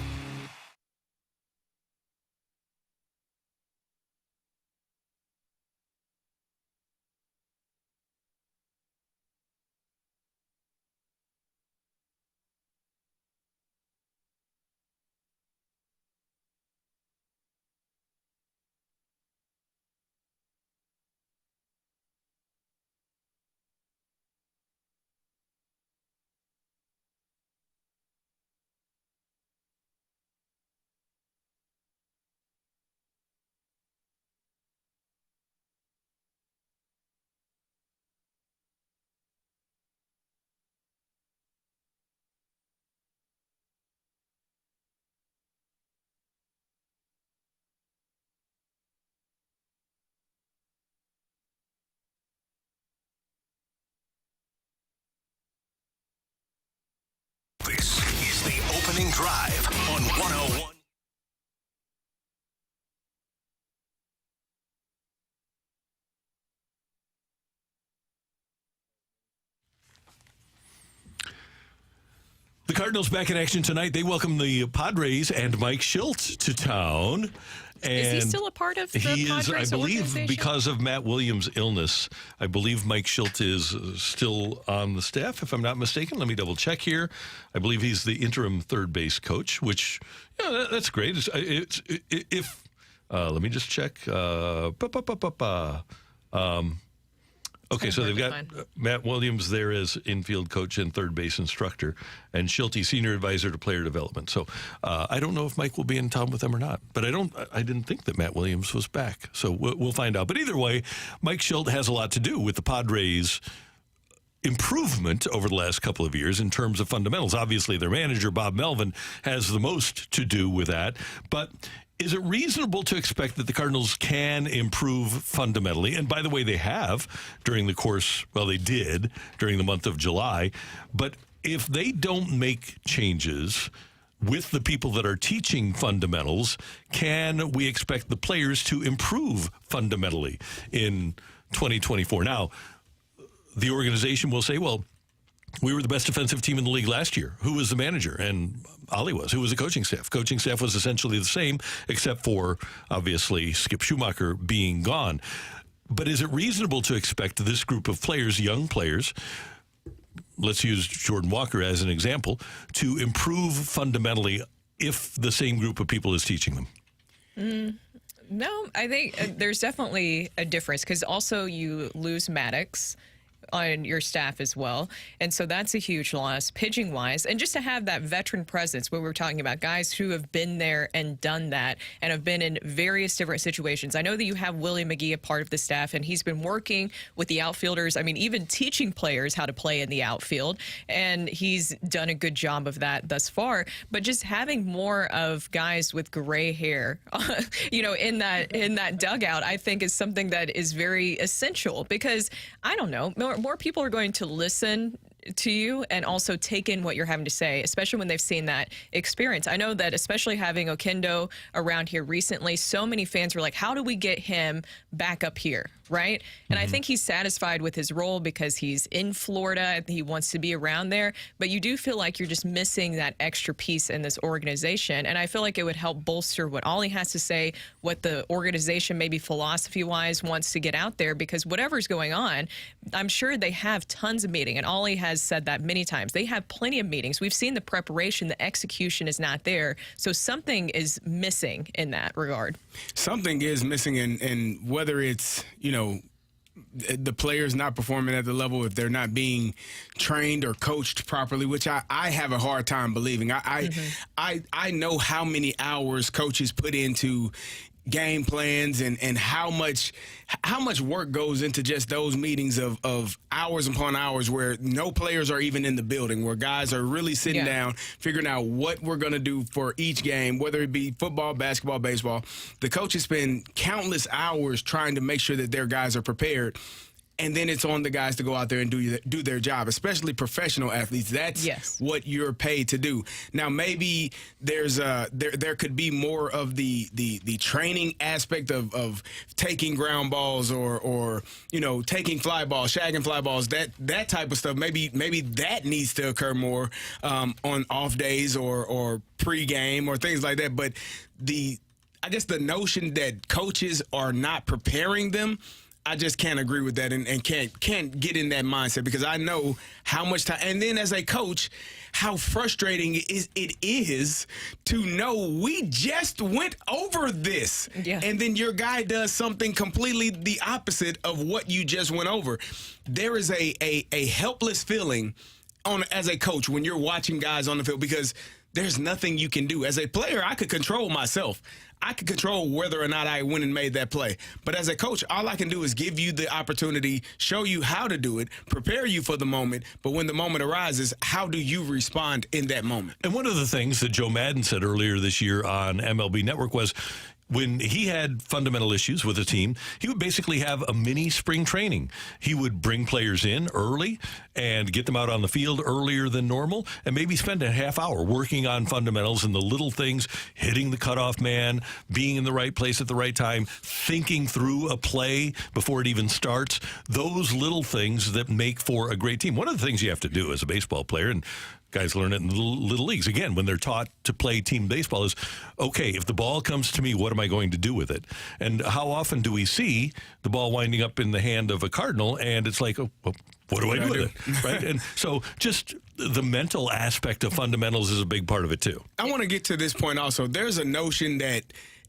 This is the opening drive on 101. The Cardinals back in action tonight. They welcome the Padres and Mike Schilt to town. And is he still a part of the Padres I believe, organization? because of Matt Williams' illness. I believe Mike Schilt is still on the staff, if I'm not mistaken. Let me double check here. I believe he's the interim third base coach, which, that's great. Let me just check. Okay, so they've got Matt Williams there as infield coach and third base instructor, and Schilt, senior advisor to player development. So I don't know if Mike will be in town with them or not, but I didn't think that Matt Williams was back. So we'll find out. But either way, Mike Schilt has a lot to do with the Padres' improvement over the last couple of years in terms of fundamentals. Obviously, their manager, Bob Melvin, has the most to do with that. But is it reasonable to expect that the Cardinals can improve fundamentally? And by the way, they have during the course, they did during the month of July. But if they don't make changes with the people that are teaching fundamentals, can we expect the players to improve fundamentally in 2024? Now, the organization will say, we were the best defensive team in the league last year. Who was the manager? And Ollie was. Who was the coaching staff? Coaching staff was essentially the same, except for, obviously, Skip Schumacher being gone. But is it reasonable to expect this group of players, young players, let's use Jordan Walker as an example, to improve fundamentally if the same group of people is teaching them? No, I think there's definitely a difference because also you lose Maddox on your staff as well. And so that's a huge loss pitching wise. And just to have that veteran presence, what we're talking about, guys who have been there and done that and have been in various different situations. I know that you have Willie McGee a part of the staff, and he's been working with the outfielders. I mean, even teaching players how to play in the outfield. And he's done a good job of that thus far. But just having more of guys with gray hair, in that dugout, I think is something that is very essential because I don't know, more people are going to listen to you and also take in what you're having to say, especially when they've seen that experience. I know that especially having Oquendo around here recently, so many fans were like, how do we get him back up here, right? And I think he's satisfied with his role because he's in Florida. He wants to be around there. But you do feel like you're just missing that extra piece in this organization. And I feel like it would help bolster what Ollie has to say, what the organization maybe philosophy-wise wants to get out there, because whatever's going on, I'm sure they have tons of meetings. And Ollie has said that many times. They have plenty of meetings. We've seen the preparation. The execution is not there. So something is missing in that regard. Something is missing, and whether it's, the players not performing at the level, if they're not being trained or coached properly, which I have a hard time believing. I know how many hours coaches put into game plans and how much work goes into just those meetings of hours upon hours where no players are even in the building, where guys are really sitting down, figuring out what we're going to do for each game, whether it be football, basketball, baseball. The coaches spend countless hours trying to make sure that their guys are prepared. And then it's on the guys to go out there and do their job, especially professional athletes. That's what you're paid to do. Now, maybe there's there could be more of the training aspect of taking ground balls or taking fly balls, shagging fly balls, that type of stuff. Maybe that needs to occur more on off days or pregame or things like that. But I guess the notion that coaches are not preparing them, I just can't agree with that and can't get in that mindset, because I know how much time. And then as a coach, how frustrating it is to know we just went over this. Yeah. And then your guy does something completely the opposite of what you just went over. There is a helpless feeling as a coach when you're watching guys on the field, because there's nothing you can do. As a player, I could control myself. I could control whether or not I went and made that play. But as a coach, all I can do is give you the opportunity, show you how to do it, prepare you for the moment. But when the moment arises, how do you respond in that moment? And one of the things that Joe Madden said earlier this year on MLB Network was, when he had fundamental issues with a team, he would basically have a mini spring training. He would bring players in early and get them out on the field earlier than normal, and maybe spend a half hour working on fundamentals and the little things, hitting the cutoff man, being in the right place at the right time, thinking through a play before it even starts. Those little things that make for a great team. One of the things you have to do as a baseball player, and guys learn it in the little leagues, again, when they're taught to play team baseball, is, okay, if the ball comes to me, what am I going to do with it? And how often do we see the ball winding up in the hand of a Cardinal, and it's like, oh, well, what do I do with it? Right? And so just the mental aspect of fundamentals is a big part of it, too. I want to get to this point also. There's a notion that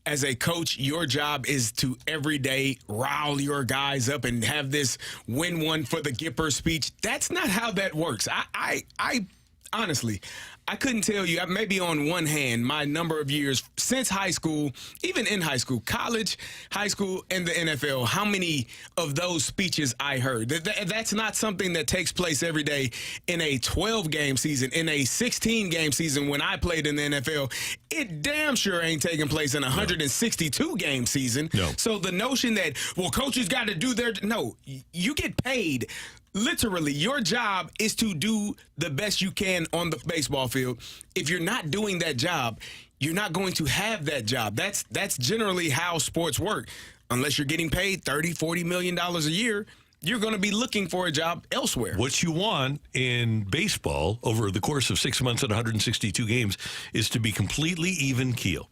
as a coach, your job is to every day rile your guys up and have this win one for the Gipper speech. That's not how that works. I honestly, I couldn't tell you, maybe on one hand, my number of years since high school, even in high school, college, high school, and the NFL, how many of those speeches I heard. That's not something that takes place every day in a 12-game season, in a 16-game season when I played in the NFL. It damn sure ain't taking place in a 162-game season. No. So the notion that, well, coaches got to do no, you get paid. Literally, your job is to do the best you can on the baseball field. If you're not doing that job, you're not going to have that job. That's generally how sports work. Unless you're getting paid $30, $40 million a year, you're going to be looking for a job elsewhere. What you want in baseball over the course of 6 months and 162 games is to be completely even keel.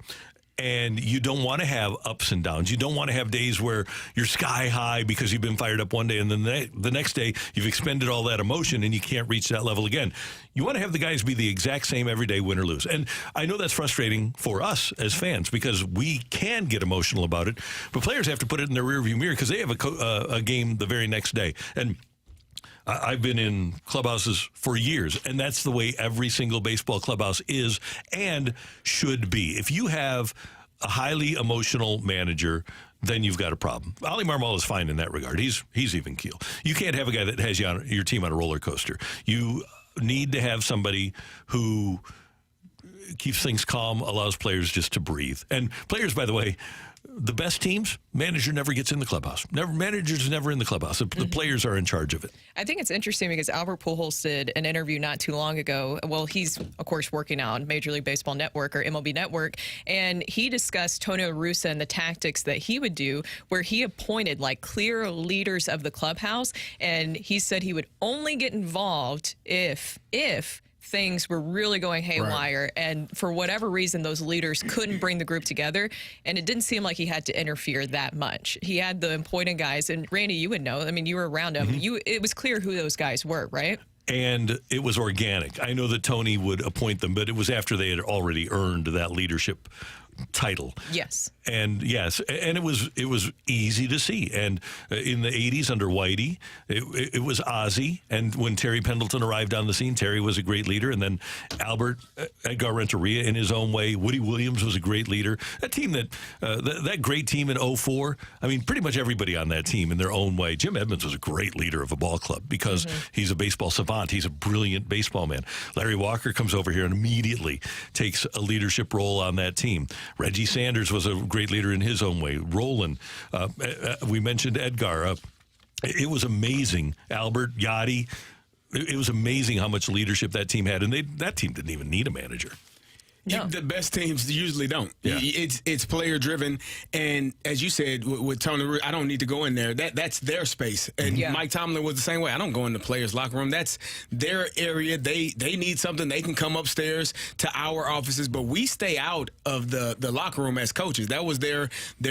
And you don't want to have ups and downs. You don't want to have days where you're sky high because you've been fired up one day, and then the next day you've expended all that emotion and you can't reach that level again. You want to have the guys be the exact same every day, win or lose. And I know that's frustrating for us as fans because we can get emotional about it, but players have to put it in their rearview mirror because they have a game the very next day. And I've been in clubhouses for years, and that's the way every single baseball clubhouse is and should be. If you have a highly emotional manager, then you've got a problem. Oli Marmol is fine in that regard. He's even keel. You can't have a guy that has your team on a roller coaster. You need to have somebody who keeps things calm, allows players just to breathe. And players, by the way, the best teams, manager never gets in the clubhouse. Manager's never in the clubhouse. The players are in charge of it. I think it's interesting because Albert Pujols did an interview not too long ago. Well, he's, of course, working on Major League Baseball Network or MLB Network, and he discussed Tony La Russa and the tactics that he would do where he appointed like clear leaders of the clubhouse, and he said he would only get involved if things were really going haywire, and for whatever reason those leaders couldn't bring the group together, and it didn't seem like he had to interfere that much. He had the appointed guys, and Randy, you would know, I mean, you were around him. It was clear who those guys were, right? And it was organic. I know that Tony would appoint them, but it was after they had already earned that leadership title. Yes. And yes, and it was easy to see. And in the 80s under Whitey, it was Ozzie. And when Terry Pendleton arrived on the scene, Terry was a great leader. And then Albert, Edgar Renteria in his own way. Woody Williams was a great leader. That team that great team in 04, I mean, pretty much everybody on that team in their own way. Jim Edmonds was a great leader of a ball club because he's a baseball savant. He's a brilliant baseball man. Larry Walker comes over here and immediately takes a leadership role on that team. Reggie Sanders was a great leader in his own way. Roland, we mentioned Edgar. It was amazing. Albert, Yachty. It was amazing how much leadership that team had, and that team didn't even need a manager. No. The best teams usually don't. Yeah. It's player driven, and as you said with Tony, I don't need to go in there. That's their space. And Mike Tomlin was the same way. I don't go in the players' locker room. That's their area. They need something. They can come upstairs to our offices, but we stay out of the locker room as coaches. That was their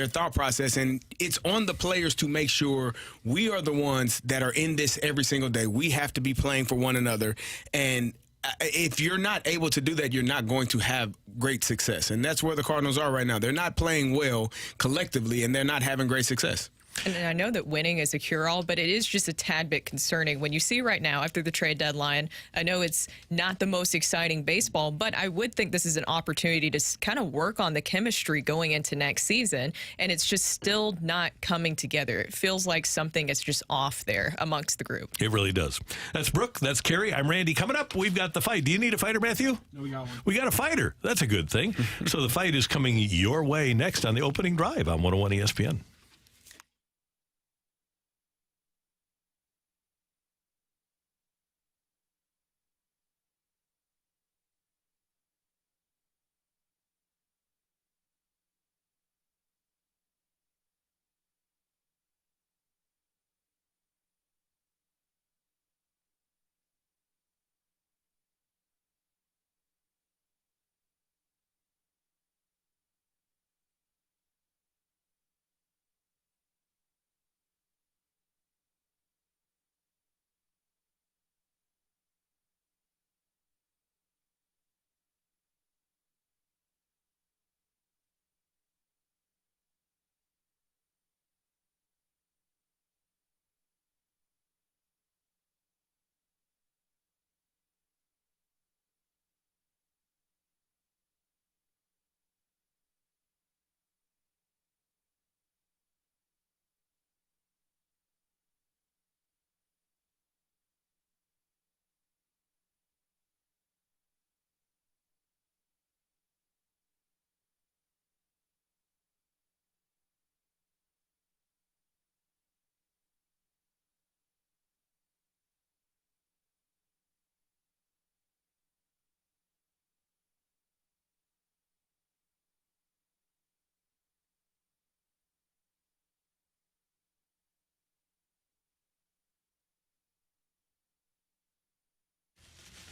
thought process, and it's on the players to make sure we are the ones that are in this every single day. We have to be playing for one another, and if you're not able to do that, you're not going to have great success. And that's where the Cardinals are right now. They're not playing well collectively, and they're not having great success. And I know that winning is a cure-all, but it is just a tad bit concerning when you see right now after the trade deadline. I know it's not the most exciting baseball, but I would think this is an opportunity to kind of work on the chemistry going into next season, and it's just still not coming together. It feels like something is just off there amongst the group. It really does. That's Brooke. That's Carrie. I'm Randy. Coming up, we've got the fight. Do you need a fighter, Matthew? No, we got one. We got a fighter. That's a good thing. So the fight is coming your way next on the opening drive on 101 ESPN.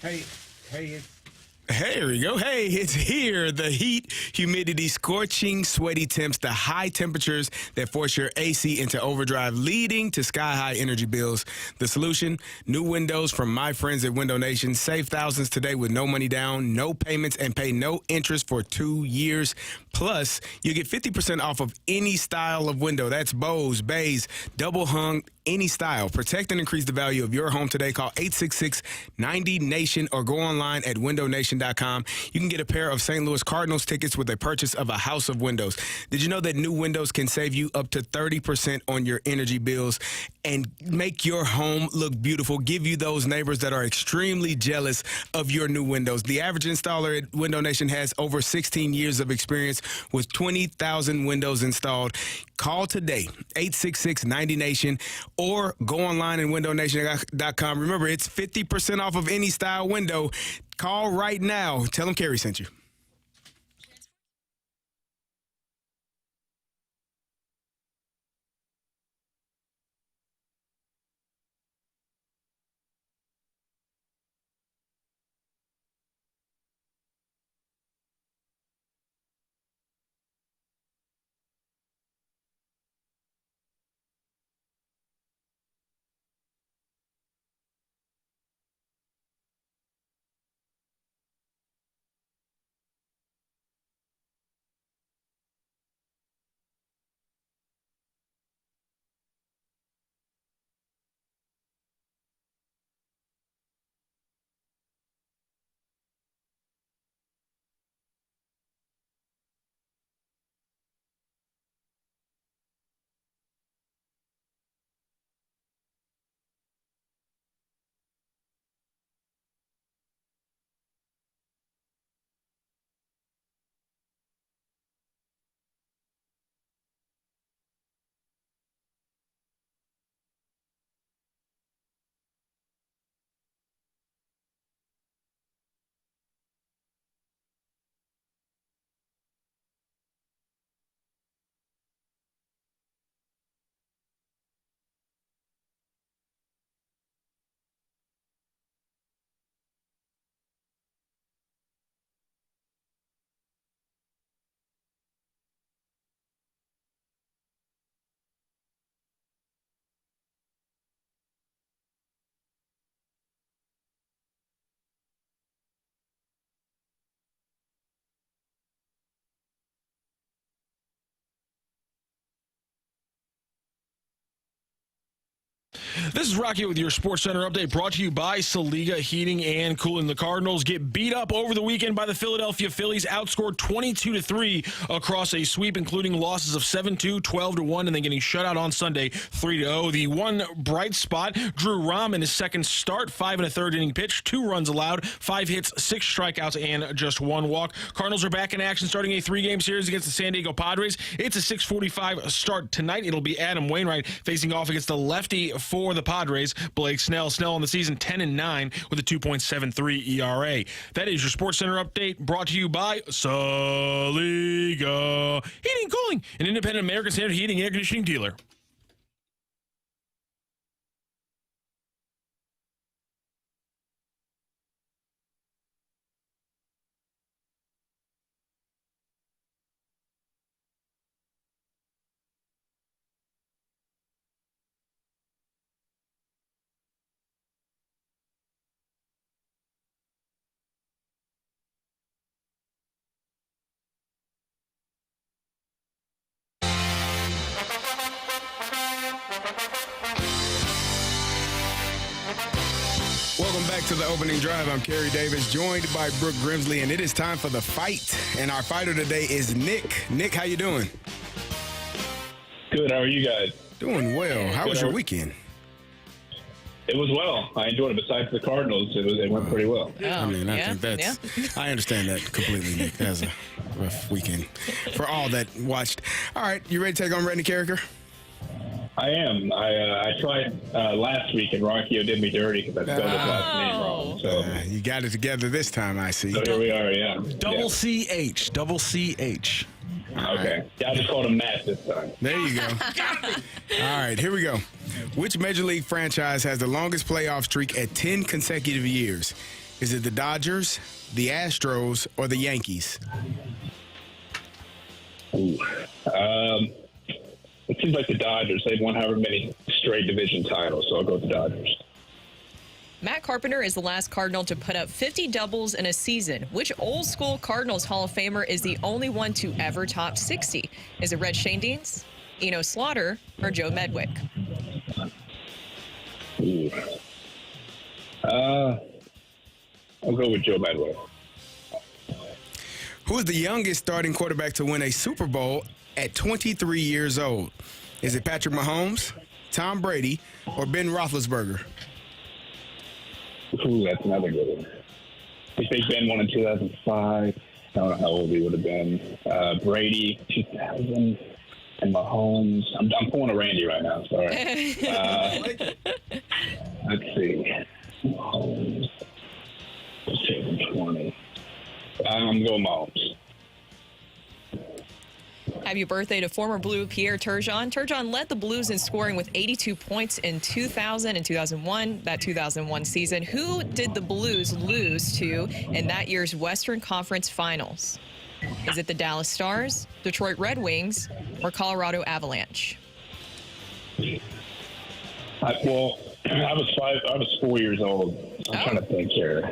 Hey, here we go. Hey, it's here. The heat, humidity, scorching, sweaty temps, the high temperatures that force your AC into overdrive, leading to sky-high energy bills. The solution, new windows from my friends at Window Nation. Save thousands today with no money down, no payments, and pay no interest for 2 years. Plus, you get 50% off of any style of window. That's bows, bays, double hung, any style. Protect and increase the value of your home today. Call 866-90-NATION or go online at windownation.com. You can get a pair of St. Louis Cardinals tickets with a purchase of a house of windows. Did you know that new windows can save you up to 30% on your energy bills and make your home look beautiful? Give you those neighbors that are extremely jealous of your new windows. The average installer at Window Nation has over 16 years of experience with 20,000 windows installed. Call today, 866-90-NATION, or go online at windownation.com. Remember, it's 50% off of any style window. Call right now. Tell them Kerry sent you. This is Rocky with your Sports Center update brought to you by Saliga Heating and Cooling. The Cardinals get beat up over the weekend by the Philadelphia Phillies, outscored 22-3 across a sweep, including losses of 7-2, 12-1, and then getting shut out on Sunday 3-0. The one bright spot, Drew Rahm in his second start, 5 1/3 inning pitch, 2 runs allowed, 5 hits, 6 strikeouts, and just 1 walk. Cardinals are back in action starting a 3-game series against the San Diego Padres. It's a 6:45 start tonight. It'll be Adam Wainwright facing off against the lefty for the Padres, Blake Snell. Snell on the season 10-9 with a 2.73 ERA. That is your Sports Center update brought to you by Saliga Heating and Cooling, an independent American Standard heating and air conditioning dealer. Welcome back to the opening drive. I'm Kerry Davis, joined by Brooke Grimsley, and it is time for the fight. And our fighter today is Nick. Nick, how you doing? Good. How are you guys? Doing well. How was your weekend? It was well. I enjoyed it. Besides the Cardinals, it went pretty well. I think that's. I understand that completely, Nick. That was a rough weekend for all that watched. All right, you ready to take on Randy Carricker? I am. I tried last week, and Rockio did me dirty because I spelled his last name wrong. So you got it together this time, I see. So here we are. Yeah. Double CH. Okay. Yeah, I just called him Matt this time. There you go. All right, here we go. Which Major League franchise has the longest playoff streak at 10 consecutive years? Is it the Dodgers, the Astros, or the Yankees? Ooh. It seems like the Dodgers. They've won however many straight division titles, so I'll go with the Dodgers. Matt Carpenter is the last Cardinal to put up 50 doubles in a season. Which old school Cardinals Hall of Famer is the only one to ever top 60? Is it Red Schoendienst, Eno Slaughter, or Joe Medwick? Ooh. I'll go with Joe Medwick. Who is the youngest starting quarterback to win a Super Bowl at 23 years old? Is it Patrick Mahomes, Tom Brady, or Ben Roethlisberger? Ooh, that's another good one. I think Ben won in 2005. I don't know how old he would have been. Brady, 2000, and Mahomes. I'm pulling a Randy right now. Sorry. Let's see. Mahomes. 2020. I'm going Mahomes. Happy birthday to former Blue Pierre Turgeon. Turgeon led the Blues in scoring with 82 points in 2000 and 2001, that 2001 season. Who did the Blues lose to in that year's Western Conference Finals? Is it the Dallas Stars, Detroit Red Wings, or Colorado Avalanche? I was 4 years old. I'm trying to think here.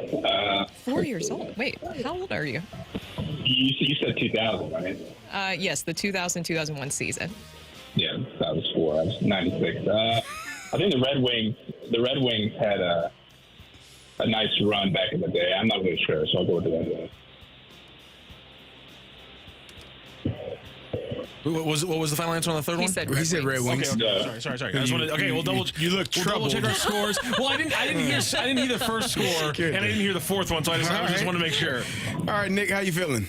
4 years old? Wait, how old are you? You said 2000, right? Yes, the 2000-2001 season. Yeah, I was 4. I was 96. I think the Red Wings had a nice run back in the day. I'm not really sure, so I'll go with the Red Wings. What was the final answer on the third one? He said Red Wings. Okay. Sorry. I just wanted, we'll double. You look troubled. Double check our scores. Well, I didn't hear the first score, and I didn't hear the fourth one, so I just want to make sure. All right, Nick, how you feeling?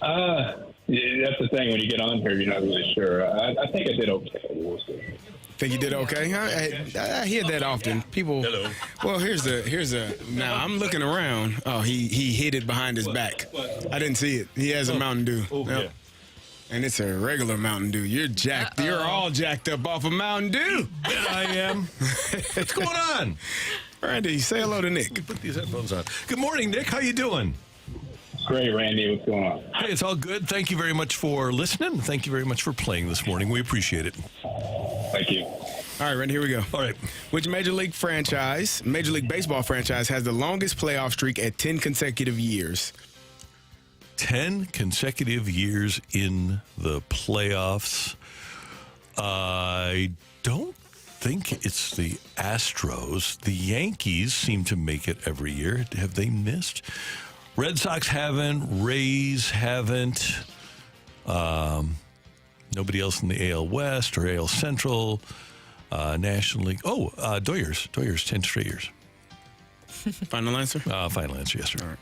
That's the thing. When you get on here, you're not really sure. I think I did okay. We'll see. Think you did okay? I hear that often. People. Hello. Well, here's a. Now I'm looking around. Oh, he hid it behind his back. I didn't see it. He has a Mountain Dew. Oh, Yep. yeah. And it's a regular Mountain Dew. You're jacked. Uh-oh. You're all jacked up off of Mountain Dew. Bet I am. What's going on? Randy, say hello to Nick. Put these headphones on. Good morning, Nick. How you doing? Great, Randy. What's going on? Hey, it's all good. Thank you very much for listening. Thank you very much for playing this morning. We appreciate it. Thank you. All right, Randy, here we go. All right. Which Major League Baseball franchise has the longest playoff streak at 10 consecutive years? 10 consecutive years in the playoffs. I don't think it's the Astros. The Yankees seem to make it every year. Have they missed? Red Sox haven't. Rays haven't. Nobody else in the AL West or AL Central. National League. Doyers, 10 straight years. Final answer? Final answer, yes, sir. All right.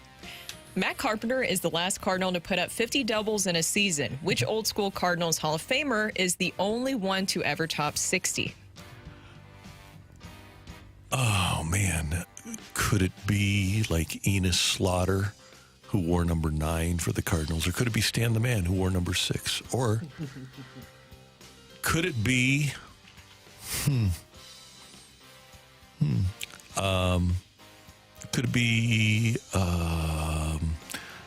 Matt Carpenter is the last Cardinal to put up 50 doubles in a season. Which old school Cardinals Hall of Famer is the only one to ever top 60? Oh, man. Could it be like Enos Slaughter, who wore number 9 for the Cardinals? Or could it be Stan the Man, who wore number 6? Or could it be... Could it be...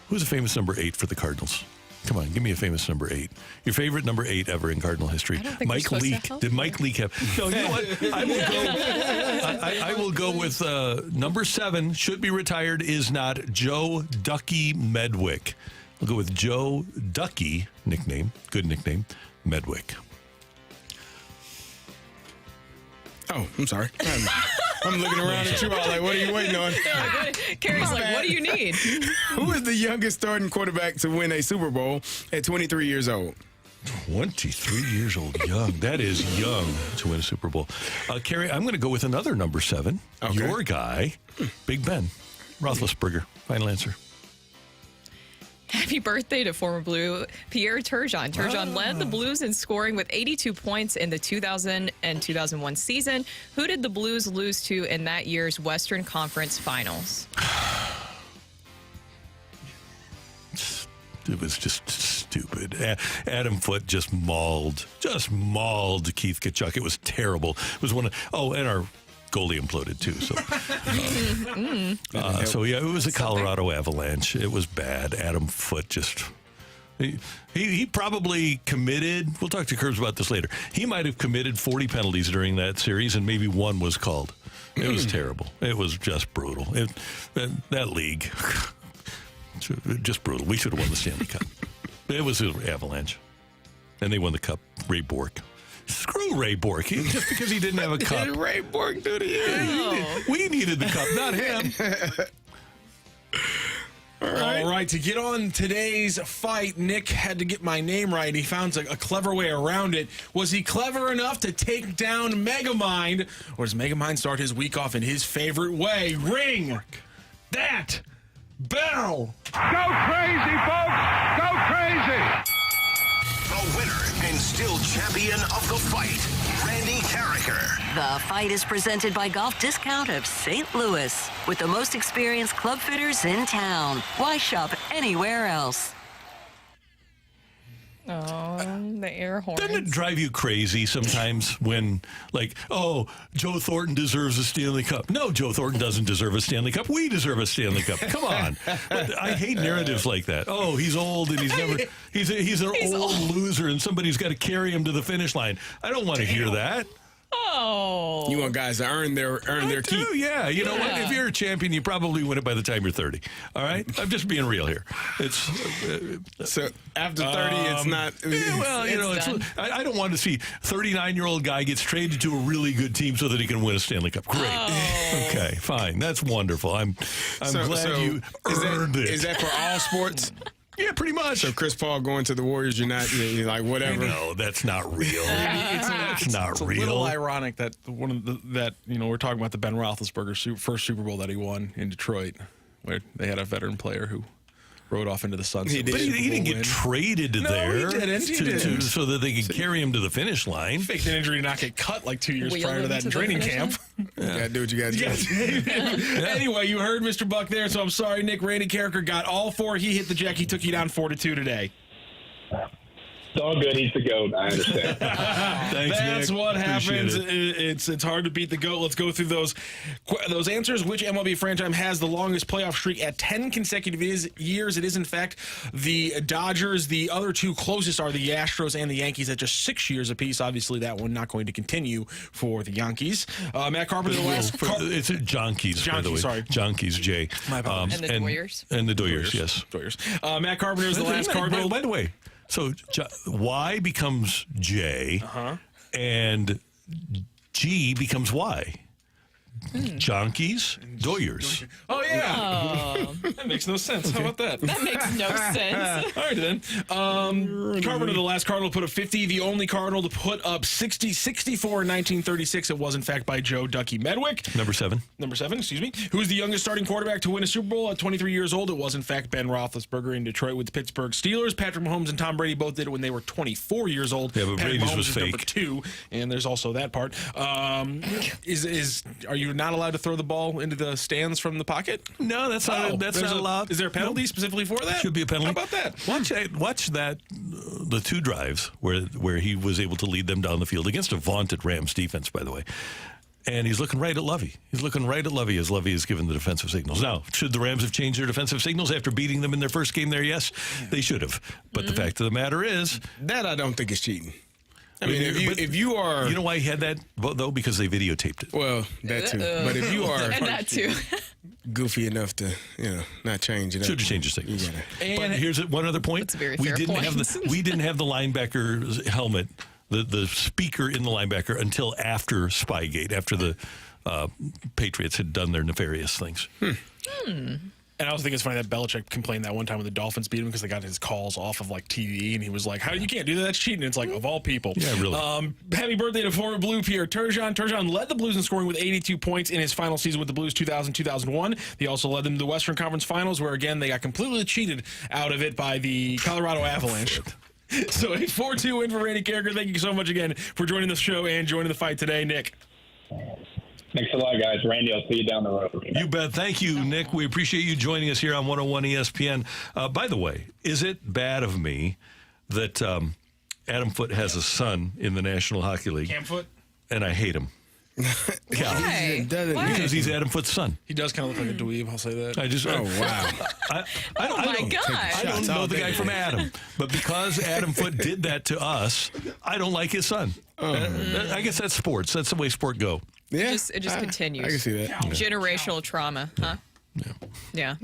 who's a famous number 8 for the Cardinals? Come on, give me a famous number 8. Your favorite number 8 ever in Cardinal history. I don't think Mike Leake. Did Mike Leake have? No, you know what? I will go with number 7. Should be retired. Is not Joe Ducky Medwick. I'll go with Joe Ducky nickname. Good nickname. Medwick. Oh, I'm sorry. I'm looking around at you all like, what are you waiting on? Carrie's like, what do you need? Who is the youngest starting quarterback to win a Super Bowl at 23 years old? 23 years old, young. That is young to win a Super Bowl. Carrie, I'm going to go with another number 7. Okay. Your guy, Big Ben Roethlisberger. Final answer. Happy birthday to former Blue Pierre Turgeon. Turgeon led the Blues in scoring with 82 points in the 2000 and 2001 season. Who did the Blues lose to in that year's Western Conference Finals? It was just stupid. Adam Foote just mauled Keith Kachuk. It was terrible. It was one of, and our goalie imploded too. So, it was a Colorado Avalanche. It was bad. Adam Foote just, he probably committed, we'll talk to Kerbs about this later. He might have committed 40 penalties during that series and maybe one was called. It was terrible. It was just brutal. That league, just brutal. We should have won the Stanley Cup. It was an Avalanche. And they won the cup. Ray Bork. Screw Ray Bork. Just because he didn't have a cup. Did Ray Bork do it? We needed the cup, not him. All right, to get on today's fight, Nick had to get my name right. He found a clever way around it. Was he clever enough to take down Megamind, or does Megamind start his week off in his favorite way? Ring that bell. Go crazy, folks. Go crazy. The winner and still champion of the fight, Randy Carricker. The fight is presented by Golf Discount of St. Louis, with the most experienced club fitters in town. Why shop anywhere else? Oh, the air horns. Doesn't it drive you crazy sometimes when, Joe Thornton deserves a Stanley Cup? No, Joe Thornton doesn't deserve a Stanley Cup. We deserve a Stanley Cup. Come on. I hate narratives like that. Oh, he's old and he's an old loser and somebody's got to carry him to the finish line. I don't want to hear that. Oh. You want guys to earn their keep. Yeah. You know what? If you're a champion, you probably win it by the time you're 30. All right? I'm just being real here. It's so after 30, it's not. I don't want to see 39-year-old guy gets traded to a really good team so that he can win a Stanley Cup. Great. Oh. Okay, fine. That's wonderful. I'm glad you earned it. Is that for all sports? Yeah, pretty much. So Chris Paul going to the Warriors, you're like whatever. No, that's not real. It's not real. It's a little ironic that we're talking about the Ben Roethlisberger first Super Bowl that he won in Detroit, where they had a veteran player who rode off into the sunset. But he didn't get traded there. He didn't. So that they could carry him to the finish line. Faked an injury to not get cut like 2 years prior to that in training camp. You gotta do what you gotta do. Anyway, you heard Mr. Buck there, so I'm sorry, Nick. Randy Carricker got all 4. He hit the jack. He took you down 4-2 today. It's all good. He's the GOAT. I understand. Thanks, That's Nick. what happens. It. It's hard to beat the GOAT. Let's go through those answers. Which MLB franchise has the longest playoff streak at 10 consecutive years? It is, in fact, the Dodgers. The other two closest are the Astros and the Yankees at just 6 years apiece. Obviously, that one not going to continue for the Yankees. Matt Carpenter, the last... It's Jonkees, by the way. Sorry. Jonkees, Jay. My apologies. And the Doyers. And the Doyers, yes. Doyers. Matt Carpenter is the last Cardinal. By the way, so Y becomes J, and G becomes Y. Jonkeys, doyers. Oh, yeah. Oh. That makes no sense. How about that? That makes no sense. All right, then. Carpenter, the last Cardinal, put up 50. The only Cardinal to put up 64 in 1936. It was, in fact, by Joe Ducky Medwick. Number 7, excuse me. Who is the youngest starting quarterback to win a Super Bowl at 23 years old? It was, in fact, Ben Roethlisberger in Detroit with the Pittsburgh Steelers. Patrick Mahomes and Tom Brady both did it when they were 24 years old. Yeah, but Patrick Brady's Mahomes was is fake. number 2, and there's also that part. Are you not allowed to throw the ball into the stands from the pocket? No, that's not allowed. Is there a penalty specifically for that? Should be a penalty. How about that? Watch that, the 2 drives where he was able to lead them down the field against a vaunted Rams defense, by the way. And he's looking right at Lovey. He's looking right at Lovey as Lovey is given the defensive signals. Now, should the Rams have changed their defensive signals after beating them in their first game there? Yes, they should have. But the fact of the matter is... That I don't think is cheating. I mean, if you are... You know why he had that, though? Because they videotaped it. Well, that too. But if you are... And that too. goofy enough to, not change it up. Should have changed the signals. And but here's one other point. That's a very we fair didn't point. have the linebacker's helmet, the speaker in the linebacker until after Spygate, after the Patriots had done their nefarious things. And I also think it's funny that Belichick complained that one time when the Dolphins beat him because they got his calls off of TV, and he was like, "How you can't do that? That's cheating." It's like, of all people. Yeah, really. Happy birthday to former Blue Pierre Turgeon. Turgeon led the Blues in scoring with 82 points in his final season with the Blues, 2000-2001. He also led them to the Western Conference Finals, where again they got completely cheated out of it by the Colorado Avalanche. So a 4-2 win for Randy Kerber. Thank you so much again for joining the show and joining the fight today, Nick. Thanks a lot, guys. Randy, I'll see you down the road. You bet. Thank you, Nick. We appreciate you joining us here on 101 ESPN. By the way, is it bad of me that Adam Foote has a son in the National Hockey League? Cam Foote? And I hate him. Why? Because he's Adam Foote's son. He does kind of look like a dweeb, I'll say that. Oh, wow. I don't know the guy from Adam, but because Adam Foote did that to us, I don't like his son. I guess that's sports. That's the way sport go. Yeah, It just continues. I can see that. Generational trauma, huh? Yeah.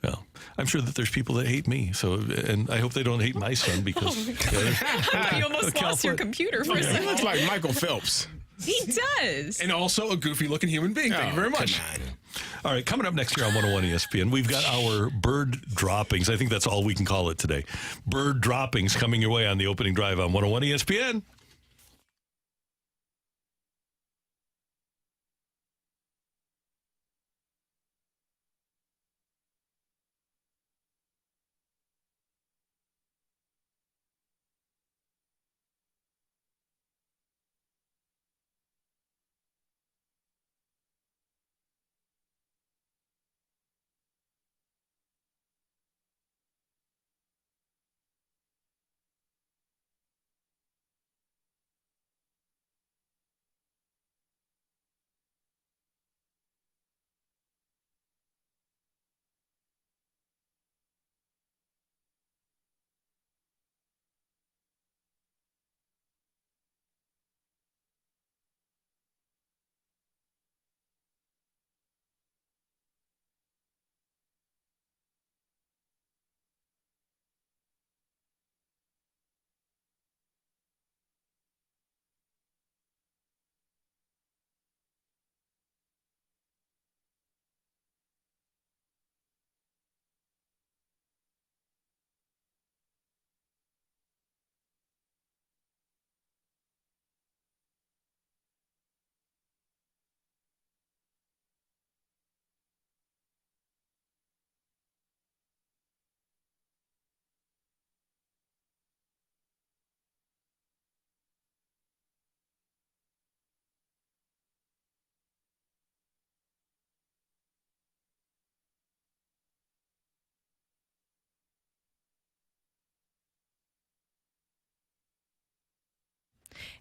Well, I'm sure that there's people that hate me. So, and I hope they don't hate my son because You almost lost your computer for a He second. looks like Michael Phelps. He does. And also a goofy-looking human being. Thank you very much. All right, coming up next here on 101 ESPN, we've got our bird droppings. I think that's all we can call it today. Bird droppings coming your way on the opening drive on 101 ESPN.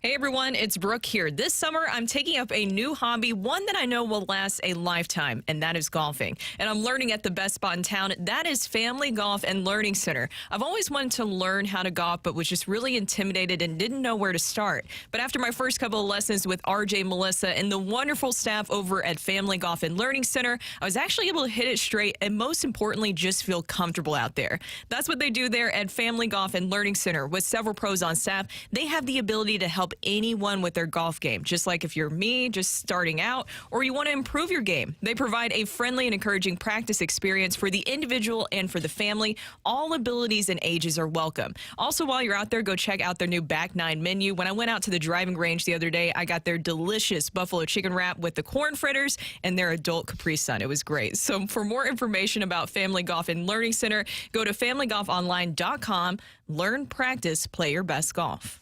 Hey everyone, it's Brooke here. This summer, I'm taking up a new hobby, one that I know will last a lifetime, and that is golfing. And I'm learning at the best spot in town. That is Family Golf and Learning Center. I've always wanted to learn how to golf, but was just really intimidated and didn't know where to start. But after my first couple of lessons with RJ, Melissa, and the wonderful staff over at Family Golf and Learning Center, I was actually able to hit it straight and most importantly, just feel comfortable out there. That's what they do there at Family Golf and Learning Center. With several pros on staff, they have the ability to help anyone with their golf game. Just like if you're me, just starting out, or you want to improve your game. They provide a friendly and encouraging practice experience for the individual and for the family. All abilities and ages are welcome. Also, while you're out there, go check out their new Back Nine menu. When I went out to the driving range the other day, I got their delicious buffalo chicken wrap with the corn fritters and their adult Capri Sun. It was great. So for more information about Family Golf and Learning Center, go to familygolfonline.com. Learn, practice, play your best golf.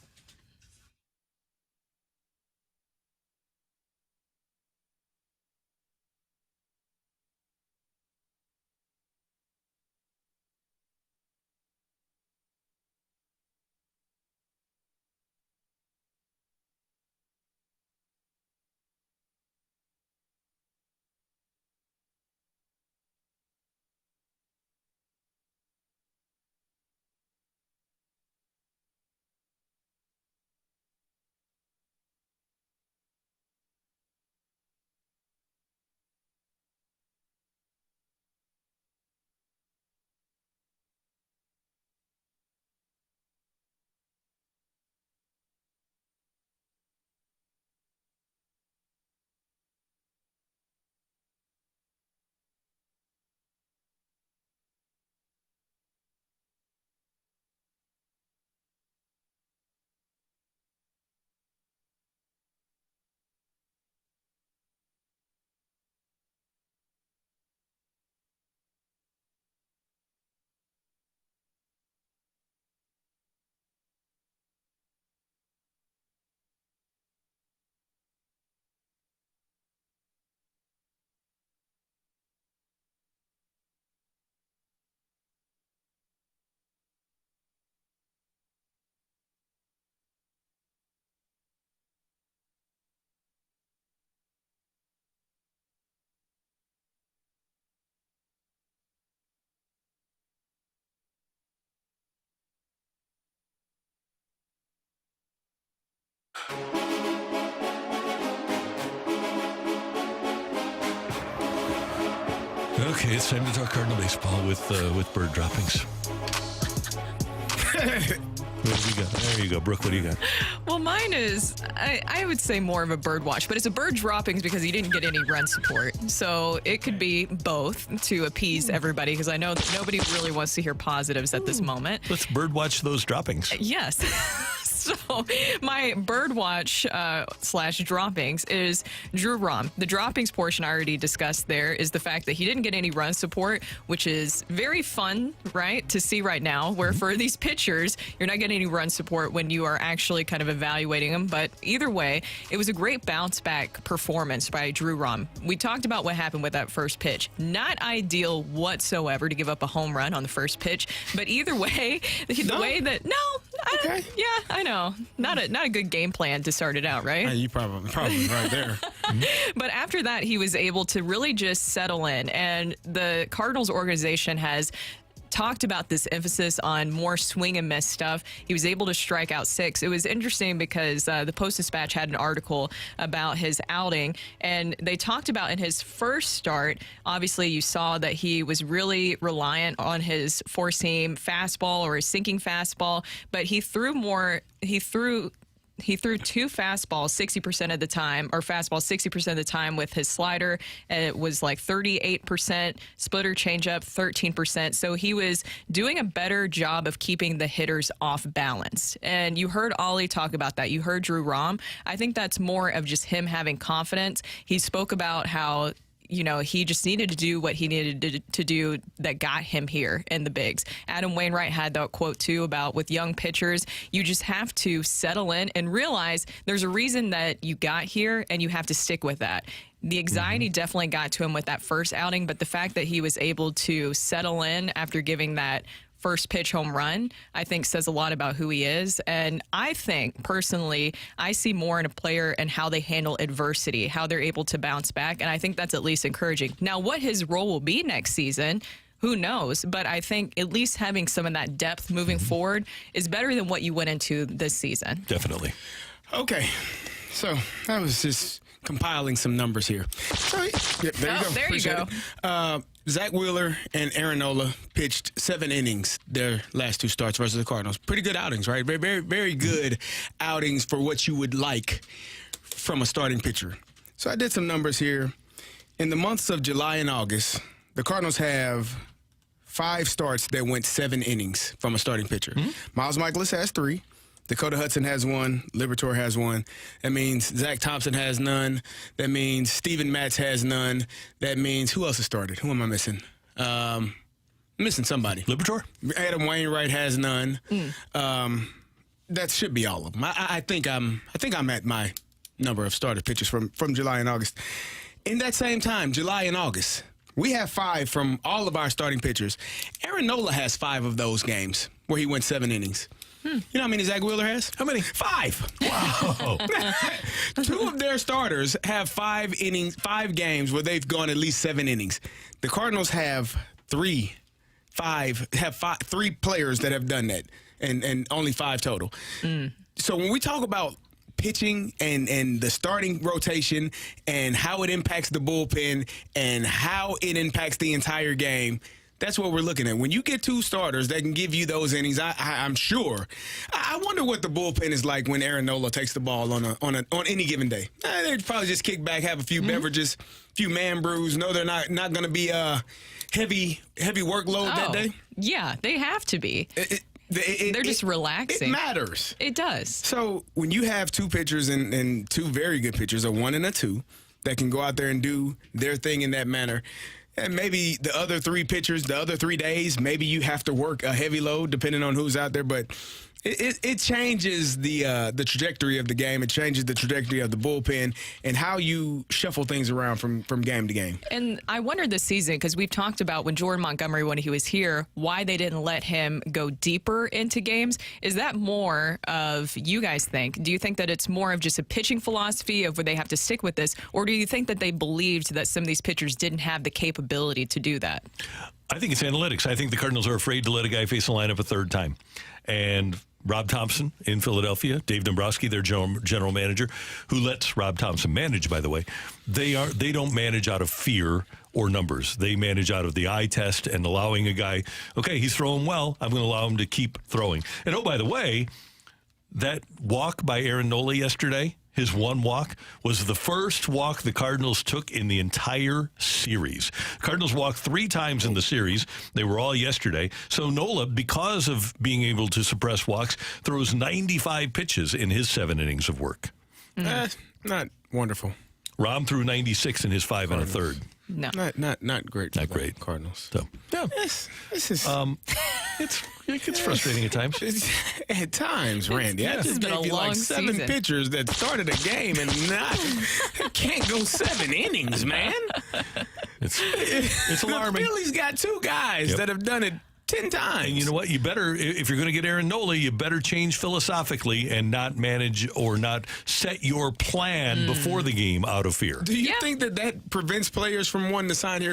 Okay, it's time to talk Cardinal baseball with bird droppings. What do we got? There you go, Brooke. What do you got? Well, mine is, I would say more of a bird watch, but it's a bird droppings because he didn't get any run support. So it could be both to appease everybody because I know that nobody really wants to hear positives at this moment. Let's bird watch those droppings. Yes. So my bird watch slash droppings is Drew Rom. The droppings portion I already discussed there is the fact that he didn't get any run support, which is very fun, right, to see right now, where for these pitchers, you're not getting any run support when you are actually kind of evaluating them. But either way, it was a great bounce back performance by Drew Rom. We talked about what happened with that first pitch. Not ideal whatsoever to give up a home run on the first pitch. But either way, the way that, I know. Not a good game plan to start it out, right? You probably right there. But after that, he was able to really just settle in. And the Cardinals organization has talked about this emphasis on more swing and miss stuff. He was able to strike out 6. It was interesting because the Post-Dispatch had an article about his outing, and they talked about in his first start, obviously you saw that he was really reliant on his four-seam fastball or his sinking fastball, but he threw 2 fastballs 60% of the time, or fastballs 60% of the time with his slider. And it was like 38%, splitter changeup 13%. So he was doing a better job of keeping the hitters off balance. And you heard Ollie talk about that. You heard Drew Rom. I think that's more of just him having confidence. He spoke about how he just needed to do what he needed to do that got him here in the bigs. Adam Wainwright had that quote, too, about with young pitchers, you just have to settle in and realize there's a reason that you got here, and you have to stick with that. The anxiety definitely got to him with that first outing, but the fact that he was able to settle in after giving that first pitch home run, I think says a lot about who he is. And I think, personally, I see more in a player and how they handle adversity, how they're able to bounce back. And I think that's at least encouraging. Now, what his role will be next season, who knows? But I think at least having some of that depth moving forward is better than what you went into this season. Definitely. Okay. So I was just compiling some numbers here. So, there you go. There you go. Zach Wheeler and Aaron Nola pitched 7 innings their last 2 starts versus the Cardinals. Pretty good outings, right? Very, very, very good outings for what you would like from a starting pitcher. So I did some numbers here. In the months of July and August, the Cardinals have 5 starts that went 7 innings from a starting pitcher. Mm-hmm. Miles Michaelis has 3. Dakota Hudson has 1. Liberatore has 1. That means Zach Thompson has none. That means Steven Matz has none. That means who else has started? Who am I missing? I'm missing somebody. Liberatore? Adam Wainwright has none. That should be all of them. I think I'm at my number of started pitchers from July and August. In that same time, July and August, we have 5 from all of our starting pitchers. Aaron Nola has 5 of those games where he went 7 innings. You know how many Zach Wheeler has? How many? 5. Wow. 2 of their starters have 5 games where they've gone at least 7 innings. The Cardinals have 3 players that have done that, and only 5 total. So when we talk about pitching and the starting rotation and how it impacts the bullpen and how it impacts the entire game, that's what we're looking at. When you get 2 starters that can give you those innings, I'm sure. I wonder what the bullpen is like when Aaron Nola takes the ball on any given day. They'd probably just kick back, have a few beverages, a few man brews. No, they're not going to be heavy workload that day. Yeah, they have to be. They're just relaxing. It matters. It does. So when you have 2 pitchers and 2 very good pitchers, a 1 and a 2, that can go out there and do their thing in that manner. And maybe the other 3 pitchers, the other 3 days, maybe you have to work a heavy load depending on who's out there. But it changes the trajectory of the game. It changes the trajectory of the bullpen and how you shuffle things around from game to game. And I wonder this season, because we've talked about when Jordan Montgomery, when he was here, why they didn't let him go deeper into games. Is that more of, you guys think, do you think that it's more of just a pitching philosophy of where they have to stick with this? Or do you think that they believed that some of these pitchers didn't have the capability to do that? I think it's analytics. I think the Cardinals are afraid to let a guy face the lineup a third time. And Rob Thompson in Philadelphia, Dave Dombrowski, their general manager, who lets Rob Thompson manage, by the way, they don't manage out of fear or numbers. They manage out of the eye test and allowing a guy, okay, he's throwing well, I'm going to allow him to keep throwing. And oh, by the way, that walk by Aaron Nola yesterday, his 1 walk, was the first walk the Cardinals took in the entire series. Cardinals walked 3 times in the series. They were all yesterday. So Nola, because of being able to suppress walks, throws 95 pitches in his 7 innings of work. Not wonderful. Rahm threw 96 in his 5 1/3. No, not great. Not great. Cardinals. So yeah, this is it's frustrating at times. At times, Randy. I just been gave a you long like 7 season. pitchers that started a game and can't go 7 innings, man. It's alarming. The Phillies got 2 guys that have done it 10 times. And you know what? You better, if you're going to get Aaron Nola, you better change philosophically and not manage or not set your plan before the game out of fear. Do you think that prevents players from wanting to sign here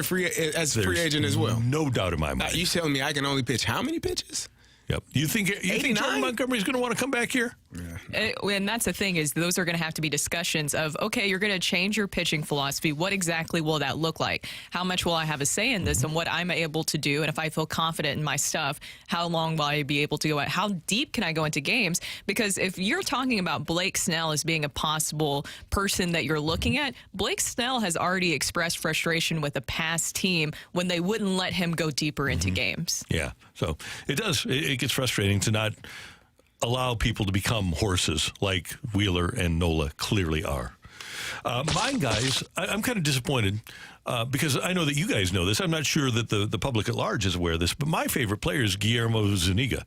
as a free agent as well? No doubt in my mind. You telling me I can only pitch how many pitches? Yep. You think Jordan Montgomery's going to want to come back here? Yeah. And that's the thing, is those are going to have to be discussions of, okay, you're going to change your pitching philosophy. What exactly will that look like? How much will I have a say in this and what I'm able to do? And if I feel confident in my stuff, how long will I be able to go at? How deep can I go into games? Because if you're talking about Blake Snell as being a possible person that you're looking at, Blake Snell has already expressed frustration with a past team when they wouldn't let him go deeper into games. Yeah. So it does. It gets frustrating to not allow people to become horses like Wheeler and Nola clearly are. Mine, guys, I'm kind of disappointed because I know that you guys know this. I'm not sure that the public at large is aware of this, but my favorite player is Guillermo Zuniga.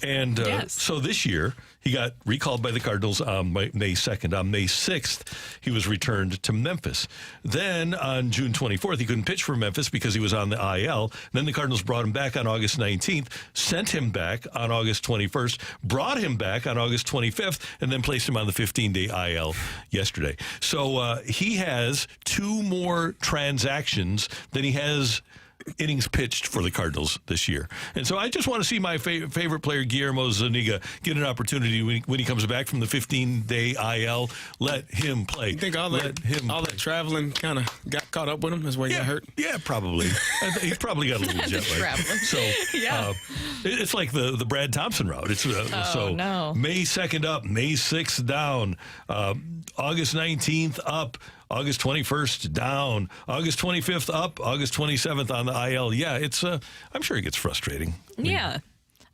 And so this year, he got recalled by the Cardinals on May 2nd. On May 6th, he was returned to Memphis. Then on June 24th, he couldn't pitch for Memphis because he was on the IL. Then the Cardinals brought him back on August 19th, sent him back on August 21st, brought him back on August 25th, and then placed him on the 15-day IL yesterday. So he has 2 more transactions than he has innings pitched for the Cardinals this year. And so I just want to see my favorite player, Guillermo Zuniga, get an opportunity when he comes back from the 15-day IL. Let him play. You think all that traveling kind of got caught up with him? That's why he got hurt? Yeah, probably. He's probably got a little jet lag. So it's like the Brad Thompson route. It's no. May 2nd up, May 6th down, August 19th up, August 21st down, August 25th up, August 27th on the IL. Yeah, it's I'm sure it gets frustrating. Yeah.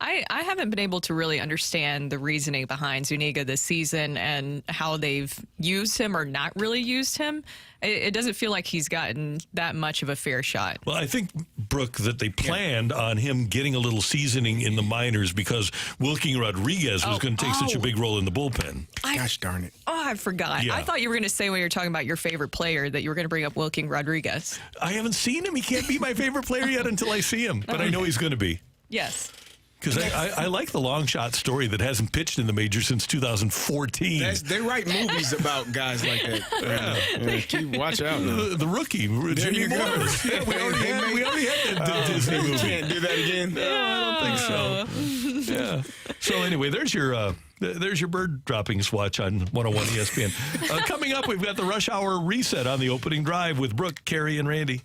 I haven't been able to really understand the reasoning behind Zuniga this season and how they've used him or not really used him. It doesn't feel like he's gotten that much of a fair shot. Well, I think, Brooke, that they planned on him getting a little seasoning in the minors because Wilking Rodriguez was going to take such a big role in the bullpen. Gosh darn it. Oh, I forgot. Yeah. I thought you were going to say when you were talking about your favorite player that you were going to bring up Wilking Rodriguez. I haven't seen him. He can't be my favorite player yet until I see him, but I know he's going to be. Yes. Because I like the long shot story that hasn't pitched in the majors since 2014. They write movies about guys like that. Watch out. The Rookie, Jimmy Morris. Yeah, we already had that Disney movie. Can't do that again. No, I don't think so. Yeah. So anyway, there's your bird droppings watch on 101 ESPN. Coming up, we've got the Rush Hour Reset on the opening drive with Brooke, Carrie, and Randy.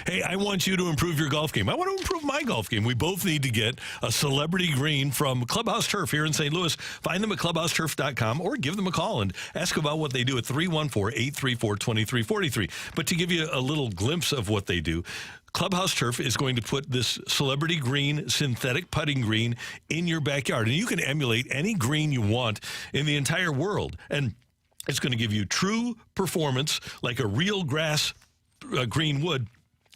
Hey, I want you to improve your golf game. I want to improve my golf game. We both need to get a celebrity green from Clubhouse Turf here in St. Louis. Find them at clubhouseturf.com or give them a call and ask about what they do at 314-834-2343. But to give you a little glimpse of what they do, Clubhouse Turf is going to put this celebrity green, synthetic putting green in your backyard. And you can emulate any green you want in the entire world. And it's going to give you true performance like a real grass green would.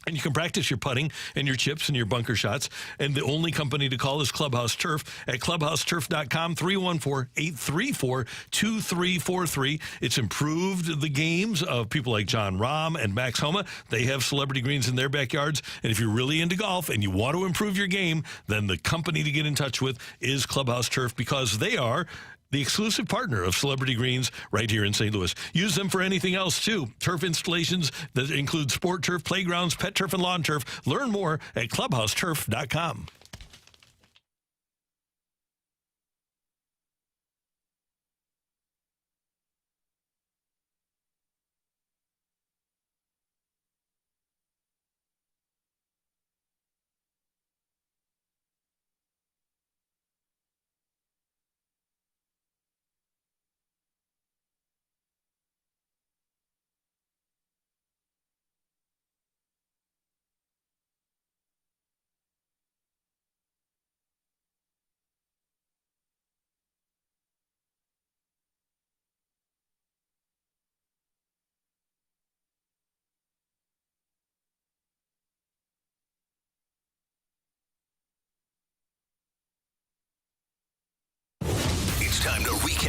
And you can practice your putting and your chips and your bunker shots. And the only company to call is Clubhouse Turf at clubhouseturf.com, 314-834-2343. It's improved the games of people like John Rahm and Max Homa. They have celebrity greens in their backyards. And if you're really into golf and you want to improve your game, then the company to get in touch with is Clubhouse Turf because they are the exclusive partner of Celebrity Greens right here in St. Louis. Use them for anything else, too. Turf installations that include sport turf, playgrounds, pet turf, and lawn turf. Learn more at clubhouseturf.com.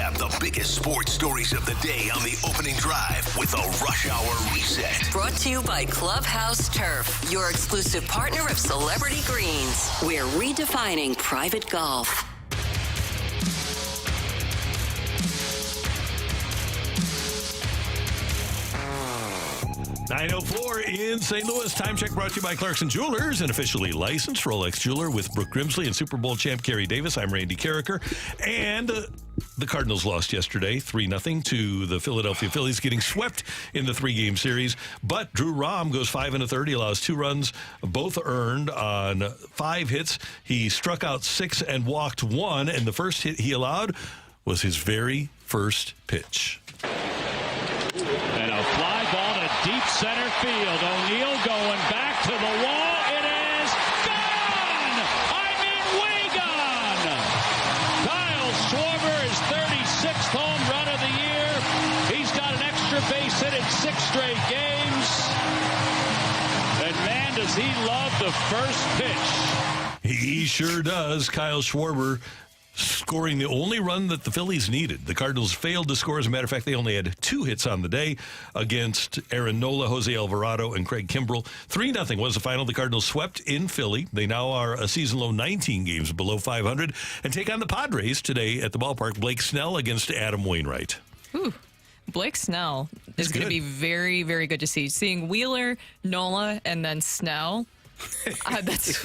recap the biggest sports stories of the day on the opening drive with a Rush Hour Reset. Brought to you by Clubhouse Turf, your exclusive partner of Celebrity Greens. We're redefining private golf. .904 in St. Louis. Time check brought to you by Clarkson Jewelers, an officially licensed Rolex jeweler with Brooke Grimsley and Super Bowl champ Kerry Davis. I'm Randy Carricker. And the Cardinals lost yesterday 3-0 to the Philadelphia Phillies, getting swept in the 3-game series. But Drew Rahm goes 5 1/3. He allows 2 runs, both earned on 5 hits. He struck out 6 and walked 1. And the first hit he allowed was his very first pitch. And a fly ball to deep center field. O'Neill going back to the wall. It is gone! I mean, way gone! Kyle Schwarber, his 36th home run of the year. He's got an extra base hit in 6 straight games. And man, does he love the first pitch. He sure does. Kyle Schwarber scoring the only run that the Phillies needed. The Cardinals failed to score. As a matter of fact, they only had 2 hits on the day against Aaron Nola, Jose Alvarado, and Craig Kimbrell. 3-0 was the final. The Cardinals swept in Philly. They now are a season-low 19 games below 500 and take on the Padres today at the ballpark. Blake Snell against Adam Wainwright. Ooh. Blake Snell is going to be very, very good to see. Seeing Wheeler, Nola, and then Snell. That's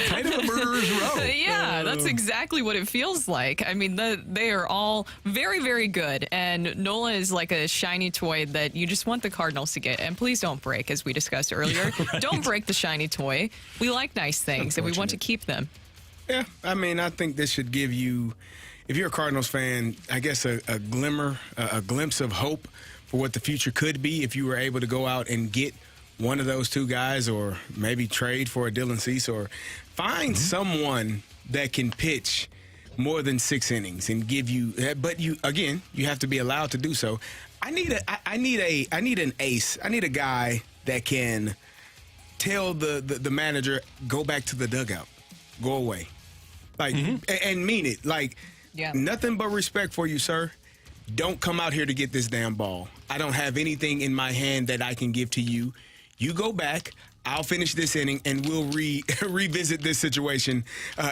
kind of a murderer's row. Yeah, that's exactly what it feels like. I mean, they are all very, very good. And Nola is like a shiny toy that you just want the Cardinals to get. And please don't break, as we discussed earlier. Right. Don't break the shiny toy. We like nice things, and we want to keep them. Yeah, I mean, I think this should give you, if you're a Cardinals fan, I guess a glimmer, a glimpse of hope for what the future could be if you were able to go out and get one of those 2 guys, or maybe trade for a Dylan Cease, or find someone that can pitch more than 6 innings and give you. But you have to be allowed to do so. I need an ace. I need a guy that can tell the manager, go back to the dugout, go away, like and mean it. Like nothing but respect for you, sir. Don't come out here to get this damn ball. I don't have anything in my hand that I can give to you. You go back, I'll finish this inning, and we'll revisit this situation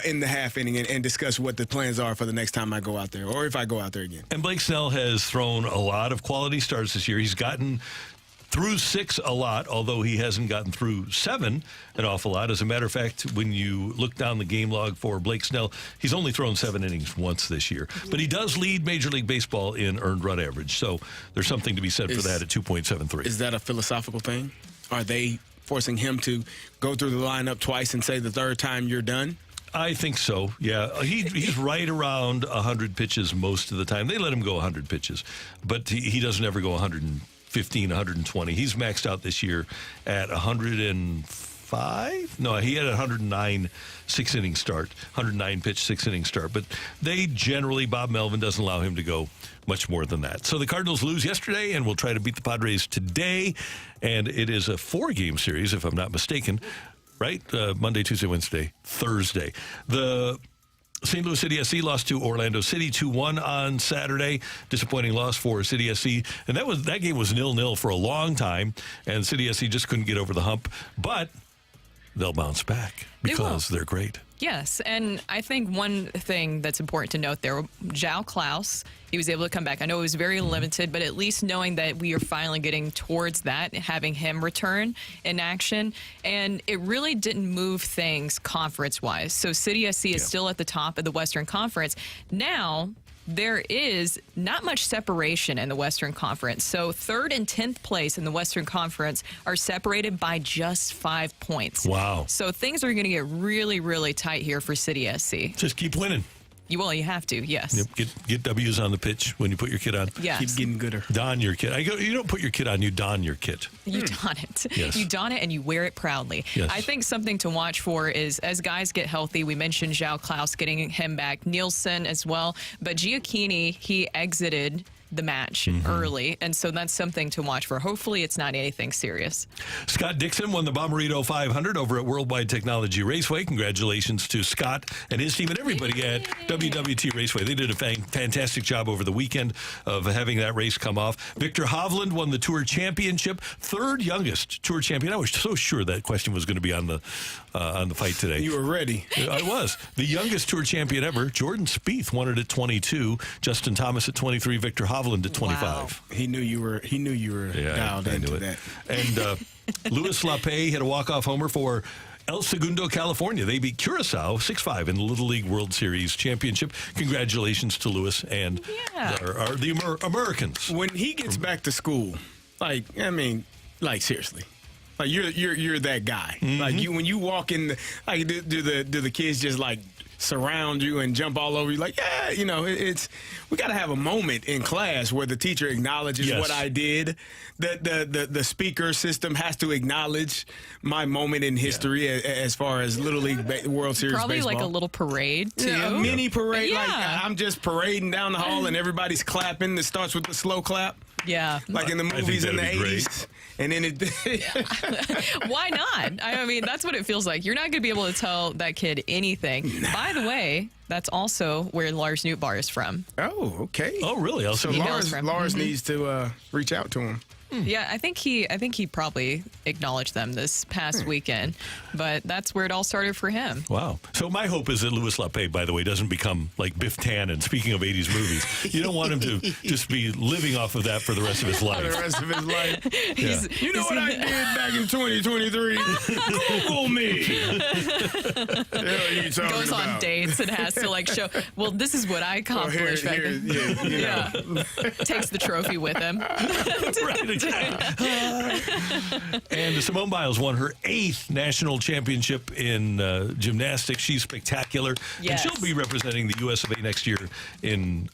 in the half inning and discuss what the plans are for the next time I go out there, or if I go out there again. And Blake Snell has thrown a lot of quality starts this year. He's gotten through 6 a lot, although he hasn't gotten through 7 an awful lot. As a matter of fact, when you look down the game log for Blake Snell, he's only thrown 7 innings once this year. But he does lead Major League Baseball in earned run average, so there's something to be said for that at 2.73. Is that a philosophical thing? Are they forcing him to go through the lineup twice and say the third time you're done? I think so, yeah. He's right around 100 pitches most of the time. They let him go 100 pitches, but he doesn't ever go 115, 120. He's maxed out this year at 105? No, he had a 109 6-inning start, 109 pitch 6-inning start. But they generally, Bob Melvin doesn't allow him to go much more than that. So the Cardinals lose yesterday, and will try to beat the Padres today. And it is a 4-game series, if I'm not mistaken, right? Monday, Tuesday, Wednesday, Thursday. The St. Louis City SC lost to Orlando City 2-1 on Saturday. Disappointing loss for City SC. And that game was 0-0 for a long time, and City SC just couldn't get over the hump. But they'll bounce back because they're great. Yes, and I think one thing that's important to note there, João Klaus, he was able to come back. I know it was very limited, but at least knowing that we are finally getting towards that, having him return in action, and it really didn't move things conference-wise. So City SC is still at the top of the Western Conference. Now, there is not much separation in the Western Conference. So 3rd and 10th place in the Western Conference are separated by just 5 points. Wow. So things are going to get really, really tight here for City SC. Just keep winning. You have to, yes. Yep, get W's on the pitch when you put your kit on. Yes. Keep getting gooder. Don your kit. You don't put your kit on, you don your kit. You don it. Yes. You don it and you wear it proudly. Yes. I think something to watch for is as guys get healthy, we mentioned João Klaus getting him back, Nielsen as well, but Giacchini, he exited the match early. And so that's something to watch for. Hopefully it's not anything serious. Scott Dixon won the Bomberito 500 over at Worldwide Technology Raceway. Congratulations to Scott and his team and everybody at WWT Raceway. They did a fantastic job over the weekend of having that race come off. Victor Hovland won the Tour Championship, third youngest Tour champion. I was so sure that question was going to be on the fight today. You were ready. I was. The youngest Tour champion ever, Jordan Spieth, won it at 22. Justin Thomas at 23. Victor Hovland at 25. Wow. He knew you were dialed into that. And Luis Lapay hit a walk-off homer for El Segundo, California. They beat Curacao 6-5 in the Little League World Series Championship. Congratulations to Luis and the Americans. When he gets back to school, seriously. Like you're that guy. Like when you walk in, do the kids just like surround you and jump all over you? Like, we got to have a moment in class where the teacher acknowledges what I did. The speaker system has to acknowledge my moment in history as far as Little League World Series Probably baseball. like a little parade too. Yeah, a mini parade. Yeah. Like I'm just parading down the hall and everybody's clapping. It starts with the slow clap. Yeah. Like in the movies in the 80s. And then Why not? I mean, that's what it feels like. You're not going to be able to tell that kid anything. By the way, that's also where Lars Nootbaar is from. Oh, okay. Oh, really? So Lars needs to reach out to him. Yeah, I think he probably acknowledged them this past weekend, but that's where it all started for him. Wow. So my hope is that Luis Lapay, by the way, doesn't become like Biff Tannen. Speaking of 80s movies, you don't want him to just be living off of that for the rest of his life. For the rest of his life. Yeah. You know what I did back in 2023? Google me. Goes on dates and has to like show, well, this is what I accomplished. Takes the trophy with him. Right. And Simone Biles won her 8th national championship in gymnastics. She's spectacular. Yes. And she'll be representing the US of A next year in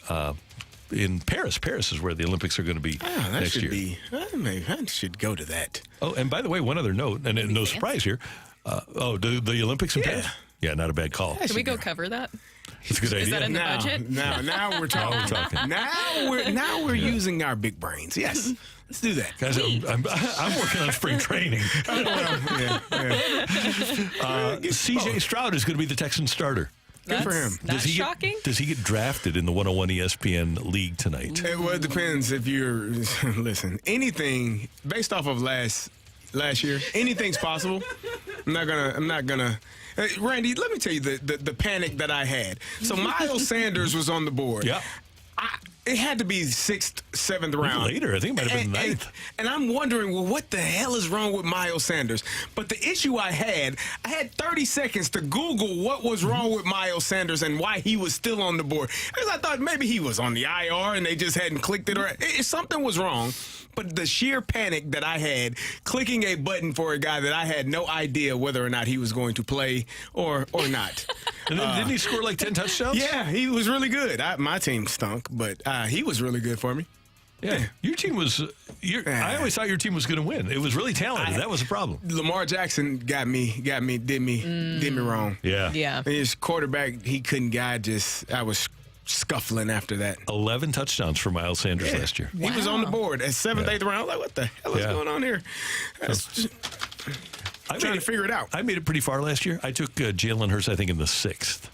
Paris. Paris is where the Olympics are going to be next year. I should go to that. Oh, and by the way, one other note, and no surprise here. The Olympics in Paris? Yeah, not a bad call. Can we go cover that? That's a good idea. Is that in the budget? Now we're talking. Now we're using our big brains. Yes. Let's do that. Guys, I'm working on spring training. CJ Stroud is going to be the Texans starter. Good for him. That's shocking. Does he get drafted in the 101 ESPN league tonight? Well, it depends if you're listen. Anything based off of last year, anything's possible. I'm not gonna. Randy, let me tell you the panic that I had. So Miles Sanders was on the board. Yeah. It had to be 6th, 7th round. Later, I think it might have been 9th. And I'm wondering, well, what the hell is wrong with Miles Sanders? But the issue I had 30 seconds to Google what was wrong with Miles Sanders and why he was still on the board. Because I thought maybe he was on the IR and they just hadn't clicked it. Or something was wrong. But the sheer panic that I had clicking a button for a guy that I had no idea whether or not he was going to play or not. And then didn't he score like 10 touchdowns? Yeah, he was really good. My team stunk, but he was really good for me. Yeah, your team was. I always thought your team was going to win. It was really talented. That was a problem. Lamar Jackson did me wrong. Yeah. His quarterback, he couldn't guide. I was scuffling after that. 11 touchdowns for Miles Sanders last year. He was on the board at 7th, 8th round. I was like, what the hell is going on here? I'm trying to figure it out. I made it pretty far last year. I took Jalen Hurts, I think, in the 6th.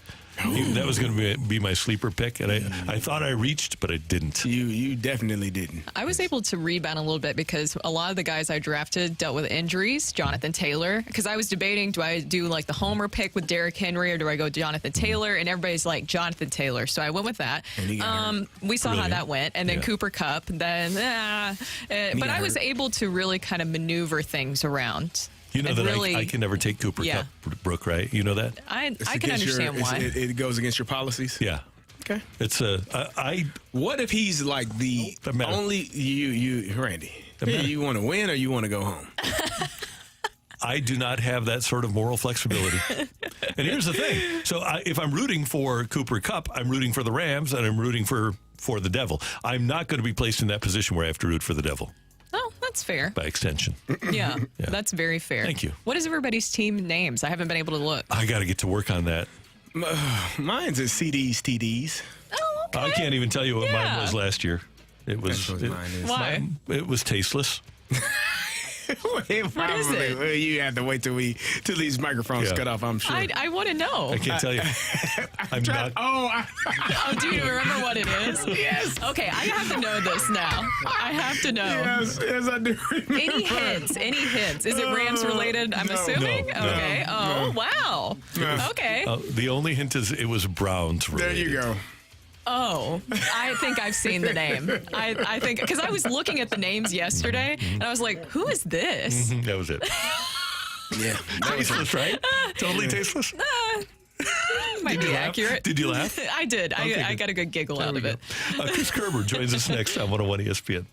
That was going to be my sleeper pick, and I thought I reached, but I didn't. You definitely didn't. I was able to rebound a little bit because a lot of the guys I drafted dealt with injuries. Jonathan Taylor, because I was debating, do I do like the homer pick with Derrick Henry or do I go Jonathan Taylor? And everybody's like Jonathan Taylor, so I went with that. We saw how that went, and then Cooper Kupp. Then, but I was able to really kind of maneuver things around. You know that really, I can never take Cooper Kupp, Brooke, right? You know that? I can understand why. It goes against your policies? Yeah. Okay. It's What if he's like the only you Randy? You want to win or you want to go home? I do not have that sort of moral flexibility. And here's the thing. So if I'm rooting for Cooper Kupp, I'm rooting for the Rams and I'm rooting for the devil. I'm not going to be placed in that position where I have to root for the devil. Oh, that's fair. By extension. Yeah, that's very fair. Thank you. What is everybody's team names? I haven't been able to look. I got to get to work on that. Mine's is CDs, TDs. Oh, okay. I can't even tell you what mine was last year. It was Why? it was tasteless. What is it? Well, you have to wait till these microphones cut off, I'm sure. I want to know. I can't tell you. I'm not. Oh, do you remember what it is? Yes. Okay, I have to know this now. I have to know. Yes, I do remember. Any hints? Any hints? Is it Rams related? I'm assuming. No, okay. Oh, wow. No. Okay. The only hint is it was Browns related. There you go. Oh, I think I've seen the name. I think because I was looking at the names yesterday and I was like, who is this? That was it. Yeah. Tasteless, right? Totally tasteless. Might be accurate. Did you laugh? I did. Okay, I good. got a good giggle out of it. Chris Kerber joins us next on 101 ESPN.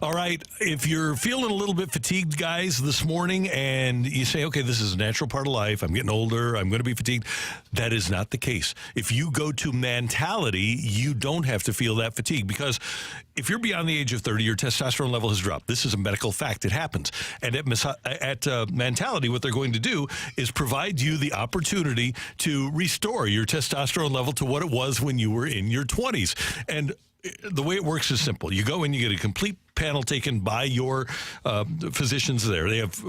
All right. If you're feeling a little bit fatigued, guys, this morning, and you say, okay, this is a natural part of life. I'm getting older. I'm going to be fatigued. That is not the case. If you go to Mentality, you don't have to feel that fatigue because if you're beyond the age of 30, your testosterone level has dropped. This is a medical fact. It happens. And at Mentality, what they're going to do is provide you the opportunity to restore your testosterone level to what it was when you were in your 20s. And the way it works is simple. You go in, you get a complete panel taken by your physicians there. They have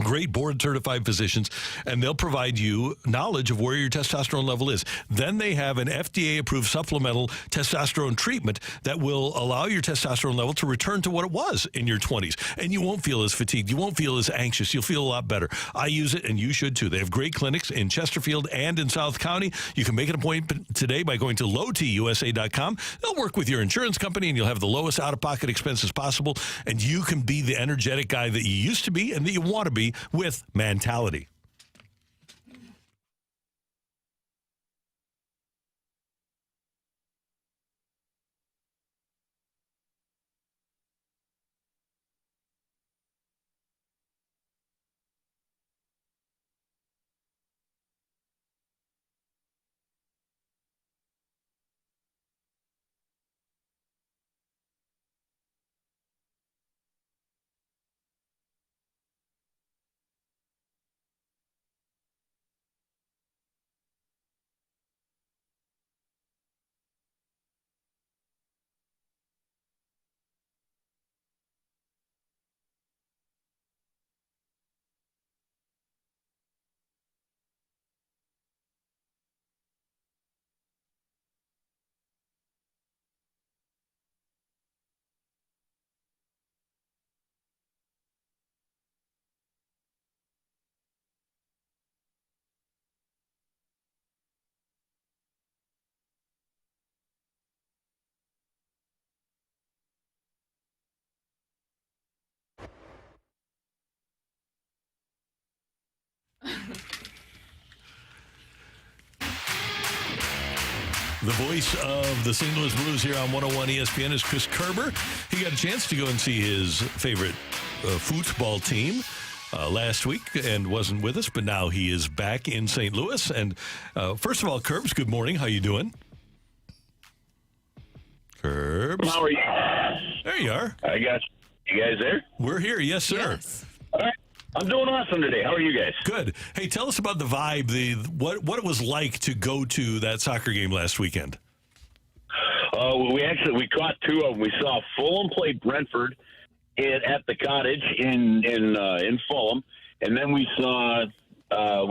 great board-certified physicians, and they'll provide you knowledge of where your testosterone level is. Then they have an FDA-approved supplemental testosterone treatment that will allow your testosterone level to return to what it was in your 20s, and you won't feel as fatigued. You won't feel as anxious. You'll feel a lot better. I use it, and you should too. They have great clinics in Chesterfield and in South County. You can make an appointment today by going to lowtusa.com. They'll work with your insurance company, and you'll have the lowest out-of-pocket expenses possible, and you can be the energetic guy that you used to be and that you want to be with Mentality. The voice of the St. Louis Blues here on 101 ESPN is Chris Kerber. He got a chance to go and see his favorite football team last week and wasn't with us, but now he is back in St. Louis. And first of all, Kerbs, good morning. How you doing? Kerbs. How are you? There you are. I got you guys there? We're here. Yes, sir. Yes. All right. I'm doing awesome today. How are you guys? Good. Hey, tell us about the vibe, what it was like to go to that soccer game last weekend. We caught two of them. We saw Fulham play Brentford at the Cottage in Fulham, and then we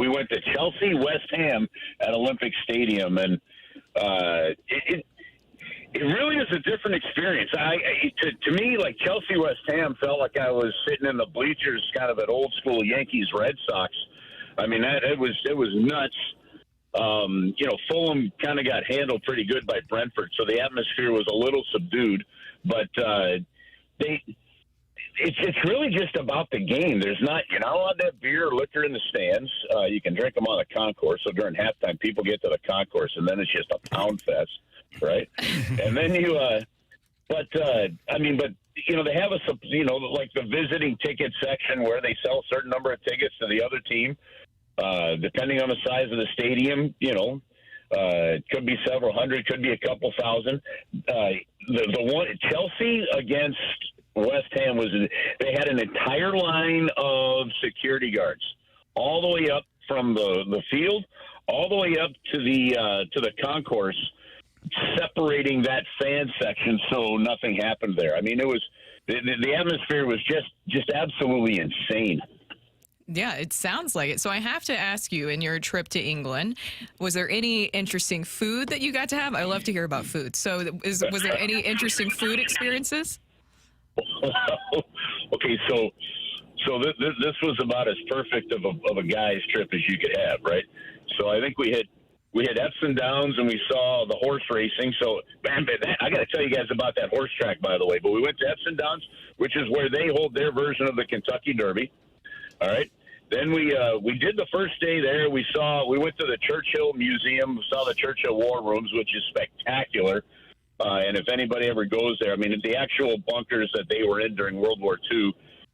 went to Chelsea West Ham at Olympic Stadium, and it really is a different experience. To me, like Chelsea West Ham felt like I was sitting in the bleachers, kind of at old school Yankees Red Sox. I mean, it was nuts. Fulham kind of got handled pretty good by Brentford, so the atmosphere was a little subdued. But it's really just about the game. You're not allowed to have beer or liquor in the stands. You can drink them on the concourse. So during halftime, people get to the concourse, and then it's just a pound fest. Right, and then they have they have like the visiting ticket section where they sell a certain number of tickets to the other team, depending on the size of the stadium. It could be several hundred, could be a couple thousand. The one Chelsea against West Ham they had an entire line of security guards all the way up from the field, all the way up to the concourse, separating that fan section so nothing happened there. I mean, it was the atmosphere was just absolutely insane. Yeah, it sounds like it. So I have to ask you, in your trip to England, was there any interesting food that you got to have? I love to hear about food. So was there any interesting food experiences? Okay, so this was about as perfect of a guy's trip as you could have, right? So I think we had ups and downs, and we saw the horse racing. So, man, I got to tell you guys about that horse track, by the way. But we went to ups and downs, which is where they hold their version of the Kentucky Derby. All right. Then we did the first day there. We went to the Churchill Museum, saw the Churchill War Rooms, which is spectacular. And if anybody ever goes there, I mean, the actual bunkers that they were in during World War II.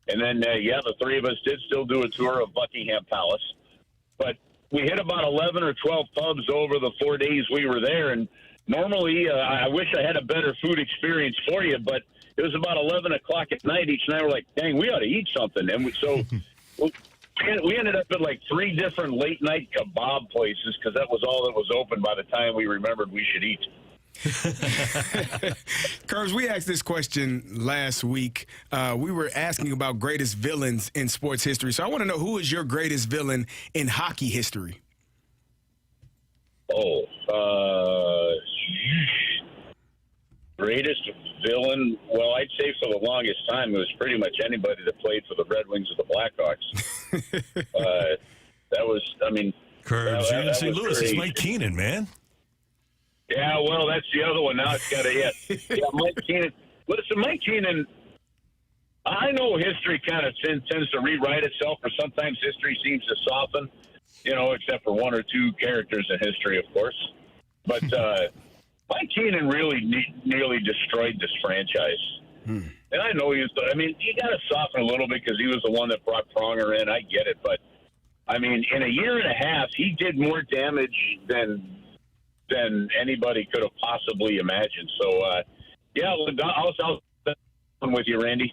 And then, the three of us did still do a tour of Buckingham Palace. But we hit about 11 or 12 pubs over the 4 days we were there. And normally, I wish I had a better food experience for you, but it was about 11 o'clock at night each night. We're like, dang, we ought to eat something. And we ended up at like 3 different late night kebab places because that was all that was open by the time we remembered we should eat. Curbs, we asked this question last week. We were asking about greatest villains in sports history. So I want to know, who is your greatest villain in hockey history? Greatest villain? Well, I'd say for the longest time it was pretty much anybody that played for the Red Wings or the Blackhawks. That was, I mean... Curbs, you're in St. Louis. It's Mike Keenan, man. Yeah, well, that's the other one. Now it's got to hit. Yeah, Mike Keenan. Listen, Mike Keenan, I know history kind of tends to rewrite itself, or sometimes history seems to soften, except for 1 or 2 characters in history, of course. But Mike Keenan really nearly destroyed this franchise. And I know you got to soften a little bit because he was the one that brought Pronger in. I get it. But, I mean, in a year and a half, he did more damage than anybody could have possibly imagined. So, I'll with you, Randy.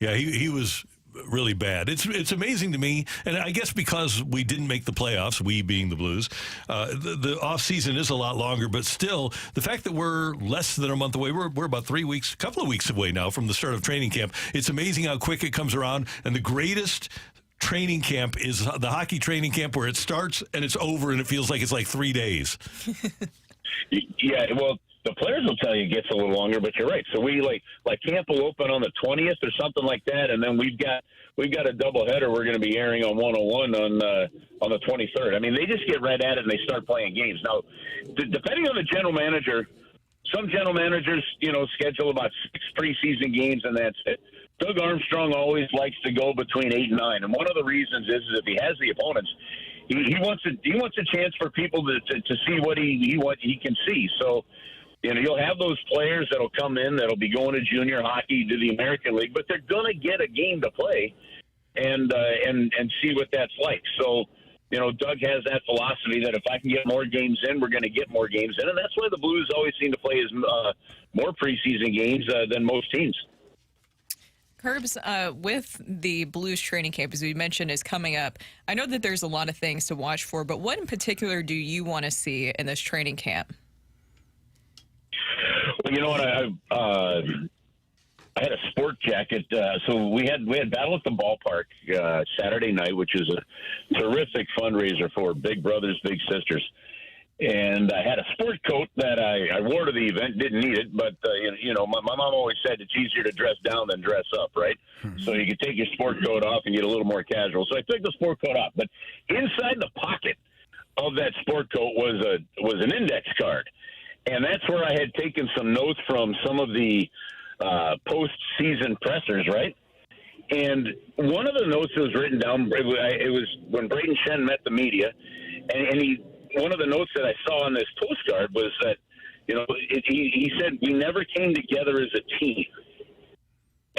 Yeah, he was really bad. It's amazing to me, and I guess because we didn't make the playoffs, we being the Blues, the off season is a lot longer. But still, the fact that we're less than a month away, we're about 3 weeks, a couple of weeks away now from the start of training camp. It's amazing how quick it comes around, and the greatest training camp is the hockey training camp where it starts and it's over and it feels like it's like 3 days. Yeah, well, the players will tell you it gets a little longer, but you're right. So we like camp will open on the 20th or something like that, and then we've got a doubleheader we're going to be airing on 101 on the 23rd. I mean, they just get right at it and they start playing games. Now, depending on the general manager, some general managers, schedule about 6 preseason games and that's it. Doug Armstrong always likes to go between 8 and 9, and one of the reasons is if he has the opponents, he wants a chance for people to see what he can see. So, you'll have those players that'll come in that'll be going to junior hockey, to the American League, but they're going to get a game to play and see what that's like. So, Doug has that philosophy that if I can get more games in, we're going to get more games in, and that's why the Blues always seem to play as more preseason games than most teams. Kerbs, with the Blues training camp, as we mentioned, is coming up. I know that there's a lot of things to watch for, but what in particular do you want to see in this training camp? Well, you know what? I had a sport jacket. So we had Battle at the Ballpark Saturday night, which is a terrific fundraiser for Big Brothers Big Sisters. And I had a sport coat that I wore to the event. Didn't need it, but my mom always said it's easier to dress down than dress up, right? So you could take your sport coat off and get a little more casual. So I took the sport coat off, but inside the pocket of that sport coat was an index card, and that's where I had taken some notes from some of the post-season pressers, right? And one of the notes that was written down, it was when Braden Shen met the media, and one of the notes that I saw on this postcard was that, he said, we never came together as a team.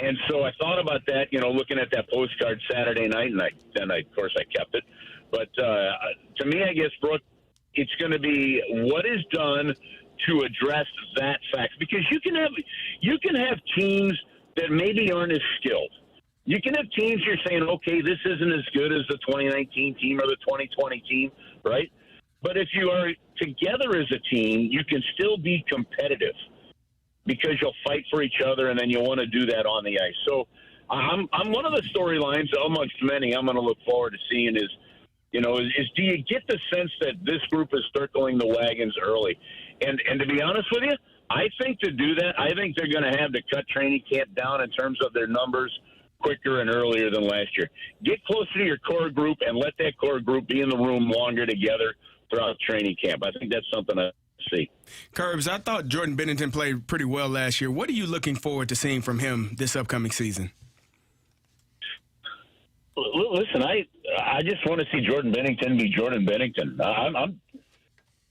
And so I thought about that, looking at that postcard Saturday night, and of course I kept it. But to me, I guess, Brooke, it's going to be what is done to address that fact, because you can have teams that maybe aren't as skilled. You can have teams you're saying, okay, this isn't as good as the 2019 team or the 2020 team, right? But if you are together as a team, you can still be competitive because you'll fight for each other, and then you'll want to do that on the ice. So I'm one of the storylines amongst many I'm going to look forward to seeing is do you get the sense that this group is circling the wagons early? And to be honest with you, I think to do that, I think they're going to have to cut training camp down in terms of their numbers quicker and earlier than last year. Get closer to your core group and let that core group be in the room longer together throughout training camp. I think that's something I see. Kerbs, I thought Jordan Bennington played pretty well last year. What are you looking forward to seeing from him this upcoming season? Listen, I just want to see Jordan Bennington be Jordan Bennington.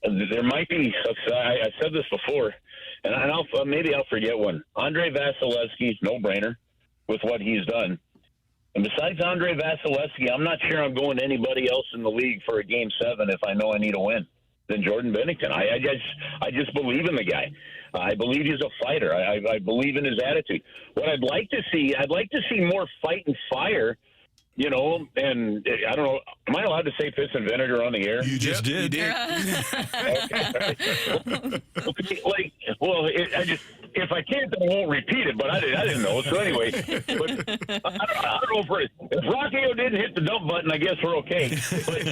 There might be. I said this before, and maybe I'll forget one. Andre Vasilevsky, no-brainer with what he's done. And besides Andre Vasilevsky, I'm not sure I'm going to anybody else in the league for a Game 7 if I know I need a win than Jordan Bennington. I just believe in the guy. I believe he's a fighter. I believe in his attitude. What I'd like to see more fight and fire. And I don't know, am I allowed to say piss and vinegar on the air? You just did. You did. Okay. If I can't, then I won't repeat it, but I didn't know. So anyway, but I don't know if Rocky didn't hit the dump button, I guess we're okay. But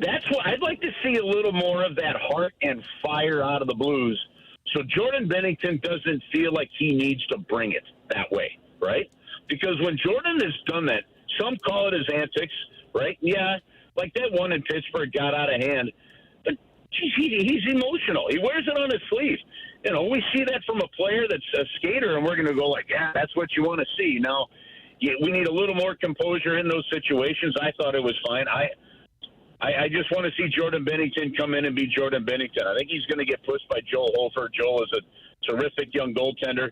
that's what I'd like to see, a little more of that heart and fire out of the Blues, so Jordan Bennington doesn't feel like he needs to bring it that way. Right? Because when Jordan has done that, some call it his antics, right? Yeah, like that one in Pittsburgh got out of hand. But he's emotional. He wears it on his sleeve. We see that from a player that's a skater, and we're going to go like, yeah, that's what you want to see. Now, we need a little more composure in those situations. I thought it was fine. I just want to see Jordan Bennington come in and be Jordan Bennington. I think he's going to get pushed by Joel Hofer. Joel is a terrific young goaltender.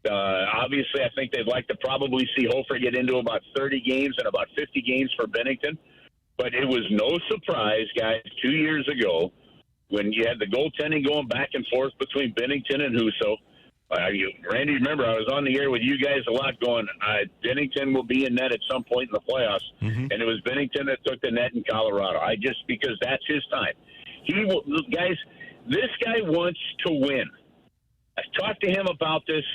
Obviously, I think they'd like to probably see Hofer get into about 30 games and about 50 games for Bennington. But it was no surprise, guys, 2 years ago when you had the goaltending going back and forth between Bennington and Husso. Randy, remember, I was on the air with you guys a lot going, Bennington will be in net at some point in the playoffs. Mm-hmm. And it was Bennington that took the net in Colorado. Because that's his time. Guys, this guy wants to win. I've talked to him about this,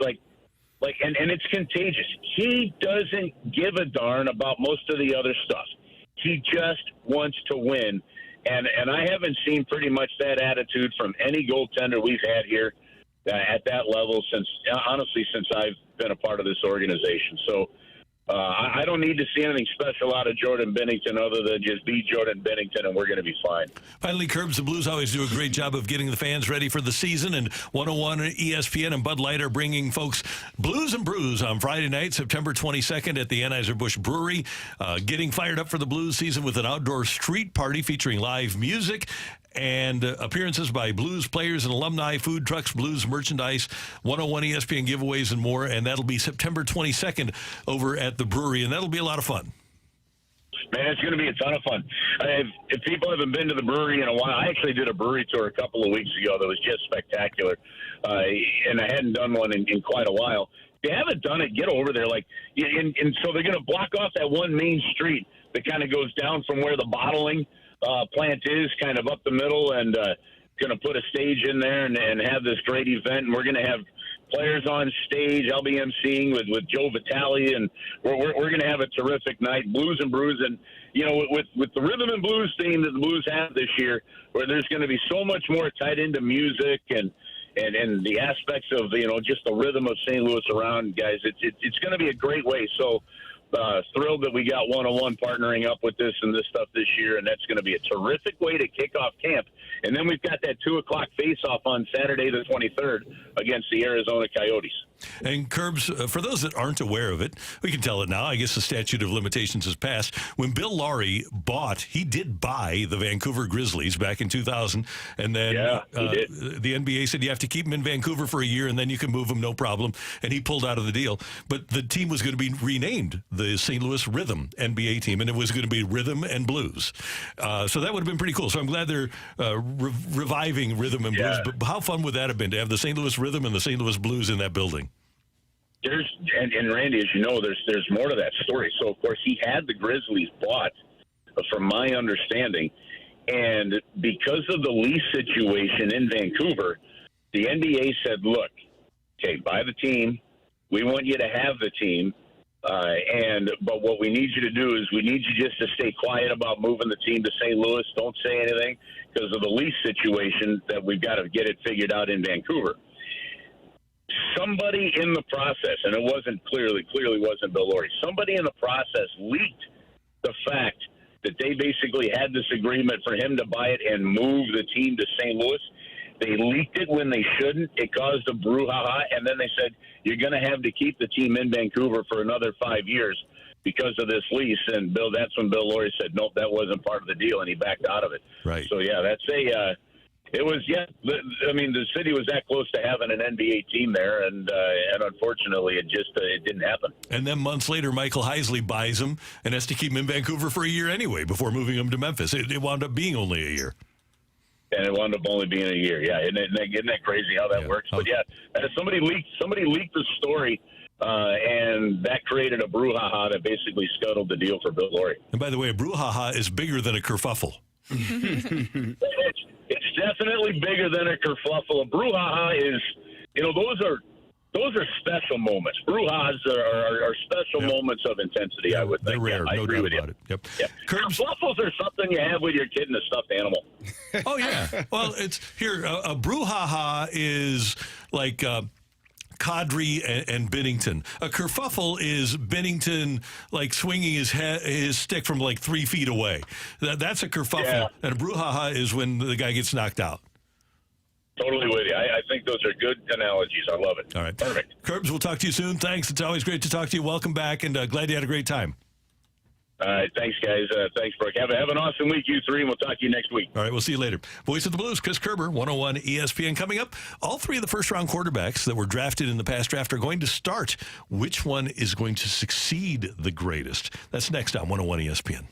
and it's contagious. He doesn't give a darn about most of the other stuff. He just wants to win. And I haven't seen pretty much that attitude from any goaltender we've had here at that level since I've been a part of this organization. So I don't need to see anything special out of Jordan Bennington other than just be Jordan Bennington, and we're going to be fine. Finally, Kerbs, the Blues always do a great job of getting the fans ready for the season, and 101 ESPN and Bud Light are bringing folks Blues and Brews on Friday night, September 22nd at the Anheuser-Busch Brewery, getting fired up for the Blues season with an outdoor street party featuring live music and appearances by Blues players and alumni, food trucks, Blues merchandise, 101 ESPN giveaways, and more. And that'll be September 22nd over at the brewery, and that'll be a lot of fun. Man, it's going to be a ton of fun. If people haven't been to the brewery in a while, I actually did a brewery tour a couple of weeks ago that was just spectacular, and I hadn't done one in quite a while. If you haven't done it, get over there. And so they're going to block off that one main street that kind of goes down from where the bottling plant is, kind of up the middle, and going to put a stage in there and have this great event. And we're going to have players on stage. I'll be emceeing with Joe Vitale, and we're going to have a terrific night. Blues and Brews, and with the rhythm and blues theme that the Blues have this year, where there's going to be so much more tied into music and the aspects of just the rhythm of St. Louis around, guys. It's going to be a great way. So. Thrilled that we got 101 partnering up with this and this stuff this year, and that's going to be a terrific way to kick off camp. And then we've got that 2 o'clock face-off on Saturday the 23rd against the Arizona Coyotes. And Kerbs, for those that aren't aware of it, we can tell it now. I guess the statute of limitations has passed. When Bill Laurie did buy the Vancouver Grizzlies back in 2000, and then the NBA said you have to keep him in Vancouver for a year, and then you can move him, no problem. And he pulled out of the deal. But the team was going to be renamed the St. Louis Rhythm NBA team, and it was going to be Rhythm and Blues. So that would have been pretty cool. So I'm glad they're reviving Rhythm and Blues. But how fun would that have been to have the St. Louis Rhythm and the St. Louis Blues in that building? And Randy, as you know, there's more to that story. So, of course, he had the Grizzlies bought, from my understanding, and because of the lease situation in Vancouver, the NBA said, look, okay, buy the team. We want you to have the team. But what we need you to do is we need you just to stay quiet about moving the team to St. Louis. Don't say anything because of the lease situation that we've got to get it figured out in Vancouver. Somebody in the process, and it wasn't clearly wasn't Bill Laurie, somebody in the process leaked the fact that they basically had this agreement for him to buy it and move the team to St. Louis. They leaked it when they shouldn't. It caused a brouhaha, and then they said, you're going to have to keep the team in Vancouver for another 5 years because of this lease. And that's when Bill Laurie said, nope, that wasn't part of the deal, and he backed out of it. Right. So, the city was that close to having an NBA team there, and unfortunately, it didn't happen. And then months later, Michael Heisley buys him and has to keep him in Vancouver for a year anyway before moving him to Memphis. It wound up being only a year. And it wound up only being a year. Yeah, isn't that crazy how that works? But somebody leaked the story, and that created a brouhaha that basically scuttled the deal for Bill Laurie. And by the way, a brouhaha is bigger than a kerfuffle. It's definitely bigger than a kerfuffle. A brouhaha is, those are special moments. Brouhahas are special moments of intensity, I would think. They're rare, no doubt about it. Yep. Kerfuffles are something you have with your kid and a stuffed animal. Oh, yeah. Well, it's here. A brouhaha is like Kadri and Bennington. A kerfuffle is Bennington like swinging his stick from like 3 feet away. That's a kerfuffle. Yeah. And a brouhaha is when the guy gets knocked out. Totally with you. I think those are good analogies. I love it. All right. Perfect. Kerbs, we'll talk to you soon. Thanks. It's always great to talk to you. Welcome back, and glad you had a great time. All right. Thanks, guys. Thanks, Brooke. Have an awesome week, you three, and we'll talk to you next week. All right. We'll see you later. Voice of the Blues, Chris Kerber, 101 ESPN. Coming up, all 3 of the first-round quarterbacks that were drafted in the past draft are going to start. Which one is going to succeed the greatest? That's next on 101 ESPN.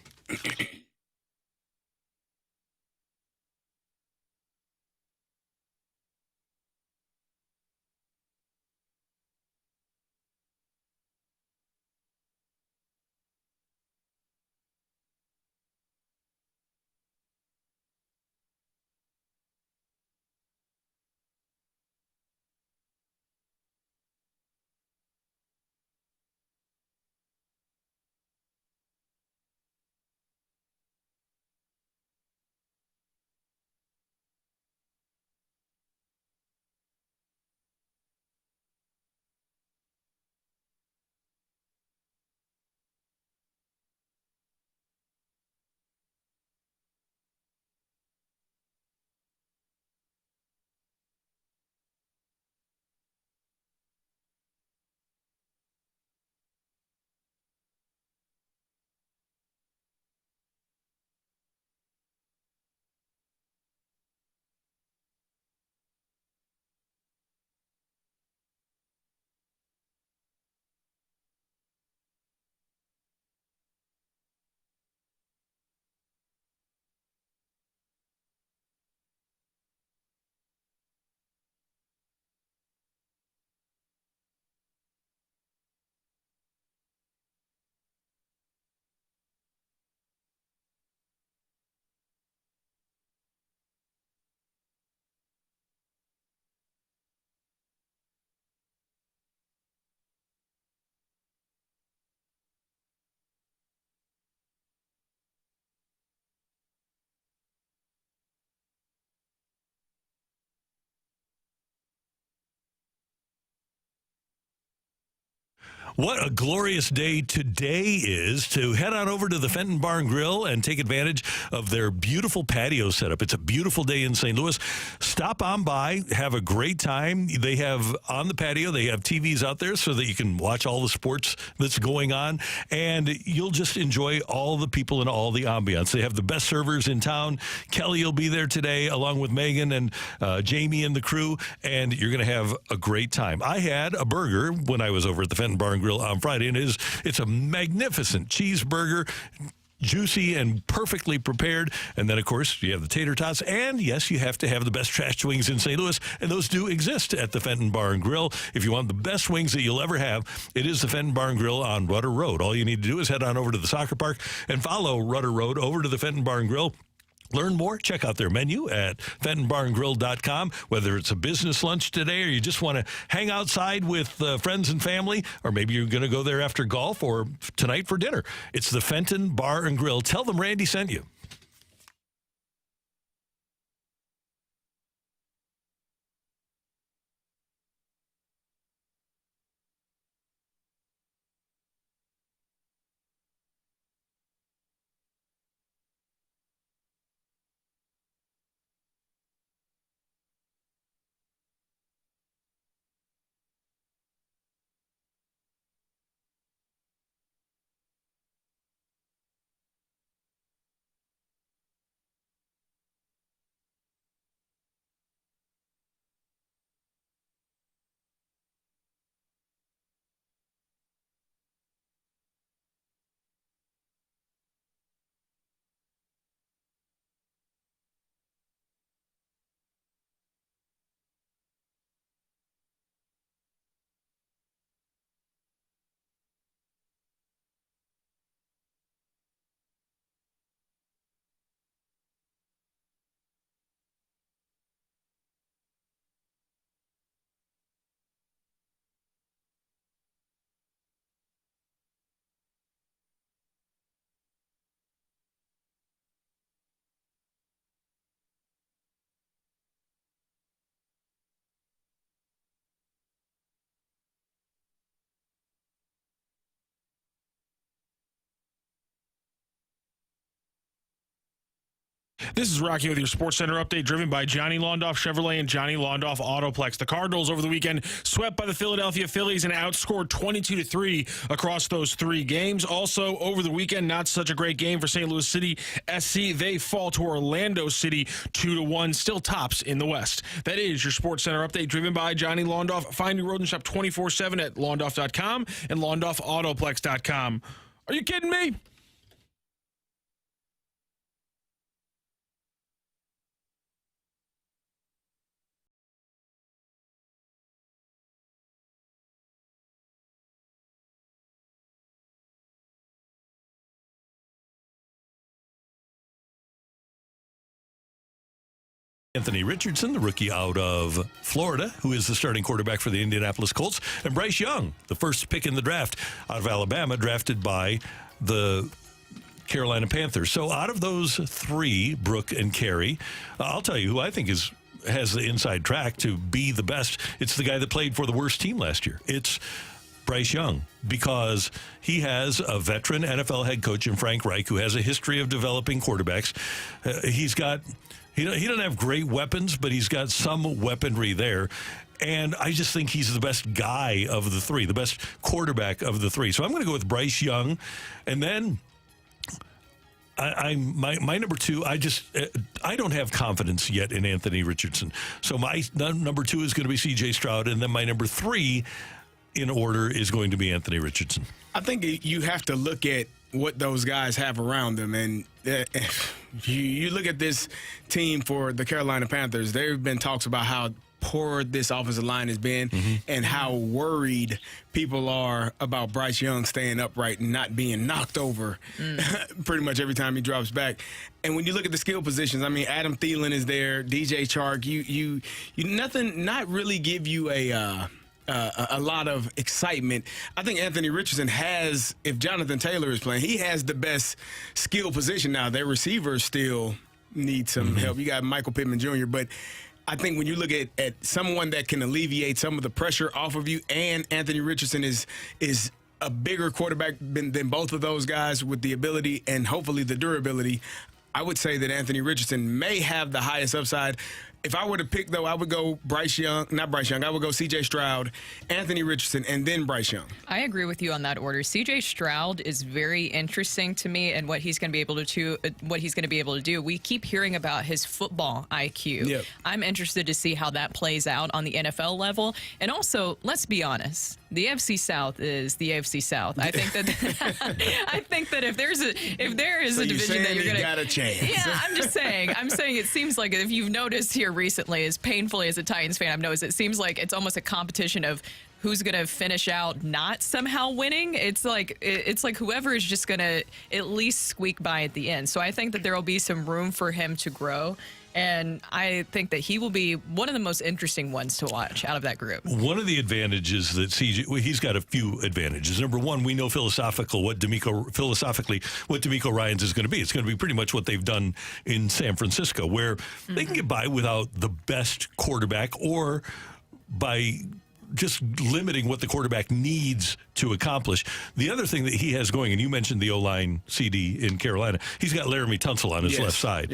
What a glorious day today is to head on over to the Fenton Bar and Grill and take advantage of their beautiful patio setup. It's a beautiful day in St. Louis. Stop on by, have a great time. They have on the patio, they have TVs out there so that you can watch all the sports that's going on, and you'll just enjoy all the people and all the ambiance. They have the best servers in town. Kelly will be there today along with Megan and Jamie and the crew, and you're going to have a great time. I had a burger when I was over at the Fenton Bar and Grill on Friday, and it's a magnificent cheeseburger, juicy and perfectly prepared. And then, of course, you have the tater tots. And, yes, you have to have the best trash wings in St. Louis, and those do exist at the Fenton Bar and Grill. If you want the best wings that you'll ever have, it is the Fenton Bar and Grill on Rudder Road. All you need to do is head on over to the soccer park and follow Rudder Road over to the Fenton Bar and Grill. Learn more, check out their menu at FentonBarandGrill.com. Whether it's a business lunch today or you just want to hang outside with friends and family, or maybe you're going to go there after golf or tonight for dinner. It's the Fenton Bar and Grill. Tell them Randy sent you. This is Rocky with your Sports Center update, driven by Johnny Londoff Chevrolet and Johnny Londoff Autoplex. The Cardinals over the weekend swept by the Philadelphia Phillies and outscored 22-3 across those three games. Also over the weekend, not such a great game for St. Louis City SC. They fall to Orlando City 2-1, still tops in the West. That is your Sports Center update, driven by Johnny Londoff. Find your road and shop 24/7 at londoff.com and londoffautoplex.com. Are you kidding me? Anthony Richardson, the rookie out of Florida, who is the starting quarterback for the Indianapolis Colts, and Bryce Young, the first pick in the draft out of Alabama, drafted by the Carolina Panthers. So out of those three, Brooke and Carey, I'll tell you who I think has the inside track to be the best. It's the guy that played for the worst team last year. It's Bryce Young, because he has a veteran NFL head coach in Frank Reich who has a history of developing quarterbacks. He doesn't have great weapons, but he's got some weaponry there. And I just think he's the best guy of the three, the best quarterback of the three. So I'm going to go with Bryce Young. And then my number two, I don't have confidence yet in Anthony Richardson. So my number two is going to be C.J. Stroud. And then my number three in order is going to be Anthony Richardson. I think you have to look at what those guys have around them. And you look at this team for the Carolina Panthers, there have been talks about how poor this offensive line has been and how worried people are about Bryce Young staying upright and not being knocked over pretty much every time he drops back. And when you look at the skill positions, I mean, Adam Thielen is there, DJ Chark, you not really give you a lot of excitement. I think Anthony Richardson has, if Jonathan Taylor is playing, he has the best skill position now. Their receivers still need some help. You got Michael Pittman Jr., but I think when you look at someone that can alleviate some of the pressure off of you, and Anthony Richardson is a bigger quarterback than both of those guys with the ability and hopefully the durability, I would say that Anthony Richardson may have the highest upside. If I were to pick, though, I would go I would go C.J. Stroud, Anthony Richardson, and then Bryce Young. I agree with you on that order. C.J. Stroud is very interesting to me and what he's going to be able to do. We keep hearing about his football IQ. Yep. I'm interested to see how that plays out on the NFL level. And also, let's be honest, the AFC South is the AFC South. I think that if there is a division that you're going to got a chance. Yeah, I'm just saying. I'm saying it seems like if you've noticed here recently, as painfully as a Titans fan I've noticed, it seems like it's almost a competition of who's going to finish out not somehow winning. It's like whoever is just going to at least squeak by at the end. So I think that there will be some room for him to grow. And I think that he will be one of the most interesting ones to watch out of that group. One of the advantages that he's got a few advantages. Number one, we know philosophically what D'Amico Ryans is going to be. It's going to be pretty much what they've done in San Francisco, where they can get by without the best quarterback or by just limiting what the quarterback needs to accomplish. The other thing that he has going, and you mentioned the O-line CD in Carolina, he's got Laramie Tunsil on his left side,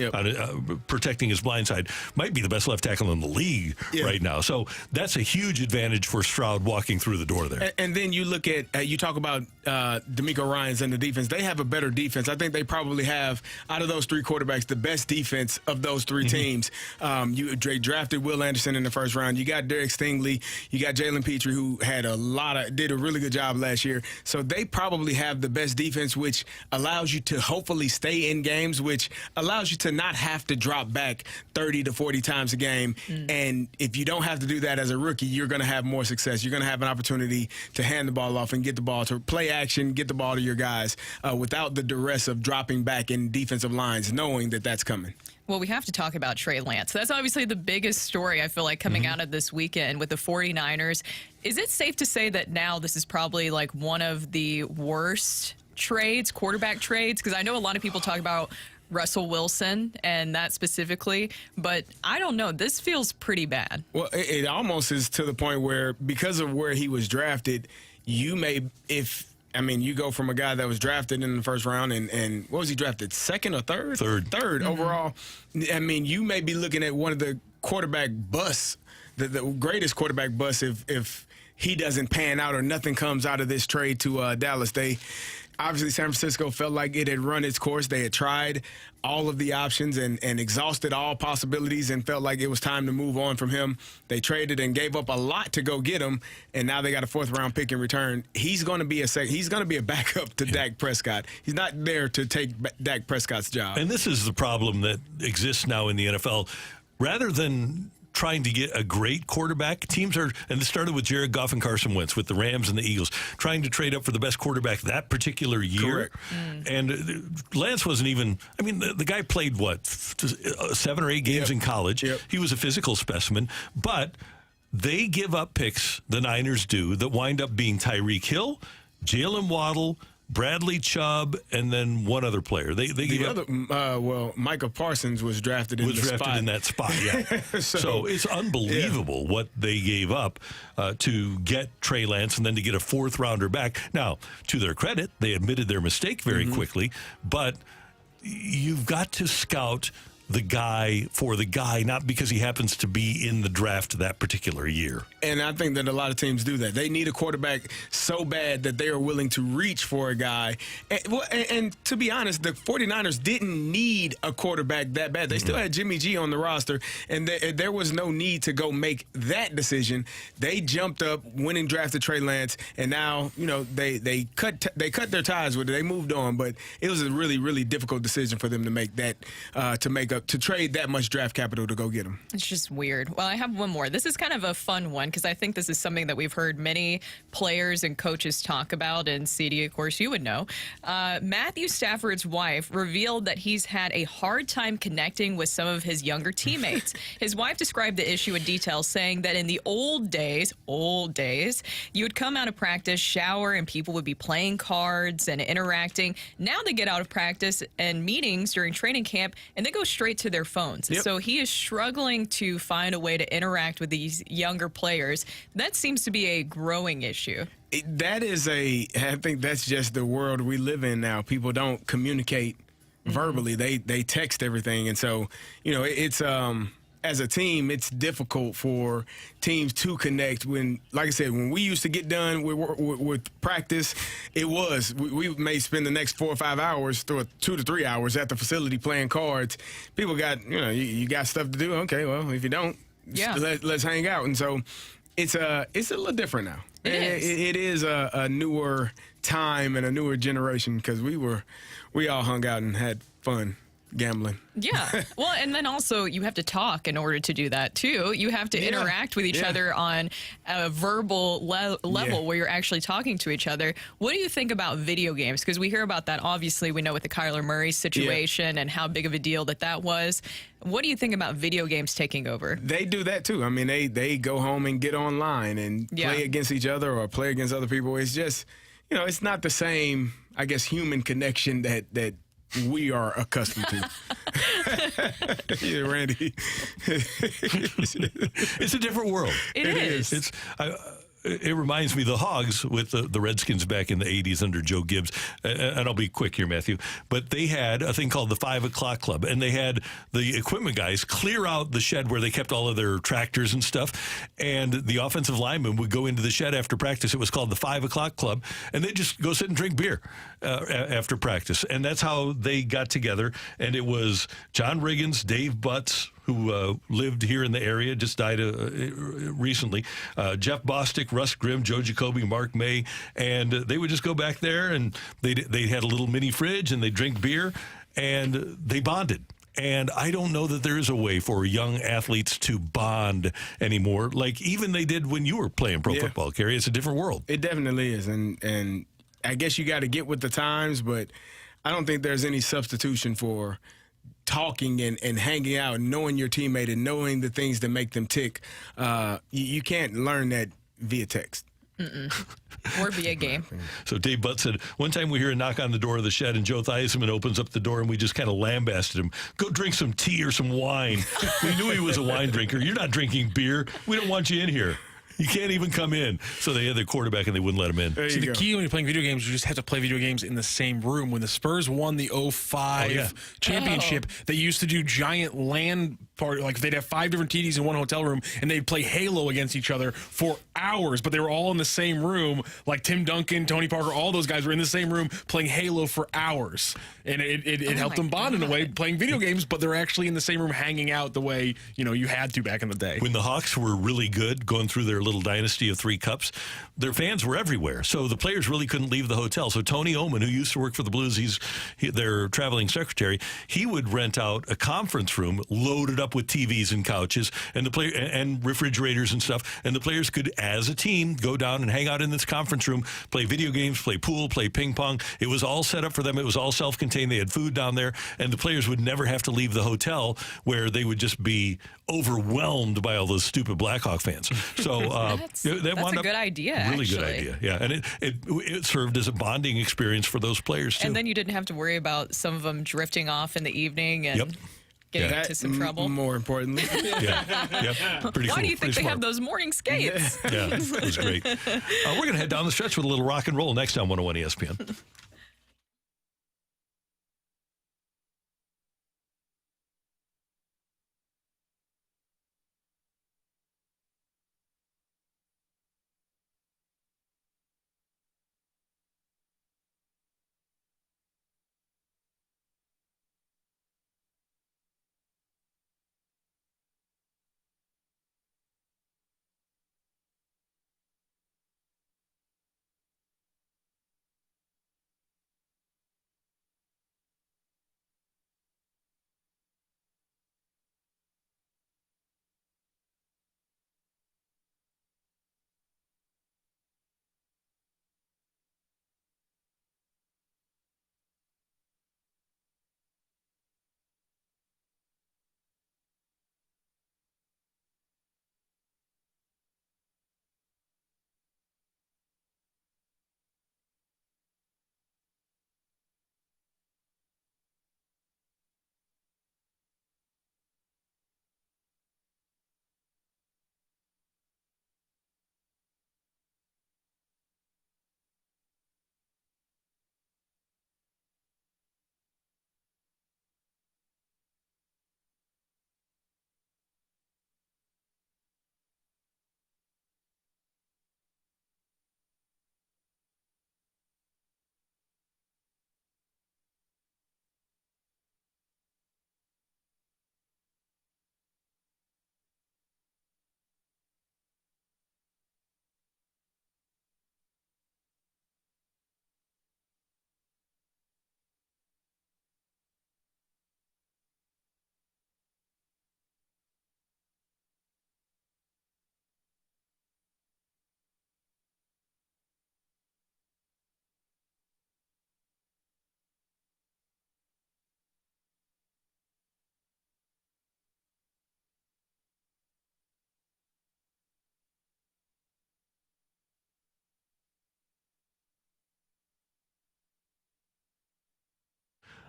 protecting his blind side. Might be the best left tackle in the league right now. So that's a huge advantage for Stroud walking through the door there. And then you look at, you talk about D'Amico Ryans and the defense. They have a better defense. I think they probably have, out of those three quarterbacks, the best defense of those three teams. You drafted Will Anderson in the first round. You got Derek Stingley. You got Jalen Petrie, who did a really good job last year. So they probably have the best defense, which allows you to hopefully stay in games, which allows you to not have to drop back 30 to 40 times a game. And if you don't have to do that as a rookie, you're going to have more success. You're going to have an opportunity to hand the ball off and get the ball to play action, get the ball to your guys without the duress of dropping back in defensive lines, knowing that that's coming. Well, we have to talk about Trey Lance. That's obviously the biggest story, I feel like, coming out of this weekend with the 49ers. Is it safe to say that now this is probably like one of the worst quarterback trades? Because I know a lot of people talk about Russell Wilson and that specifically, but I don't know. This feels pretty bad. Well, it almost is to the point where, because of where he was drafted, you go from a guy that was drafted in the first round and what was he drafted? Second or third? Third overall. I mean, you may be looking at one of the quarterback busts, the greatest quarterback bust if he doesn't pan out or nothing comes out of this trade to Dallas. Obviously, San Francisco felt like it had run its course. They had tried all of the options and exhausted all possibilities and felt like it was time to move on from him. They traded and gave up a lot to go get him, and now they got a fourth-round pick in return. He's going to be a backup to Dak Prescott. He's not there to take Dak Prescott's job. And this is the problem that exists now in the NFL. Rather than trying to get a great quarterback, teams are, and this started with Jared Goff and Carson Wentz with the Rams and the Eagles, trying to trade up for the best quarterback that particular year. Correct. And Lance wasn't even, the guy played 7 or 8 games in college. He was a physical specimen, but they give up picks, the Niners do, that wind up being Tyreek Hill, Jalen Waddle, Bradley Chubb, and then one other player. Micah Parsons was drafted in that spot. Yeah. so it's unbelievable what they gave up to get Trey Lance and then to get a fourth rounder back. Now, to their credit, they admitted their mistake very quickly, but you've got to scout the guy for the guy, not because he happens to be in the draft that particular year. And I think that a lot of teams do that. They need a quarterback so bad that they are willing to reach for a guy. And to be honest, the 49ers didn't need a quarterback that bad. They still had Jimmy G on the roster, and there was no need to go make that decision. They jumped up, went and drafted Trey Lance, and now, they cut their ties with it. They moved on, but it was a really, really difficult decision for them to make to trade that much draft capital to go get him. It's just weird. Well, I have one more. This is kind of a fun one because I think this is something that we've heard many players and coaches talk about, and CD, of course, you would know. Matthew Stafford's wife revealed that he's had a hard time connecting with some of his younger teammates. His wife described the issue in detail, saying that in the old days, you would come out of practice, shower, and people would be playing cards and interacting. Now they get out of practice and meetings during training camp, and they go straight to their phones. Yep. So he is struggling to find a way to interact with these younger players. That seems to be a growing issue. I think that's just the world we live in now. People don't communicate verbally. They text everything. And so, it's as a team, it's difficult for teams to connect when, like I said, when we used to get done with practice, we may spend the next 4 or 5 hours, 2 to 3 hours at the facility playing cards. People got, you got stuff to do. Okay, well, if you don't, let's hang out. And so it's a little different now. It is a newer time and a newer generation because we all hung out and had fun gambling. Yeah. Well, and then also you have to talk in order to do that too. You have to interact with each other on a verbal level where you're actually talking to each other. What do you think about video games? Because we hear about that. Obviously, we know with the Kyler Murray situation and how big of a deal that was. What do you think about video games taking over? They do that too. I mean, they go home and get online and play against each other or play against other people. It's just, it's not the same, I guess, human connection that we are accustomed to. Yeah, Randy. It's a different world. It is. It reminds me of the Hogs with the Redskins back in the 80s under Joe Gibbs. And I'll be quick here, Matthew. But they had a thing called the 5 o'clock club. And they had the equipment guys clear out the shed where they kept all of their tractors and stuff. And the offensive linemen would go into the shed after practice. It was called the 5 o'clock club. And they'd just go sit and drink beer after practice. And that's how they got together. And it was John Riggins, Dave Butts, who lived here in the area, just died recently. Jeff Bostic, Russ Grimm, Joe Jacoby, Mark May, and they would just go back there and they had a little mini fridge and they drink beer and they bonded. And I don't know that there is a way for young athletes to bond anymore, like even they did when you were playing pro football, Kerry. It's a different world. It definitely is, and I guess you got to get with the times, but I don't think there's any substitution for talking and hanging out and knowing your teammate and knowing the things that make them tick. You can't learn that via text. Or via game. So Dave Butt said, one time we hear a knock on the door of the shed and Joe Theismann opens up the door and we just kind of lambasted him. Go drink some tea or some wine. We knew he was a wine drinker. You're not drinking beer. We don't want you in here. You can't even come in. So they had their quarterback and they wouldn't let him in. See, the key when you're playing video games, you just have to play video games in the same room. When the Spurs won the 05 championship, they used to do giant LAN party. Like they'd have 5 different TVs in one hotel room and they'd play Halo against each other for hours. But they were all in the same room. Like Tim Duncan, Tony Parker, all those guys were in the same room playing Halo for hours. And it helped them bond in a way playing video games, but they're actually in the same room hanging out the way, you had to back in the day. When the Hawks were really good, going through their little dynasty of 3 cups, their fans were everywhere. So the players really couldn't leave the hotel. So Tony Oman, who used to work for the Blues, he's their traveling secretary, he would rent out a conference room loaded up with TVs and couches and and refrigerators and stuff. And the players could, as a team, go down and hang out in this conference room, play video games, play pool, play ping pong. It was all set up for them. It was all self-contained. They had food down there, and the players would never have to leave the hotel where they would just be overwhelmed by all those stupid Blackhawk fans. So that's a good idea. Really actually. good idea, yeah. And it served as a bonding experience for those players too. And then you didn't have to worry about some of them drifting off in the evening and getting into some trouble. More importantly, pretty Why cool. do you think they have those morning skates? Yeah, it was great. We're going to head down the stretch with a little rock and roll next on 101 ESPN.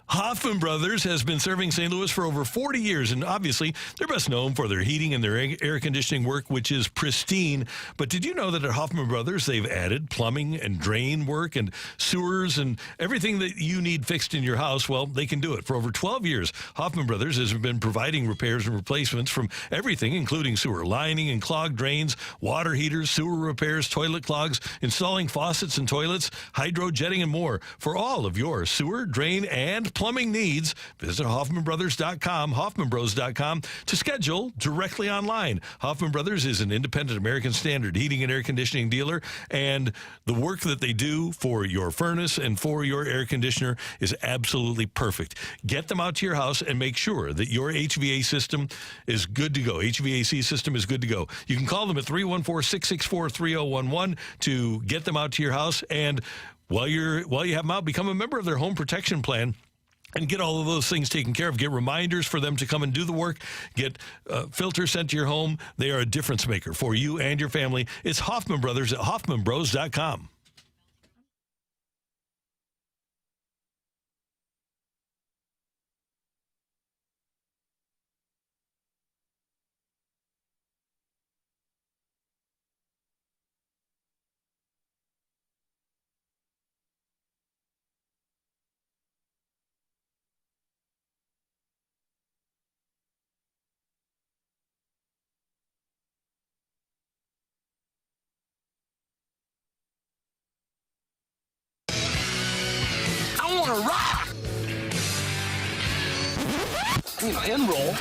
Hoffman Brothers has been serving St. Louis for over 40 years, and obviously they're best known for their heating and their air conditioning work, which is pristine. But did you know that at Hoffman Brothers they've added plumbing and drain work and sewers and everything that you need fixed in your house? Well, they can do it. For over 12 years, Hoffman Brothers has been providing repairs and replacements from everything, including sewer lining and clogged drains, water heaters, sewer repairs, toilet clogs, installing faucets and toilets, hydro jetting, and more. For all of your sewer, drain, and plumbing needs, visit HoffmanBrothers.com, HoffmanBros.com to schedule directly online. Hoffman Brothers is an independent American Standard heating and air conditioning dealer, and the work that they do for your furnace and for your air conditioner is absolutely perfect. Get them out to your house and make sure that your HVAC system is good to go. HVAC system is good to go. You can call them at 314-664-3011 to get them out to your house, and while you have them out, become a member of their home protection plan and get all of those things taken care of. Get reminders for them to come and do the work. Get filters sent to your home. They are a difference maker for you and your family. It's Hoffman Brothers at HoffmanBros.com. I want to rock. And roll.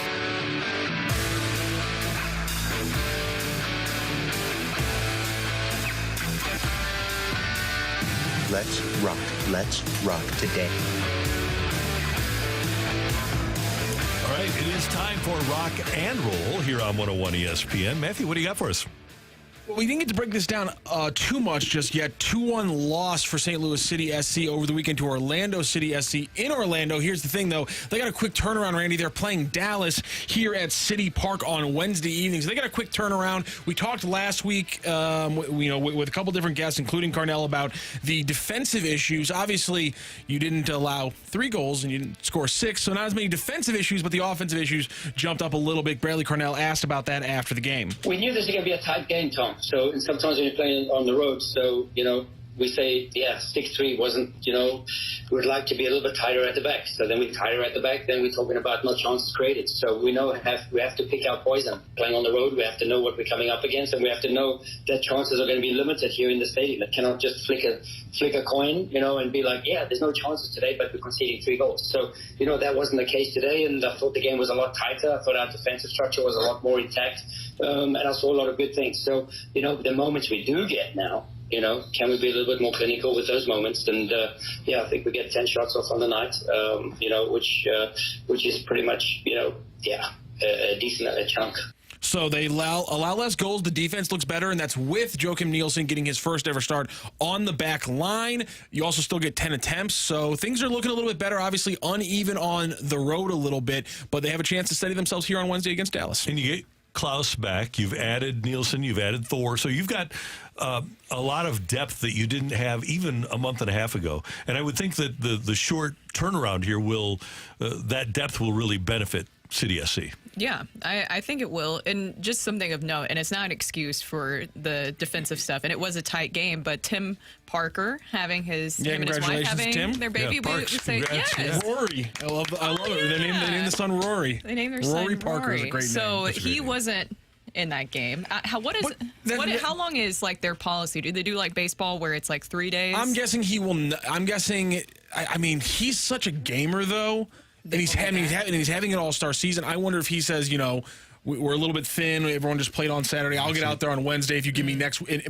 Let's rock. Let's rock today. All right, it is time for Rock and Roll here on 101 ESPN. Matthew, what do you got for us? Well, we didn't get to break this down too much just yet. 2-1 loss for St. Louis City SC over the weekend to Orlando City SC in Orlando. Here's the thing, though. They got a quick turnaround, Randy. They're playing Dallas here at City Park on Wednesday evenings. They got a quick turnaround. We talked last week with a couple different guests, including Carnell, about the defensive issues. Obviously, you didn't allow 3 goals and you didn't score 6, so not as many defensive issues, but the offensive issues jumped up a little bit. Bradley Carnell asked about that after the game. We knew this was going to be a tight game, Tom. So and sometimes when you're playing on the road, we say, 6-3 wasn't, we would like to be a little bit tighter at the back. So then we're tighter at the back, then we're talking about no chances created. So we know we have to pick our poison. Playing on the road, we have to know what we're coming up against, and we have to know that chances are going to be limited here in the stadium. It cannot just flick a coin, and be like, there's no chances today, but we're conceding 3 goals. So, that wasn't the case today, and I thought the game was a lot tighter. I thought our defensive structure was a lot more intact, and I saw a lot of good things. So, the moments we do get now, can we be a little bit more clinical with those moments? And I think we get 10 shots off on the night, which is pretty much, a decent chunk. So they allow less goals. The defense looks better, and that's with Joakim Nielsen getting his first ever start on the back line. You also still get 10 attempts, so things are looking a little bit better. Obviously uneven on the road a little bit, but they have a chance to steady themselves here on Wednesday against Dallas. And you get Klaus back. You've added Nielsen. You've added Thor. So you've got a lot of depth that you didn't have even a month and a half ago. And I would think that the short turnaround here that depth will really benefit City SC. Yeah, I think it will. And just something of note, and it's not an excuse for the defensive stuff, and it was a tight game, but Tim Parker having him and his wife having their baby, we say yes. Yeah. Rory. I love it. They named the son Rory. They named their Rory son Parker Rory. Is a great so name. he wasn't in that game. How long is their policy? Do they do like baseball where it's 3 days? I'm guessing he will. I'm guessing. I mean, he's such a gamer though. And he's having an all-star season. I wonder if he says, we're a little bit thin. Everyone just played on Saturday. I'll get out there on Wednesday if you give me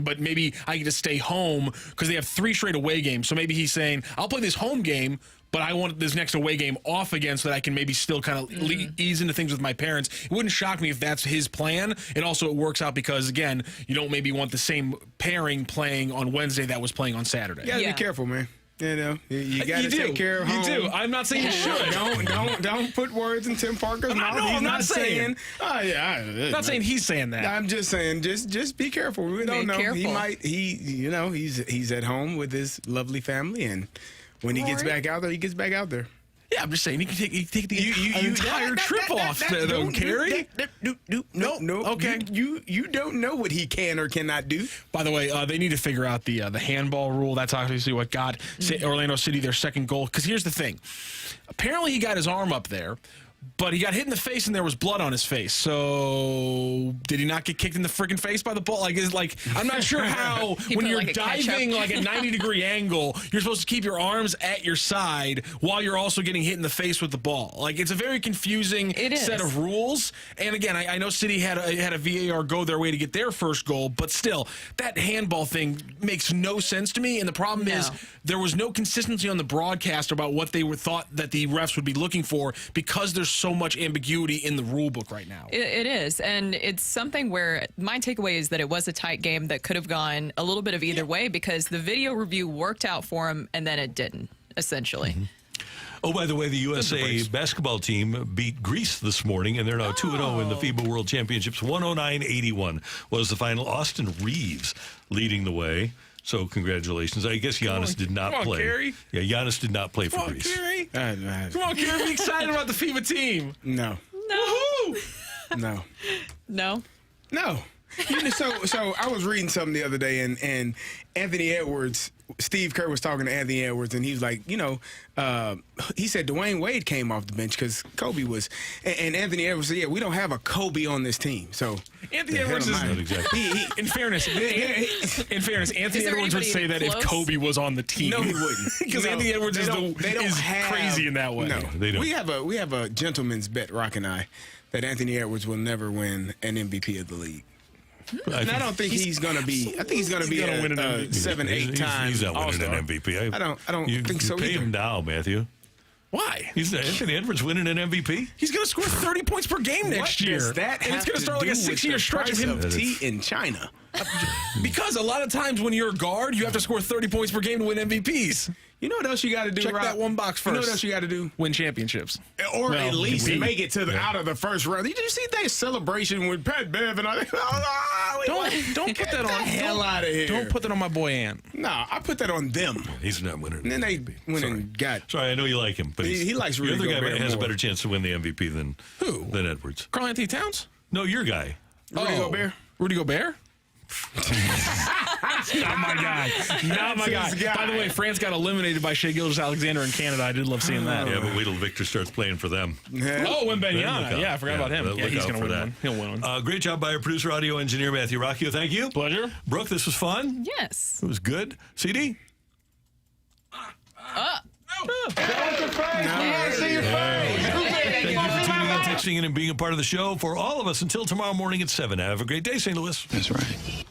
but maybe I get to stay home because they have 3 straight away games. So maybe he's saying, I'll play this home game, but I want this next away game off again so that I can maybe still kind of ease into things with my parents. It wouldn't shock me if that's his plan. And also it works out because, again, you don't maybe want the same pairing playing on Wednesday that was playing on Saturday. You got to be careful, man. You got to take care of home. You do. I'm not saying you should. Don't put words in Tim Parker's mouth. No, He's I'm not saying. I'm not saying he's saying that. I'm just saying, just be careful. We don't know. Careful. He might. He's at home with his lovely family, and when he gets back out there, he gets back out there. Yeah, I'm just saying, you can take the entire trip off, though, Kerry. No. Okay. You don't know what he can or cannot do. By the way, they need to figure out the handball rule. That's obviously what got Orlando City their second goal. Because here's the thing. Apparently, he got his arm up there, but he got hit in the face and there was blood on his face. So did he not get kicked in the freaking face by the ball? I'm not sure how when you're diving like a 90-degree angle, you're supposed to keep your arms at your side while you're also getting hit in the face with the ball. It's a very confusing set of rules. And again, I know City had a VAR go their way to get their first goal, but still, that handball thing makes no sense to me. And the problem is there was no consistency on the broadcast about what they thought that the refs would be looking for because there's so much ambiguity in the rule book right now. It is, and it's something where my takeaway is that it was a tight game that could have gone a little bit of either way because the video review worked out for him and then it didn't, essentially. Mm-hmm. Oh, by the way, the USA basketball team beat Greece this morning, and they're now 2-0 in the FIBA World Championships. 109-81 was the final. Austin Reeves leading the way. So congratulations. I guess Giannis did not play. Kerry. Yeah, Giannis did not play for Greece. Kerry. Come on, Kerry. Be excited about the FIBA team. No. Woohoo! No. No. So I was reading something the other day, and Anthony Edwards, Steve Kerr was talking to Anthony Edwards, and he was like, he said Dwayne Wade came off the bench because Kobe was, and Anthony Edwards said, we don't have a Kobe on this team. So Anthony Edwards is not exactly. In fairness, Anthony Edwards would say that if Kobe was on the team. No, he wouldn't. Because Anthony Edwards is crazy in that way. No, they don't. We have a gentleman's bet, Rocc and I, that Anthony Edwards will never win an MVP of the league. I don't think he's going to be. I think he's going to be win an MVP. 7-8 times. He's not winning All-Star. an MVP. I don't think so pay either. him now, Matthew. Why? Anthony Edwards winning an MVP? He's going to score 30 points per game next year. Does that and it's going to start like a 6-year stretch of him. Tea in China. Because a lot of times when you're a guard, you have to score 30 points per game to win MVPs. You know what else you got to do? Check that one box first. You know what else you got to do? Win championships, or at least make it to out of the first round. Did you see that celebration with Pat Bev and all that? Don't put that on. Get the hell out of here! Don't put that on my boy Ant. Nah, I put that on them. He's not winning. And then they went and got. Sorry, I know you like him, but he likes Rudy Gobert. Your other guy has more. a better chance to win the MVP than who? Than Edwards. Karl Anthony Towns? No, your guy. Rudy Gobert. Rudy Gobert? Not my guy. Not my guy. By the way, France got eliminated by Shai Gilgeous-Alexander in Canada. I did love seeing that. Yeah, but wait till Victor starts playing for them. Oh, Wembanyama. Yeah, I forgot about him. Yeah, he's going to win one. He'll win one. Great job by our producer, audio engineer, Matthew Rocchio. Thank you. Pleasure. Brooke, this was fun. Yes. It was good. CD? Thank you for tuning in, texting in, and being a part of the show. For all of us until tomorrow morning at 7. Have a great day, St. Louis. That's right.